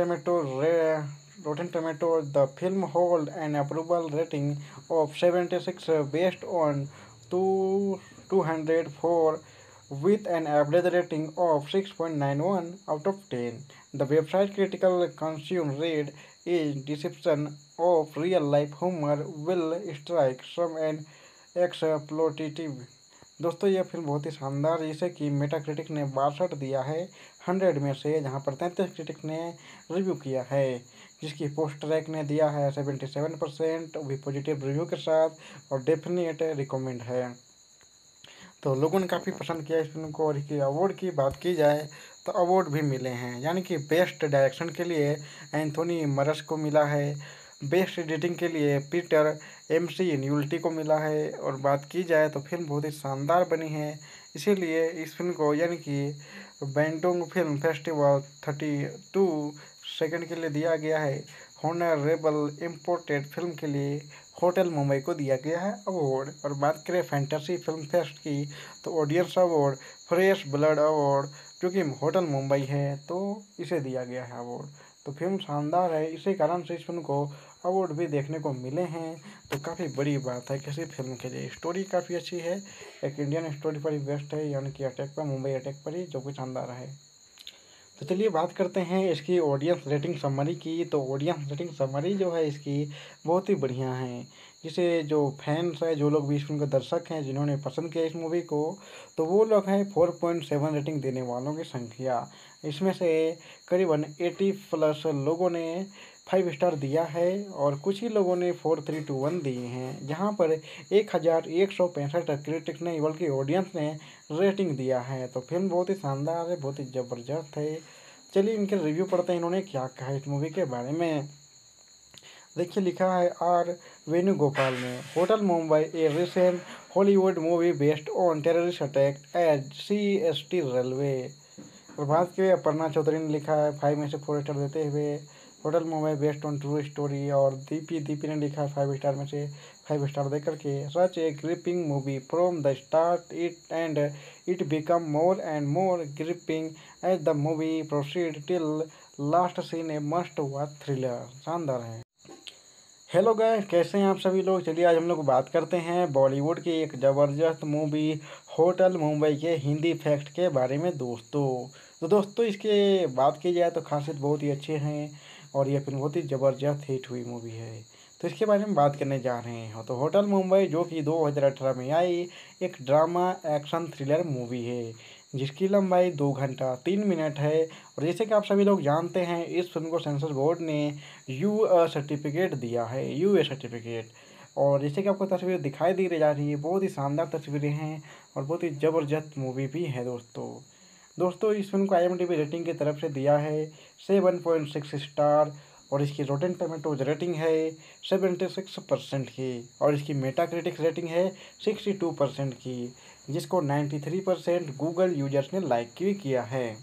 tomato the film hold an approval rating of 76 based on 204 with an average rating of 6.91 out of 10. The website critical consume read is deception of real life humor will strike some an exploitative। दोस्तों यह film बहुत ही शानदार, जिसे कि Meta critic ने 62 दिया है 100 में से, जहां पर 33 क्रिटिक ने रिव्यू किया है। जिसकी पोस्ट ट्रैक ने दिया है 77% भी पॉजिटिव रिव्यू के साथ, और डेफिनेट रिकमेंड है। तो लोगों ने काफ़ी पसंद किया इस फिल्म को। और इसके अवार्ड की बात की जाए तो अवार्ड भी मिले हैं, यानी कि बेस्ट डायरेक्शन के लिए एंथोनी मरस को मिला है, बेस्ट एडिटिंग के लिए पीटर एमसी न्यूल्टी को मिला है। और बात की जाए तो फिल्म बहुत ही शानदार बनी है, इसीलिए इस फिल्म को यानी कि बैंडोंग फिल्म फेस्टिवल 32 सेकंड के लिए दिया गया है। हॉनरेबल इम्पोर्टेड फिल्म के लिए होटल मुंबई को दिया गया है अवार्ड। और बात करें फैंटेसी फिल्म फेस्ट की, तो audience award, fresh blood award, जो कि होटल मुंबई है, तो इसे दिया गया है अवार्ड। तो फिल्म शानदार है, इसी कारण से इस फिल्म को अवार्ड भी देखने को मिले हैं। तो काफ़ी बड़ी बात है किसी फिल्म के लिए। स्टोरी काफ़ी अच्छी है, एक इंडियन स्टोरी पर ही बेस्ट है, यानी कि अटैक पर, मुंबई अटैक पर ही, जो कि शानदार है। तो चलिए बात करते हैं इसकी ऑडियंस रेटिंग समरी की। तो ऑडियंस रेटिंग समरी जो है इसकी बहुत ही बढ़िया है, जिसे जो फैंस है, जो लोग भी इस फिल्म के दर्शक हैं, जिन्होंने पसंद किया इस मूवी को, तो वो लोग हैं 4.7 रेटिंग देने वालों की संख्या। इसमें से करीबन 80+ लोगों ने 5 स्टार दिया है, और कुछ ही लोगों ने 4.321 दिए हैं, जहाँ पर 1165 क्रिटिक्स ने, बल्कि ऑडियंस ने रेटिंग दिया है। तो फिल्म बहुत ही शानदार है, बहुत ही ज़बरदस्त है। चलिए इनके रिव्यू पढ़ते हैं, इन्होंने क्या कहा है इस मूवी के बारे में। देखिए लिखा है आर वेणुगोपाल ने, Hotel Mumbai a recent Hollywood movie based on terrorist attack at CST railway. Prabhat के अपर्णा चौधरी ने लिखा है 5 में से 4 स्टार देते हुए, hotel Mumbai based on true story. और दीपी ने लिखा है 5 स्टार में से 5 स्टार देकर के, such a gripping movie from the start it and it become more and more gripping as the movie proceed till last scene a must watch thriller. शानदार है। हेलो गाइस, कैसे हैं आप सभी लोग। चलिए आज हम लोग बात करते हैं बॉलीवुड की एक ज़बरदस्त मूवी होटल मुंबई के हिंदी फैक्ट के बारे में दोस्तों। तो दोस्तों इसके बात की जाए तो खासियत बहुत ही अच्छे हैं, और यह फिल्म बहुत ही ज़बरदस्त हिट हुई मूवी है। तो इसके बारे में बात करने जा रहे हैं। तो होटल मुंबई जो कि 2018 में आई एक ड्रामा एक्शन थ्रिलर मूवी है, जिसकी लंबाई 2 घंटा 3 मिनट है। और जैसे कि आप सभी लोग जानते हैं, इस फिल्म को सेंसर बोर्ड ने सर्टिफिकेट दिया है, यूए सर्टिफिकेट। और जैसे कि आपको तस्वीर दिखाई दी जा रही है, बहुत ही शानदार तस्वीरें हैं, और बहुत ही ज़बरदस्त मूवी भी है दोस्तों इस फिल्म को IMDb रेटिंग की तरफ से दिया है 7.6 स्टार, और इसकी रोटेन टोमेटोज रेटिंग है 76% की, और इसकी मेटा क्रिटिक्स रेटिंग है 62% की। जिसको 93% गूगल यूजर्स ने लाइक भी किया है,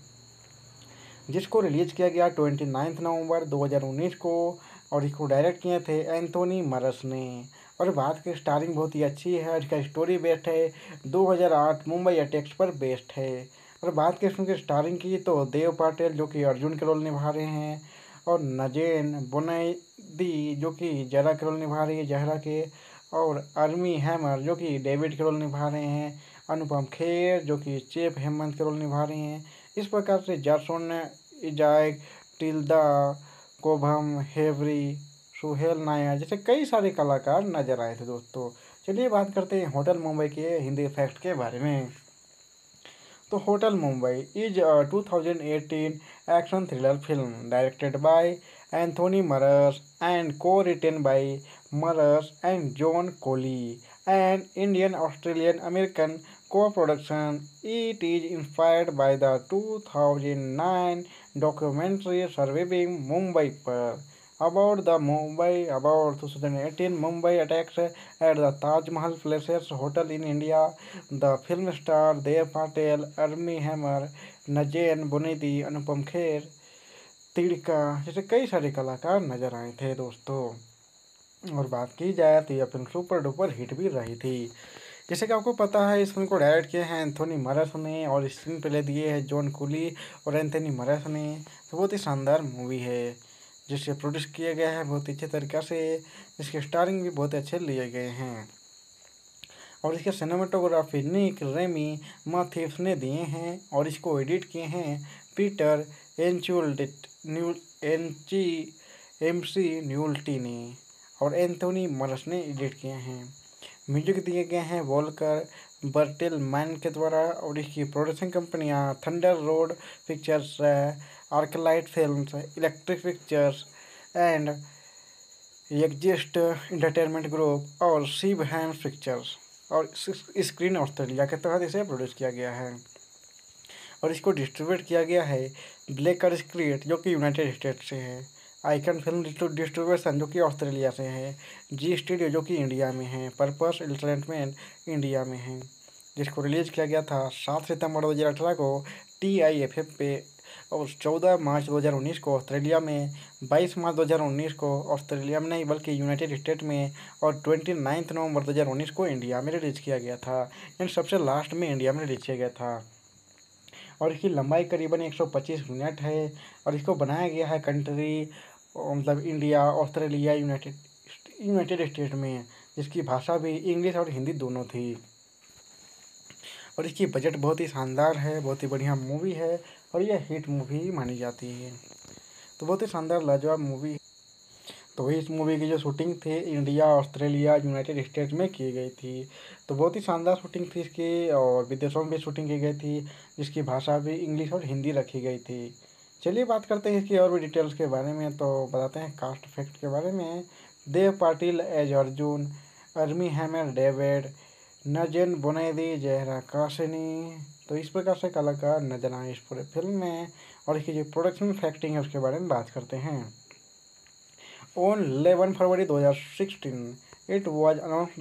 जिसको रिलीज किया गया 29 नवंबर 2019 को। और इसको डायरेक्ट किए थे एंथोनी मरस ने। और बात की स्टारिंग बहुत ही अच्छी है, इसका स्टोरी बेस्ड है, 2008 मुंबई अटैक्स पर बेस्ड है। और बात की इसमें स्टारिंग की तो देव पाटिल जो कि अर्जुन के रोल निभा रहे हैं, और नजेन बुनैदी जो कि जरा के रोल निभा रही है जहरा के, और अर्मी हैमर जो कि डेविड के रोल निभा रहे हैं, अनुपम खेर जो कि चेप हेमंत के रोल निभा रहे हैं। इस प्रकार से जासोन इजाक, टिल्दा, कोभम, हेवरी, सुहेल नायर जैसे कई सारे कलाकार नजर आए थे दोस्तों। चलिए बात करते हैं होटल मुंबई के हिंदी फैक्ट के बारे में। तो Hotel Mumbai is a 2018 action thriller film directed by Anthony Maras and co-written by Maras and John Coley, an Indian-Australian-American co-production. It is inspired by the 2009 documentary Surviving Mumbai पर about 2018 Mumbai attacks at the Taj Mahal Palace Hotel in India. The film star Dev Patel, Armie Hammer, नजेन बुनेदी, Anupam Kher, तिड़का जैसे कई सारे कलाकार नजर आए थे दोस्तों। और बात की जाए तो यह फिल्म सुपर डुपर हिट भी रही थी। जैसे कि आपको पता है इस फिल्म को डायरेक्ट किए हैं एंथोनी मरस ने, और स्क्रीन प्ले दिए हैं जॉन कुली और एंथोनी मरस ने। तो बहुत ही शानदार मूवी है, जिसे प्रोड्यूस किया गया है बहुत ही अच्छे तरीक़े से, जिसके स्टारिंग भी बहुत अच्छे लिए गए हैं। और इसके सिनेमाटोग्राफी निक रेमी माथिफ्स ने दिए हैं, और इसको एडिट किए हैं पीटर एंचुलडिट न्यू एनची एमसी न्यूल्टी ने, और एंथोनी मरस ने एडिट किए हैं। म्यूजिक दिए गए हैं वॉल्कर बर्टेलमैन के द्वारा, और इसकी प्रोडक्शन कंपनियां Thunder Road Pictures, Arclight Films, Electric Pictures and Exist Entertainment Group और शिव हैम्स पिक्चर्स और स्क्रीन ऑस्ट्रेलिया के तहत इसे प्रोड्यूस किया गया है। और इसको डिस्ट्रीब्यूट किया गया है ब्लेकर स्क्रीट जो कि यूनाइटेड स्टेट्स से है, आइकन फिल्म डिस्ट्रीब्यूशन जो कि ऑस्ट्रेलिया से है, जी स्टूडियो जो कि इंडिया में है, पर्पस एंटरटेनमेंट इंडिया में है। जिसको रिलीज किया गया था 7 सितंबर 2018 को TIFF पे, और 14 मार्च 2019 को ऑस्ट्रेलिया में, 22 मार्च 2019 को ऑस्ट्रेलिया में नहीं बल्कि यूनाइटेड स्टेट में, और 29 नवंबर 2019 को इंडिया में रिलीज किया गया था, यानी सबसे लास्ट में इंडिया में रिलीज किया गया था। और इसकी लंबाई करीबन 125 मिनट है, और इसको बनाया गया है कंट्री मतलब इंडिया, ऑस्ट्रेलिया, यूनाइटेड स्टेट में, जिसकी भाषा भी इंग्लिश और हिंदी दोनों थी। और इसकी बजट बहुत ही शानदार है, बहुत ही बढ़िया मूवी है, और यह हिट मूवी मानी जाती है। तो बहुत ही शानदार लाजवाब मूवी। तो इस मूवी की जो शूटिंग थी इंडिया, ऑस्ट्रेलिया, यूनाइटेड स्टेट्स में की गई थी। तो बहुत ही शानदार शूटिंग थी इसकी, और विदेशों में भी शूटिंग की गई थी, जिसकी भाषा भी इंग्लिश और हिंदी रखी गई थी। चलिए बात करते हैं इसकी और भी डिटेल्स के बारे में। तो बताते हैं कास्ट फैक्ट के बारे में। Dev Patel as Arjun, Armie Hammer David, Nazanin Boniadi Zahra Kashani. तो इस प्रकार से कलाकार नजर आए इस पूरे फिल्म में। और इसकी जो प्रोडक्शन फैक्टिंग है उसके बारे में बात करते हैं। On 11 February 2016, it was announced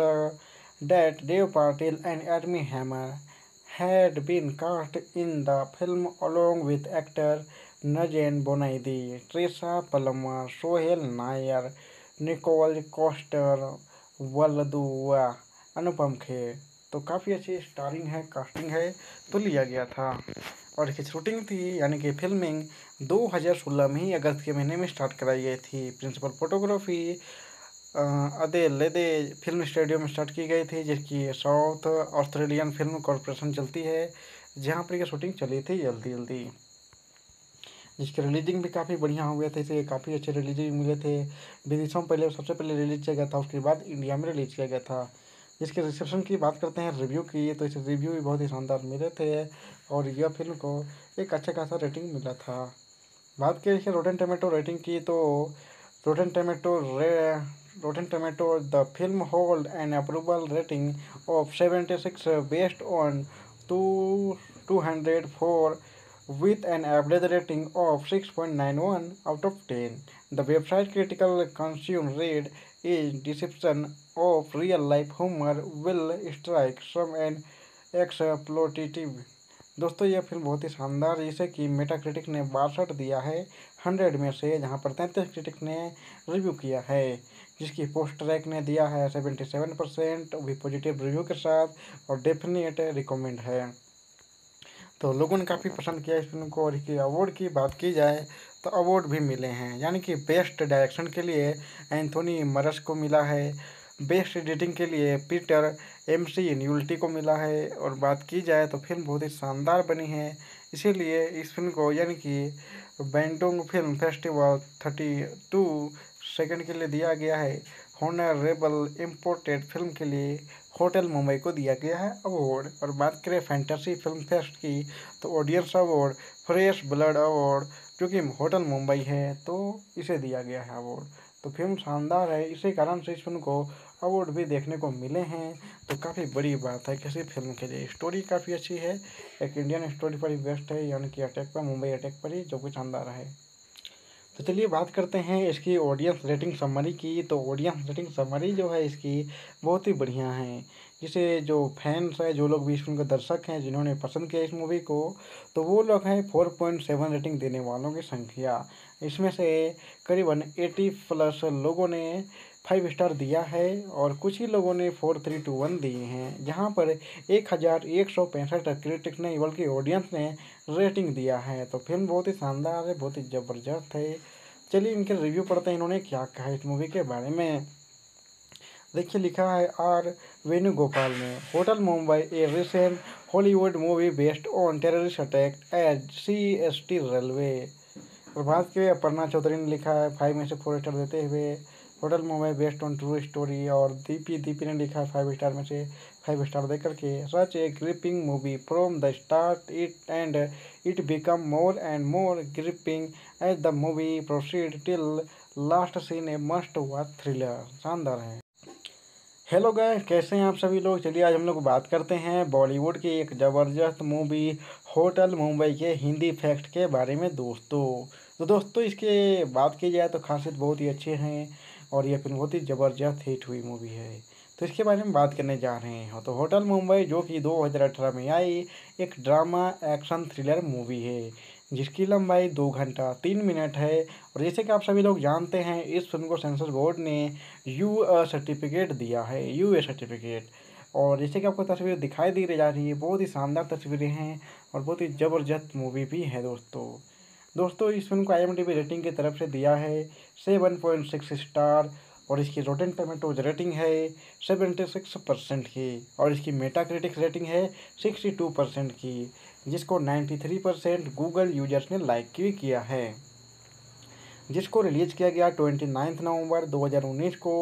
that Dev Patil and Armie Hammer had been cast in the film along with actor Najen Bonaidi, Trisha Palmer, Sohail Nair, Nicole Coster, Waladua, अनुपम खेर। तो काफ़ी अच्छी स्टारिंग है, कास्टिंग है, तो लिया गया था। और इसकी शूटिंग थी यानी कि फिल्मिंग 2016 में ही अगस्त के महीने में स्टार्ट कराई गई थी। प्रिंसिपल फोटोग्राफी अदे लेदे फिल्म स्टूडियो में स्टार्ट की गई थी, जिसकी साउथ ऑस्ट्रेलियन फिल्म कॉरपोरेशन चलती है, जहाँ पर यह शूटिंग चली थी जल्दी जल्दी। जिसकी रिलीजिंग भी काफ़ी बढ़िया हो गया था, इसे काफ़ी अच्छे रिलीजिंग मिले थे। विदेशों में पहले सबसे पहले रिलीज किया गया था, उसके बाद इंडिया में रिलीज किया गया था। जिसके रिसेप्शन की बात करते हैं रिव्यू की, तो इसे रिव्यू भी बहुत ही शानदार मिले थे, और यह फिल्म को एक अच्छा खासा रेटिंग मिला था। बात की इसके रोटेन टमेटो रेटिंग की, तो rotten tomato the film hold an approval rating of 76 based on 204 with an average rating of 6.91 out of 10. The website critical consumer read is deception of real life humor will strike some an exploitative. दोस्तों यह film बहुत ही शानदार, जिसे कि Metacritic ने 62 दिया है 100 में से, जहां पर 33 क्रिटिक ने रिव्यू किया है। जिसकी पोस्ट ट्रैक ने दिया है 77%, भी पॉजिटिव रिव्यू के साथ, और डेफिनेट रिकमेंड है। तो लोगों ने काफ़ी पसंद किया इस फिल्म को। और इसके अवार्ड की बात की जाए तो अवार्ड भी मिले हैं, यानी कि बेस्ट डायरेक्शन के लिए एंथोनी मरस को मिला है, बेस्ट एडिटिंग के लिए पीटर एमसी न्यूल्टी को मिला है। और बात की जाए तो फिल्म बहुत ही शानदार बनी है, इसीलिए इस फिल्म को यानी कि बैंडोंग फिल्म फेस्टिवल 32 सेकंड के लिए दिया गया है। हॉनरेबल इम्पोर्टेड फिल्म के लिए होटल मुंबई को दिया गया है अवार्ड। और बात करें फैंटेसी फिल्म फेस्ट की तो audience award, fresh blood award जो कि होटल मुंबई है, तो इसे दिया गया है अवार्ड। तो फिल्म शानदार है, इसी कारण से इस फिल्म को अवार्ड भी देखने को मिले हैं, तो काफ़ी बड़ी बात है किसी फिल्म के लिए। स्टोरी काफ़ी अच्छी है, एक इंडियन स्टोरी पर ही बेस्ट है, यानी कि अटैक पर, मुंबई अटैक पर ही, जो कि शानदार है। तो चलिए बात करते हैं इसकी ऑडियंस रेटिंग समरी की। तो ऑडियंस रेटिंग समरी जो है इसकी बहुत ही बढ़िया है, जिसे जो फैंस है, जो लोग भी इस फिल्म के दर्शक हैं, जिन्होंने पसंद किया इस मूवी को, तो वो लोग हैं 4.7 रेटिंग देने वालों की संख्या। इसमें से करीबन 80+ लोगों ने 5 स्टार दिया है, और कुछ ही लोगों ने 4, 3, 2, 1 दिए हैं। जहाँ पर 1165 क्रिटिक ने, बल्कि ऑडियंस ने रेटिंग दिया है। तो फिल्म बहुत ही शानदार है, बहुत ही ज़बरदस्त है। चलिए इनके रिव्यू पढ़ते हैं, इन्होंने क्या कहा इस मूवी के बारे में। देखिए लिखा है आर वेणुगोपाल ने, Hotel Mumbai a recent Hollywood movie based on terrorist attack at CST railway. और बात की अपर्णा चौधरी ने लिखा है 5 में से 4 स्टार देते हुए, hotel Mumbai based on true story. और दीपी ने लिखा है 5 स्टार में से 5 स्टार देकर के, such a gripping movie from the start it and it become more and more gripping as the movie proceed till last scene a must watch thriller. शानदार है। हेलो गाइस, कैसे हैं आप सभी लोग। चलिए आज हम लोग बात करते हैं बॉलीवुड की एक ज़बरदस्त मूवी होटल मुंबई के हिंदी फैक्ट के बारे में दोस्तों। तो दोस्तों इसके बात की जाए तो खासियत बहुत ही अच्छे हैं, और यह फिल्म बहुत ही ज़बरदस्त हिट हुई मूवी है। तो इसके बारे में बात करने जा रहे हैं। तो होटल मुंबई जो कि 2018 में आई एक ड्रामा एक्शन थ्रिलर मूवी है, जिसकी लंबाई 2 घंटा 3 मिनट है। और जैसे कि आप सभी लोग जानते हैं, इस फिल्म को सेंसर बोर्ड ने सर्टिफिकेट दिया है, यूए सर्टिफिकेट। और जैसे कि आपको तस्वीर दिखाई दी जा रही है, बहुत ही शानदार तस्वीरें हैं, और बहुत ही ज़बरदस्त मूवी भी है दोस्तों इस फिल्म को IMDb रेटिंग की तरफ से दिया है 7.6 स्टार, और इसकी रोटेन टोमेटोज रेटिंग है 76% की, और इसकी मेटाक्रिटिक्स रेटिंग है 62% की, जिसको 93% गूगल यूजर्स ने लाइक भी किया है। जिसको रिलीज किया गया 29 नवंबर 2019 को,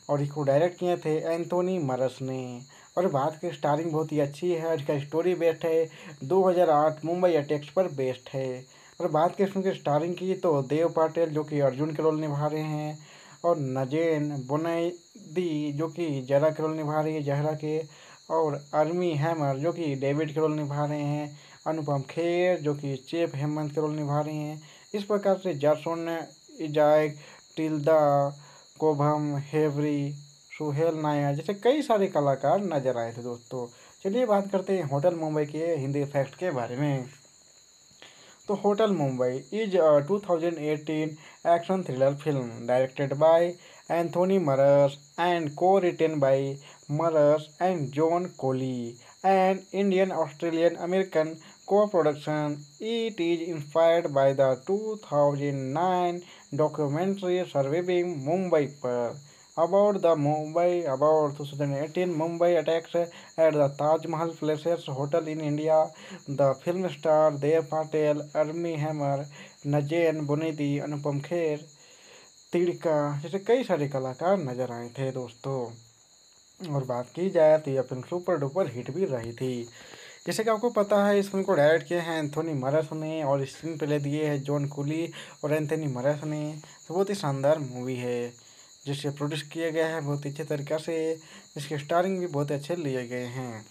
और इसको डायरेक्ट किए थे एंथोनी मरस ने। और बात की स्टारिंग बहुत ही अच्छी है, इसका स्टोरी बेस्ड है 2008 मुंबई अटैक्स पर बेस्ड है। और बात की इसमें स्टारिंग की तो देव पाटिल जो कि अर्जुन के रोल निभा रहे हैं, और नजेन बुनैदी जो कि जहरा के रोल निभा रही है, जहरा के, और आर्मी हैमर जो कि डेविड के रोल निभा रहे हैं, अनुपम खेर जो कि चेप हेमंत के रोल निभा रहे हैं। इस प्रकार से जासोन इजाक, टिल्दा, कोभम, हेवरी, सुहेल नायर जैसे कई सारे कलाकार नजर आए थे दोस्तों। चलिए बात करते हैं होटल मुंबई के हिंदी फैक्ट के बारे में। तो Hotel Mumbai is a 2018 action thriller film directed by Anthony Maras and co-written by Maras and John Coley, an Indian Australian American co-production. It is inspired by the 2009 documentary Surviving Mumbai पर about 2018 Mumbai attacks at the Taj Mahal Palace Hotel in India. The film star Dev Patel, Armie Hammer, नजेन बुनेदी, Anupam Kher, तिड़का जैसे कई सारे कलाकार नजर आए थे दोस्तों। और बात की जाए तो यह फिल्म सुपर डुपर हिट भी रही थी। जैसे कि आपको पता है, इस फिल्म को डायरेक्ट किए हैं एंथोनी मरस ने, और स्क्रीन प्ले दिए हैं जॉन कुली और एंथोनी मरस ने। तो बहुत ही शानदार मूवी है, जिसे प्रोड्यूस किया गया है बहुत ही अच्छे तरीक़े से, जिसके स्टारिंग भी बहुत अच्छे लिए गए हैं।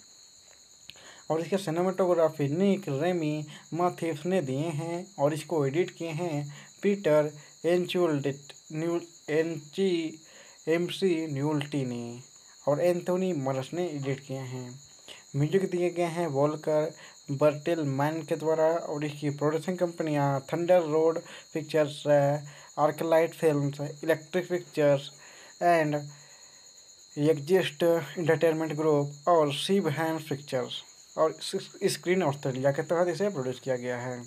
और इसके सिनेमाटोग्राफी निक रेमी माथेस ने दिए हैं, और इसको एडिट किए हैं पीटर एमसी न्यूल्टी ने, और एंथोनी मरस ने एडिट किए हैं। म्यूजिक दिए गए हैं वॉल्कर बर्टेलमैन के द्वारा और इसकी प्रोड्यूसिंग कंपनियां Thunder Road Pictures, Arclight Films, Electric Pictures and Exist Entertainment Group और शिव हैम्स पिक्चर्स और स्क्रीन ऑस्ट्रेलिया के तहत इसे प्रोड्यूस किया गया है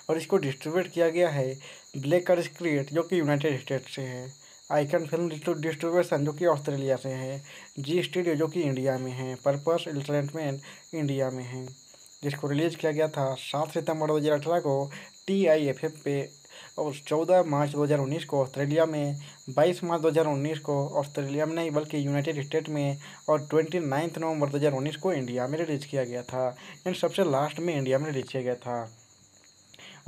और इसको डिस्ट्रीब्यूट किया गया है ब्लेकर स्क्रीट जो कि यूनाइटेड स्टेट से है, आइकन फिल्म डिस्ट्रीब्यूशन जो कि ऑस्ट्रेलिया से है, जी स्टूडियो जो कि इंडिया में है, पर्पस एंटरटेनमेंट इंडिया में है। जिसको रिलीज किया गया था 7 सितंबर 2018 को TIFF पे और 14 मार्च 2019 को ऑस्ट्रेलिया में, 22 मार्च 2019 को ऑस्ट्रेलिया में नहीं बल्कि यूनाइटेड स्टेट में और 29 नवंबर 2019 को इंडिया में रिलीज किया गया था, यानी सबसे लास्ट में इंडिया में रिलीज किया गया था।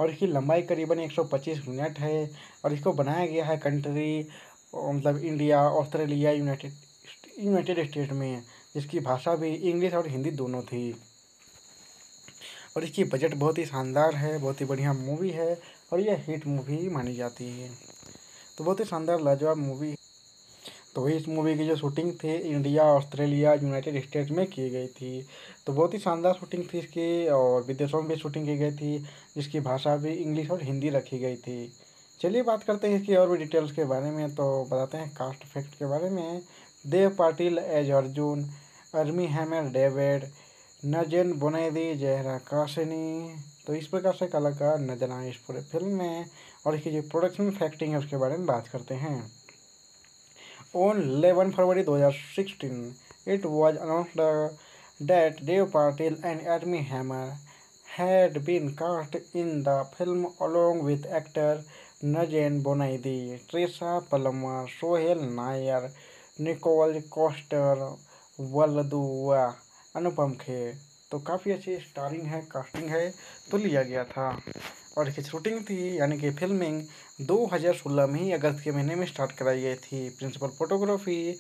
और इसकी लंबाई करीबन 125 मिनट है और इसको बनाया गया है कंट्री मतलब इंडिया, ऑस्ट्रेलिया, यूनाइटेड स्टेट में, जिसकी भाषा भी इंग्लिश और हिंदी दोनों थी। और इसकी बजट बहुत ही शानदार है, बहुत ही बढ़िया मूवी है और यह हिट मूवी मानी जाती है। तो बहुत ही शानदार लाजवाब मूवी। तो इस मूवी की जो शूटिंग थी इंडिया, ऑस्ट्रेलिया, यूनाइटेड स्टेट्स में की गई थी। तो बहुत ही शानदार शूटिंग थी इसकी और विदेशों में भी शूटिंग की गई थी, जिसकी भाषा भी इंग्लिश और हिंदी रखी गई थी। चलिए बात करते हैं इसकी और भी डिटेल्स के बारे में। तो बताते हैं कास्ट फैक्ट के बारे में। Dev Patel as Arjun, Armie Hammer David, Nazanin Boniadi, Zahra Kashani. तो इस प्रकार से कलाकार नजर आए इस पूरे फिल्म में। और इसकी जो प्रोडक्शन फैक्टिंग है उसके बारे में बात करते हैं। On 11 February 2016, it was announced that Dev Patil and Armie Hammer had been cast in the film along with actor Nagen Bonaidi, Trisha Palmer, Sohail Nair, Nicole Coster, वल्लदुआ, अनुपम खेर। तो काफ़ी अच्छी स्टारिंग है, कास्टिंग है, तो लिया गया था। और इसकी शूटिंग थी यानी कि फिल्मिंग 2016 में ही अगस्त के महीने में स्टार्ट कराई गई थी। प्रिंसिपल फोटोग्राफी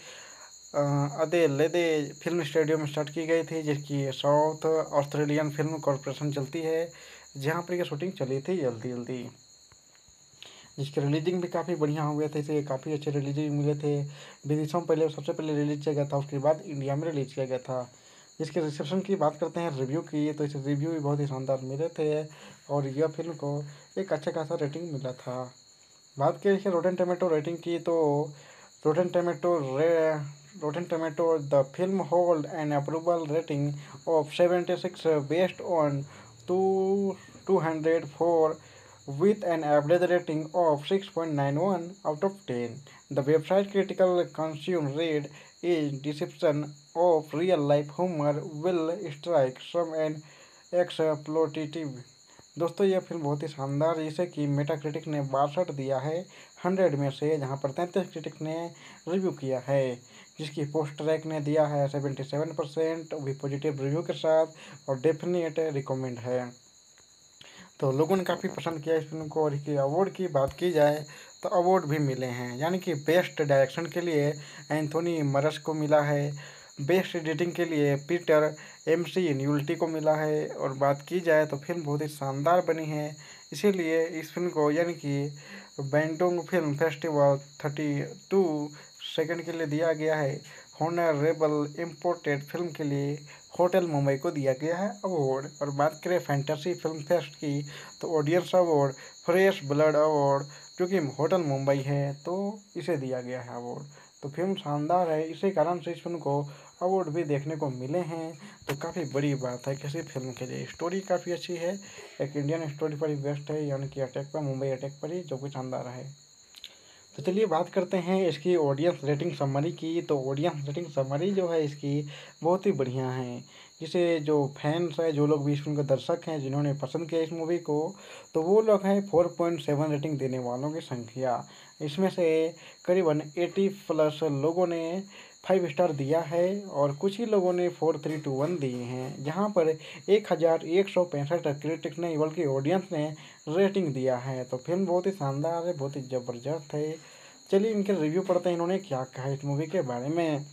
अदेलेदे फिल्म स्टूडियो में स्टार्ट की गई थी, जिसकी साउथ ऑस्ट्रेलियन फिल्म कॉरपोरेशन चलती है, जहाँ पर यह शूटिंग चली थी जल्दी जल्दी। जिसके रिलीजिंग भी काफ़ी बढ़िया हो गए थे, इसे काफ़ी अच्छे रिलीजिंग मिले थे। विदेशों में पहले सबसे पहले रिलीज किया गया था, उसके बाद इंडिया में रिलीज किया गया था। इसके रिसेप्शन की बात करते हैं, रिव्यू की, तो इसे रिव्यू भी बहुत ही शानदार मिले थे और यह फिल्म को एक अच्छा खासा रेटिंग मिला था। बात करें इसके रोटेन टमेटो रेटिंग की, तो rotten tomato the film hold an approval rating of 76 based on 204 with an average rating of 6.91 out of 10. The website critical consumer read is deception of real life humor will strike some an exploitative। दोस्तों यह film बहुत ही शानदार है, जिसे कि Metacritic ने 62 दिया है 100 में से, जहां पर 33 क्रिटिक ने रिव्यू किया है। जिसकी पोस्ट ट्रैक ने दिया है 77% भी पॉजिटिव रिव्यू के साथ और डेफिनेट रिकमेंड है। तो लोगों ने काफ़ी पसंद किया इस फिल्म को। और इसके अवार्ड की बात की जाए तो अवार्ड भी मिले हैं, यानी कि बेस्ट डायरेक्शन के लिए एंथोनी मरस को मिला है, बेस्ट एडिटिंग के लिए पीटर MC न्यूल्टी को मिला है। और बात की जाए तो फिल्म बहुत ही शानदार बनी है, इसीलिए इस फिल्म को यानी कि बैंडोंग फिल्म फेस्टिवल 32 सेकंड के लिए दिया गया है। हॉनरेबल इम्पोर्टेड फिल्म के लिए होटल मुंबई को दिया गया है अवार्ड। और बात करें फैंटेसी फिल्म फेस्ट की, तो audience award, fresh blood award जो कि होटल मुंबई है, तो इसे दिया गया है अवार्ड। तो फिल्म शानदार है, इसी कारण से इस फिल्म को अवार्ड भी देखने को मिले हैं, तो काफ़ी बड़ी बात है किसी फिल्म के लिए। स्टोरी काफ़ी अच्छी है, एक इंडियन स्टोरी पर ही बेस्ट है, यानी कि अटैक पर, मुंबई अटैक पर ही, जो कि शानदार है। तो चलिए बात करते हैं इसकी ऑडियंस रेटिंग समरी की। तो ऑडियंस रेटिंग समरी जो है इसकी बहुत ही बढ़िया है, जिसे जो फैंस है, जो लोग भी इस फिल्म के दर्शक हैं, जिन्होंने पसंद किया इस मूवी को, तो वो लोग हैं 4.7 रेटिंग देने वालों की संख्या। इसमें से करीबन 80+ लोगों ने 5 स्टार दिया है और कुछ ही लोगों ने 4, 3, 2, 1 दिए हैं, जहाँ पर 1165 क्रिटिक्स ने बल्कि ऑडियंस ने रेटिंग दिया है। तो फिल्म बहुत ही शानदार है, बहुत ही ज़बरदस्त है। चलिए इनके रिव्यू पढ़ते हैं, इन्होंने क्या कहा इस मूवी के बारे में।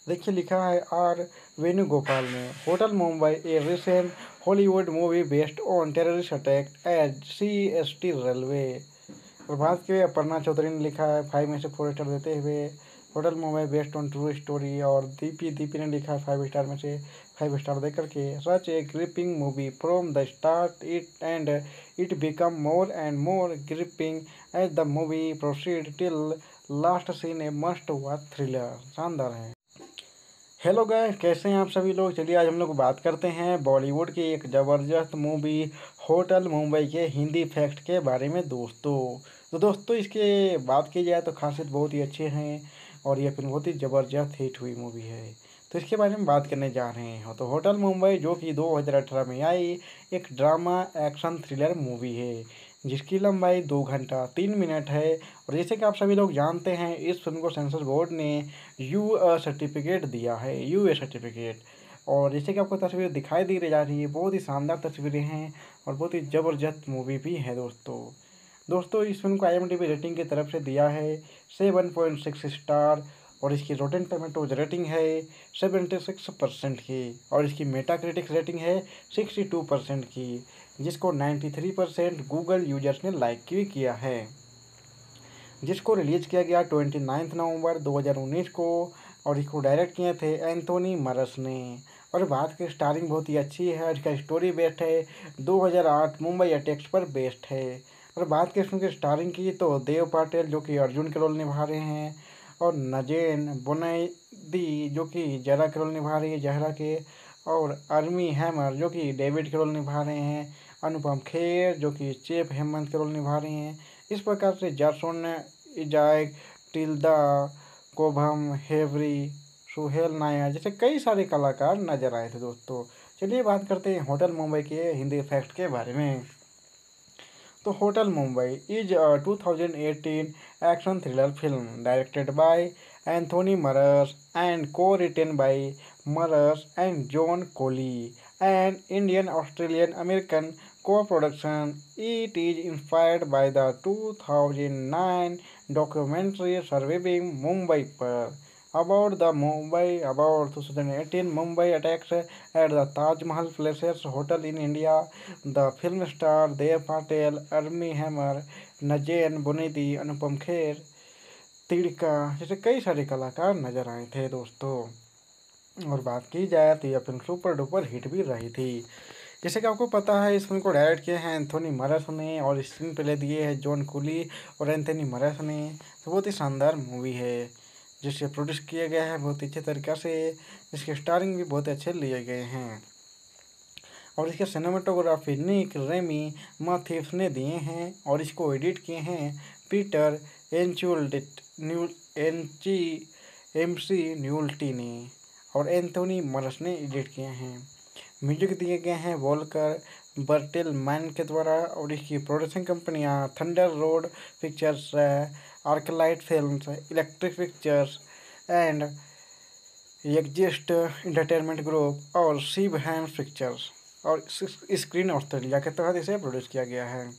देखिए लिखा है R वेणुगोपाल ने, Hotel Mumbai a recent Hollywood movie based on terrorist attack at CST railway. और बात की अपर्णा चौधरी ने लिखा है 5 में से 4 स्टार देते हुए, hotel Mumbai based on true story. और दीपी ने लिखा 5 स्टार में से 5 स्टार देकर के, such a gripping movie from the start it become more and more gripping as the movie proceed till last scene a must watch thriller. शानदार है। Hello guys, कैसे हैं आप सभी लोग। चलिए आज हम लोग बात करते हैं बॉलीवुड की एक ज़बरदस्त मूवी होटल मुंबई के हिंदी फैक्ट के बारे में दोस्तों। तो दोस्तों इसके बात की जाए तो खासियत बहुत ही अच्छे हैं और यह फिल्म बहुत ही ज़बरदस्त हिट हुई मूवी है। तो इसके बारे में बात करने जा रहे हैं। तो होटल मुंबई जो कि 2018 में आई एक ड्रामा एक्शन थ्रिलर मूवी है जिसकी लंबाई 2 घंटा 3 मिनट है। और जैसे कि आप सभी लोग जानते हैं इस फिल्म को सेंसर बोर्ड ने सर्टिफिकेट दिया है, यूए सर्टिफिकेट। और जैसे कि आपको तस्वीर दिखाई दी जा रही है, बहुत ही शानदार तस्वीरें हैं और बहुत ही ज़बरदस्त मूवी भी है दोस्तों इस फिल्म को IMDb रेटिंग की तरफ से दिया है 7.6 स्टार। और इसकी रोटेन टोमेटोज रेटिंग है 76% की। और इसकी मेटा क्रिटिक्स रेटिंग है 62% की, जिसको 93% गूगल यूजर्स ने लाइक भी किया है। जिसको रिलीज किया गया 29 नवंबर 2019 को। और इसको डायरेक्ट किए थे एंथोनी मरस ने। और बात की स्टारिंग बहुत ही अच्छी है। इसका स्टोरी बेस्ड है 2008 मुंबई अटैक्स पर बेस्ड है। और बात की फिल्म की स्टारिंग की तो देव पाटिल जो कि अर्जुन के रोल निभा रहे हैं, और नजेन बुनैदी जो कि जहरा के रोल निभा रही है जहरा के, और अर्मी हैमर जो कि डेविड के रोल निभा रहे हैं, अनुपम खेर जो कि चेप हेमंत के रोल निभा रहे हैं। इस प्रकार से जासोन इजाक, टिल्दा, कोभम, हेवरी, सुहेल नायर जैसे कई सारे कलाकार नजर आए थे दोस्तों। चलिए बात करते हैं होटल मुंबई के हिंदी फैक्ट के बारे में। तो Hotel Mumbai is 2018 action thriller film directed by Anthony Maras and co-written by Maras and John Collee, and Indian Australian American co-production. It is inspired by the 2009 documentary Surviving Mumbai about 2018 Mumbai attacks at the Taj Mahal Palace Hotel in India. The film star Dev Patel, Armie Hammer, नजेन बुनेदी, Anupam Kher, तिड़का जैसे कई सारे कलाकार नजर आए थे दोस्तों। और बात की जाए तो यह फिल्म सुपर डुपर हिट भी रही थी। जैसे कि आपको पता है इस फिल्म को डायरेक्ट किए हैं एंथोनी मरस ने और स्क्रीन प्ले दिए हैं जॉन कुली और एंथोनी मरस ने। तो बहुत ही शानदार मूवी है जिसे प्रोड्यूस किया गया है बहुत अच्छे तरीक़े से। इसके स्टारिंग भी बहुत अच्छे लिए गए हैं। और इसके सिनेमाटोग्राफी निक रेमी माथेस ने दिए हैं। और इसको एडिट किए हैं पीटर MC न्यूल्टी ने। और एंथोनी मरस ने एडिट किए हैं। म्यूजिक दिए गए हैं वॉल्कर बर्टेलमैन के द्वारा। और इसकी प्रोडक्शन कंपनियां Thunder Road Pictures, Arclight Films, Electric Pictures and Exist Entertainment Group और शिव हैंड पिक्चर्स और स्क्रीन ऑस्ट्रेलिया के तहत इसे प्रोड्यूस किया गया है।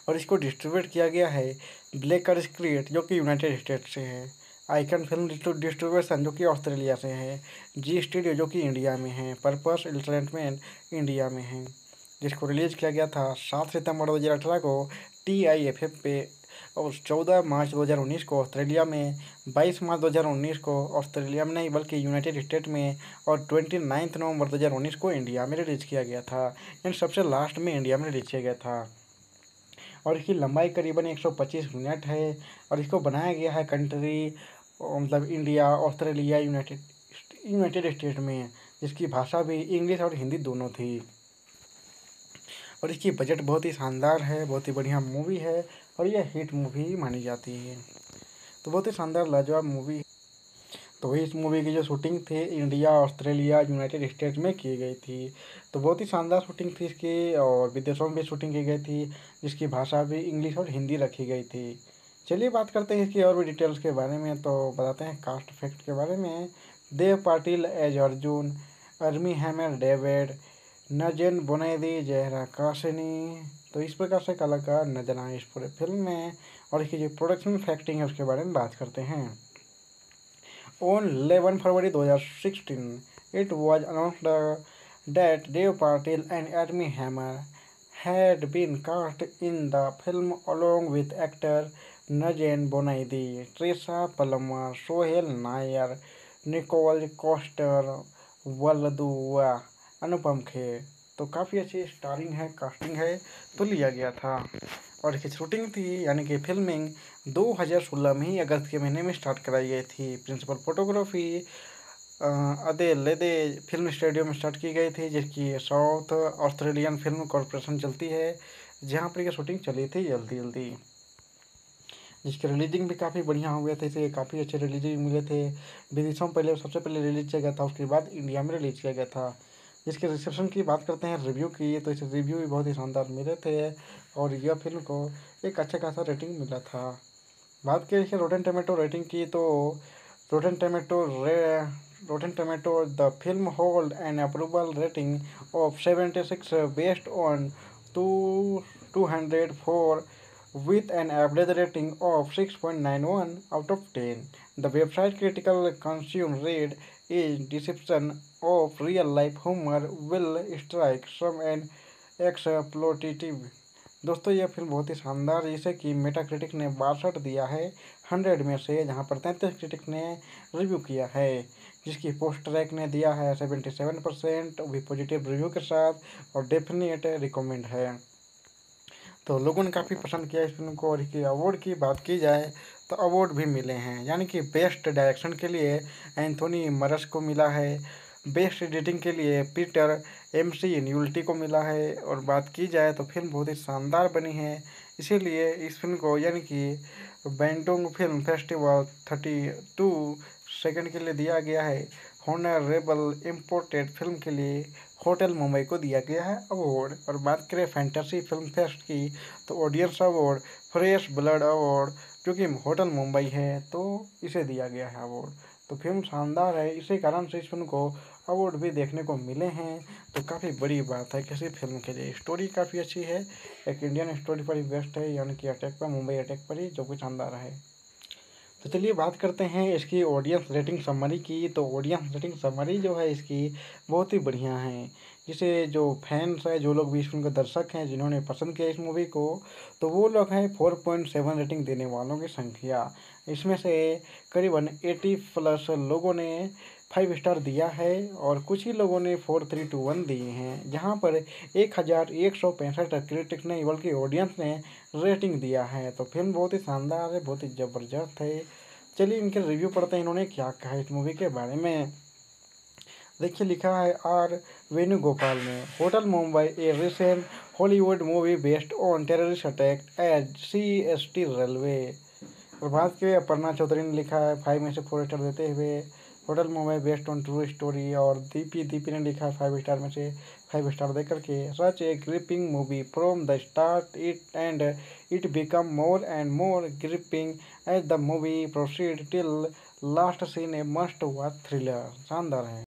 और इसको डिस्ट्रीब्यूट किया गया है ब्लेकर स्क्रीट जो कि यूनाइटेड स्टेट से है, आइकन फिल्म डिस्ट्रीब्यूशन जो कि ऑस्ट्रेलिया से है, जी स्टूडियो जो कि इंडिया में है, पर्पस एंटरटेनमेंट इंडिया में है। जिसको रिलीज किया गया था 7 सितंबर 2018 को TIFF पे, और 14 मार्च 2019 को ऑस्ट्रेलिया में, 22 मार्च 2019 को ऑस्ट्रेलिया में नहीं बल्कि यूनाइटेड स्टेट में, और 29 नवंबर 2019 को इंडिया में रिलीज किया गया था। यानी सबसे लास्ट में इंडिया में रिलीज किया गया था। और इसकी लंबाई करीबन 125 मिनट है। और इसको बनाया गया है कंट्री मतलब इंडिया, ऑस्ट्रेलिया, यूनाइटेड स्टेट में, जिसकी भाषा भी इंग्लिश और हिंदी दोनों थी। और इसकी बजट बहुत ही शानदार है, बहुत ही बढ़िया मूवी है और यह हिट मूवी मानी जाती है। तो बहुत ही शानदार लाजवाब मूवी। तो इस मूवी की जो शूटिंग थी इंडिया, ऑस्ट्रेलिया, यूनाइटेड स्टेट्स में की गई थी। तो बहुत ही शानदार शूटिंग थी इसकी और विदेशों में भी शूटिंग की गई थी, जिसकी भाषा भी इंग्लिश और हिंदी रखी गई थी। चलिए बात करते हैं इसकी और भी डिटेल्स के बारे में। तो बताते हैं कास्ट इफेक्ट के बारे में। Dev Patel as Arjun, Armie Hammer David, Nazanin Boniadi, Zahra Kashani. तो इस प्रकार से कलाकार नजर आए इस पूरे फिल्म में। और इसकी जो प्रोडक्शन फैक्टिंग है उसके बारे में बात करते हैं। On 11 February 2016, it was announced that Dev Patil and Armie Hammer had been cast in the film along with actor Nazanin Boniadi, Teresa Palmer, Suhail Nayyar, Nicole Coster, वल्दुआ, अनुपम खेर। तो काफ़ी अच्छी स्टारिंग है, कास्टिंग है, तो लिया गया था। और इसकी शूटिंग थी यानी कि फिल्मिंग 2016 में ही अगस्त के महीने में स्टार्ट कराई गई थी। प्रिंसिपल फोटोग्राफी अदेलेदे फिल्म स्टूडियो में स्टार्ट की गई थी, जिसकी साउथ ऑस्ट्रेलियन फिल्म कॉरपोरेशन चलती है, जहाँ पर यह शूटिंग चली थी जल्दी जल्दी। जिसके रिलीजिंग भी काफ़ी बढ़िया हुए थे, इसे काफ़ी अच्छे रिलीजिंग मिले थे। विदेशों में पहले सबसे पहले रिलीज किया गया था, उसके बाद इंडिया में रिलीज किया गया था। जिसके रिसेप्शन की बात करते हैं, रिव्यू की, तो इसे रिव्यू भी बहुत ही शानदार मिले थे और यह फिल्म को एक अच्छा खासा रेटिंग मिला था। बात करें इसके रोटेन टोमेटो रेटिंग की, तो rotten tomato rotten tomato the film hold an approval rating of 76 based on 204 with an average rating of 6.91 out of 10. The website critical consume read is deception of real life humor will strike some an exploitative. दोस्तों यह film बहुत ही शानदार है, जिसे कि Meta critic ने 62 दिया है 100 में से, जहां पर 33 क्रिटिक ने रिव्यू किया है। जिसकी पोस्ट रैक ने दिया है 77%, भी पॉजिटिव रिव्यू के साथ और डेफिनेट रिकमेंड है। तो लोगों ने काफ़ी पसंद किया इस फिल्म को। और इसके अवार्ड की बात की जाए तो अवार्ड भी मिले हैं, यानी कि बेस्ट डायरेक्शन के लिए एंथोनी मरस को मिला है, बेस्ट एडिटिंग के लिए पीटर एमसी न्यूल्टी को मिला है। और बात की जाए तो फिल्म बहुत ही शानदार बनी है, इसीलिए इस फिल्म को यानी कि बैंडोंग फिल्म फेस्टिवल 32 सेकंड के लिए दिया गया है। हॉनरेबल इम्पोर्टेड फिल्म के लिए होटल मुंबई को दिया गया है अवार्ड। और बात करें फैंटेसी फिल्म फेस्ट की, तो audience award fresh blood award, जो कि होटल मुंबई है, तो इसे दिया गया है अवार्ड। तो फिल्म शानदार है, इसी कारण से इस फिल्म को अवार्ड भी देखने को मिले हैं, तो काफ़ी बड़ी बात है किसी फिल्म के लिए। स्टोरी काफ़ी अच्छी है, एक इंडियन स्टोरी पर ही बेस्ट है, यानी कि अटैक पर, मुंबई अटैक पर ही, जो कि शानदार है। तो चलिए बात करते हैं इसकी ऑडियंस रेटिंग समरी की। तो ऑडियंस रेटिंग समरी जो है इसकी बहुत ही बढ़िया है, जिसे जो फैंस है, जो लोग भी इस फिल्म के दर्शक हैं, जिन्होंने पसंद किया इस मूवी को, तो वो लोग हैं 4.7 रेटिंग देने वालों की संख्या। इसमें से करीबन 80+ लोगों ने 5 स्टार दिया है और कुछ ही लोगों ने 4.321 दिए हैं, जहाँ पर 1165 क्रिटिक्स ने, बल्कि ऑडियंस ने रेटिंग दिया है। तो फिल्म बहुत ही शानदार है, बहुत ही ज़बरदस्त है। चलिए इनके रिव्यू पढ़ते हैं, इन्होंने क्या कहा इस मूवी के बारे में। देखिए लिखा है आर वेणुगोपाल ने, Hotel Mumbai a recent Hollywood movie based on terrorist attack at CST railway. Prabhat के अपर्णा चौधरी ने लिखा है 5 में से 4 स्टार देते हुए hotel Mumbai based on true story. और दीपी ने लिखा है 5 स्टार में से 5 स्टार देकर के, such a gripping movie from the start it and it become more and more gripping as the movie proceed till last scene a must watch thriller. शानदार है।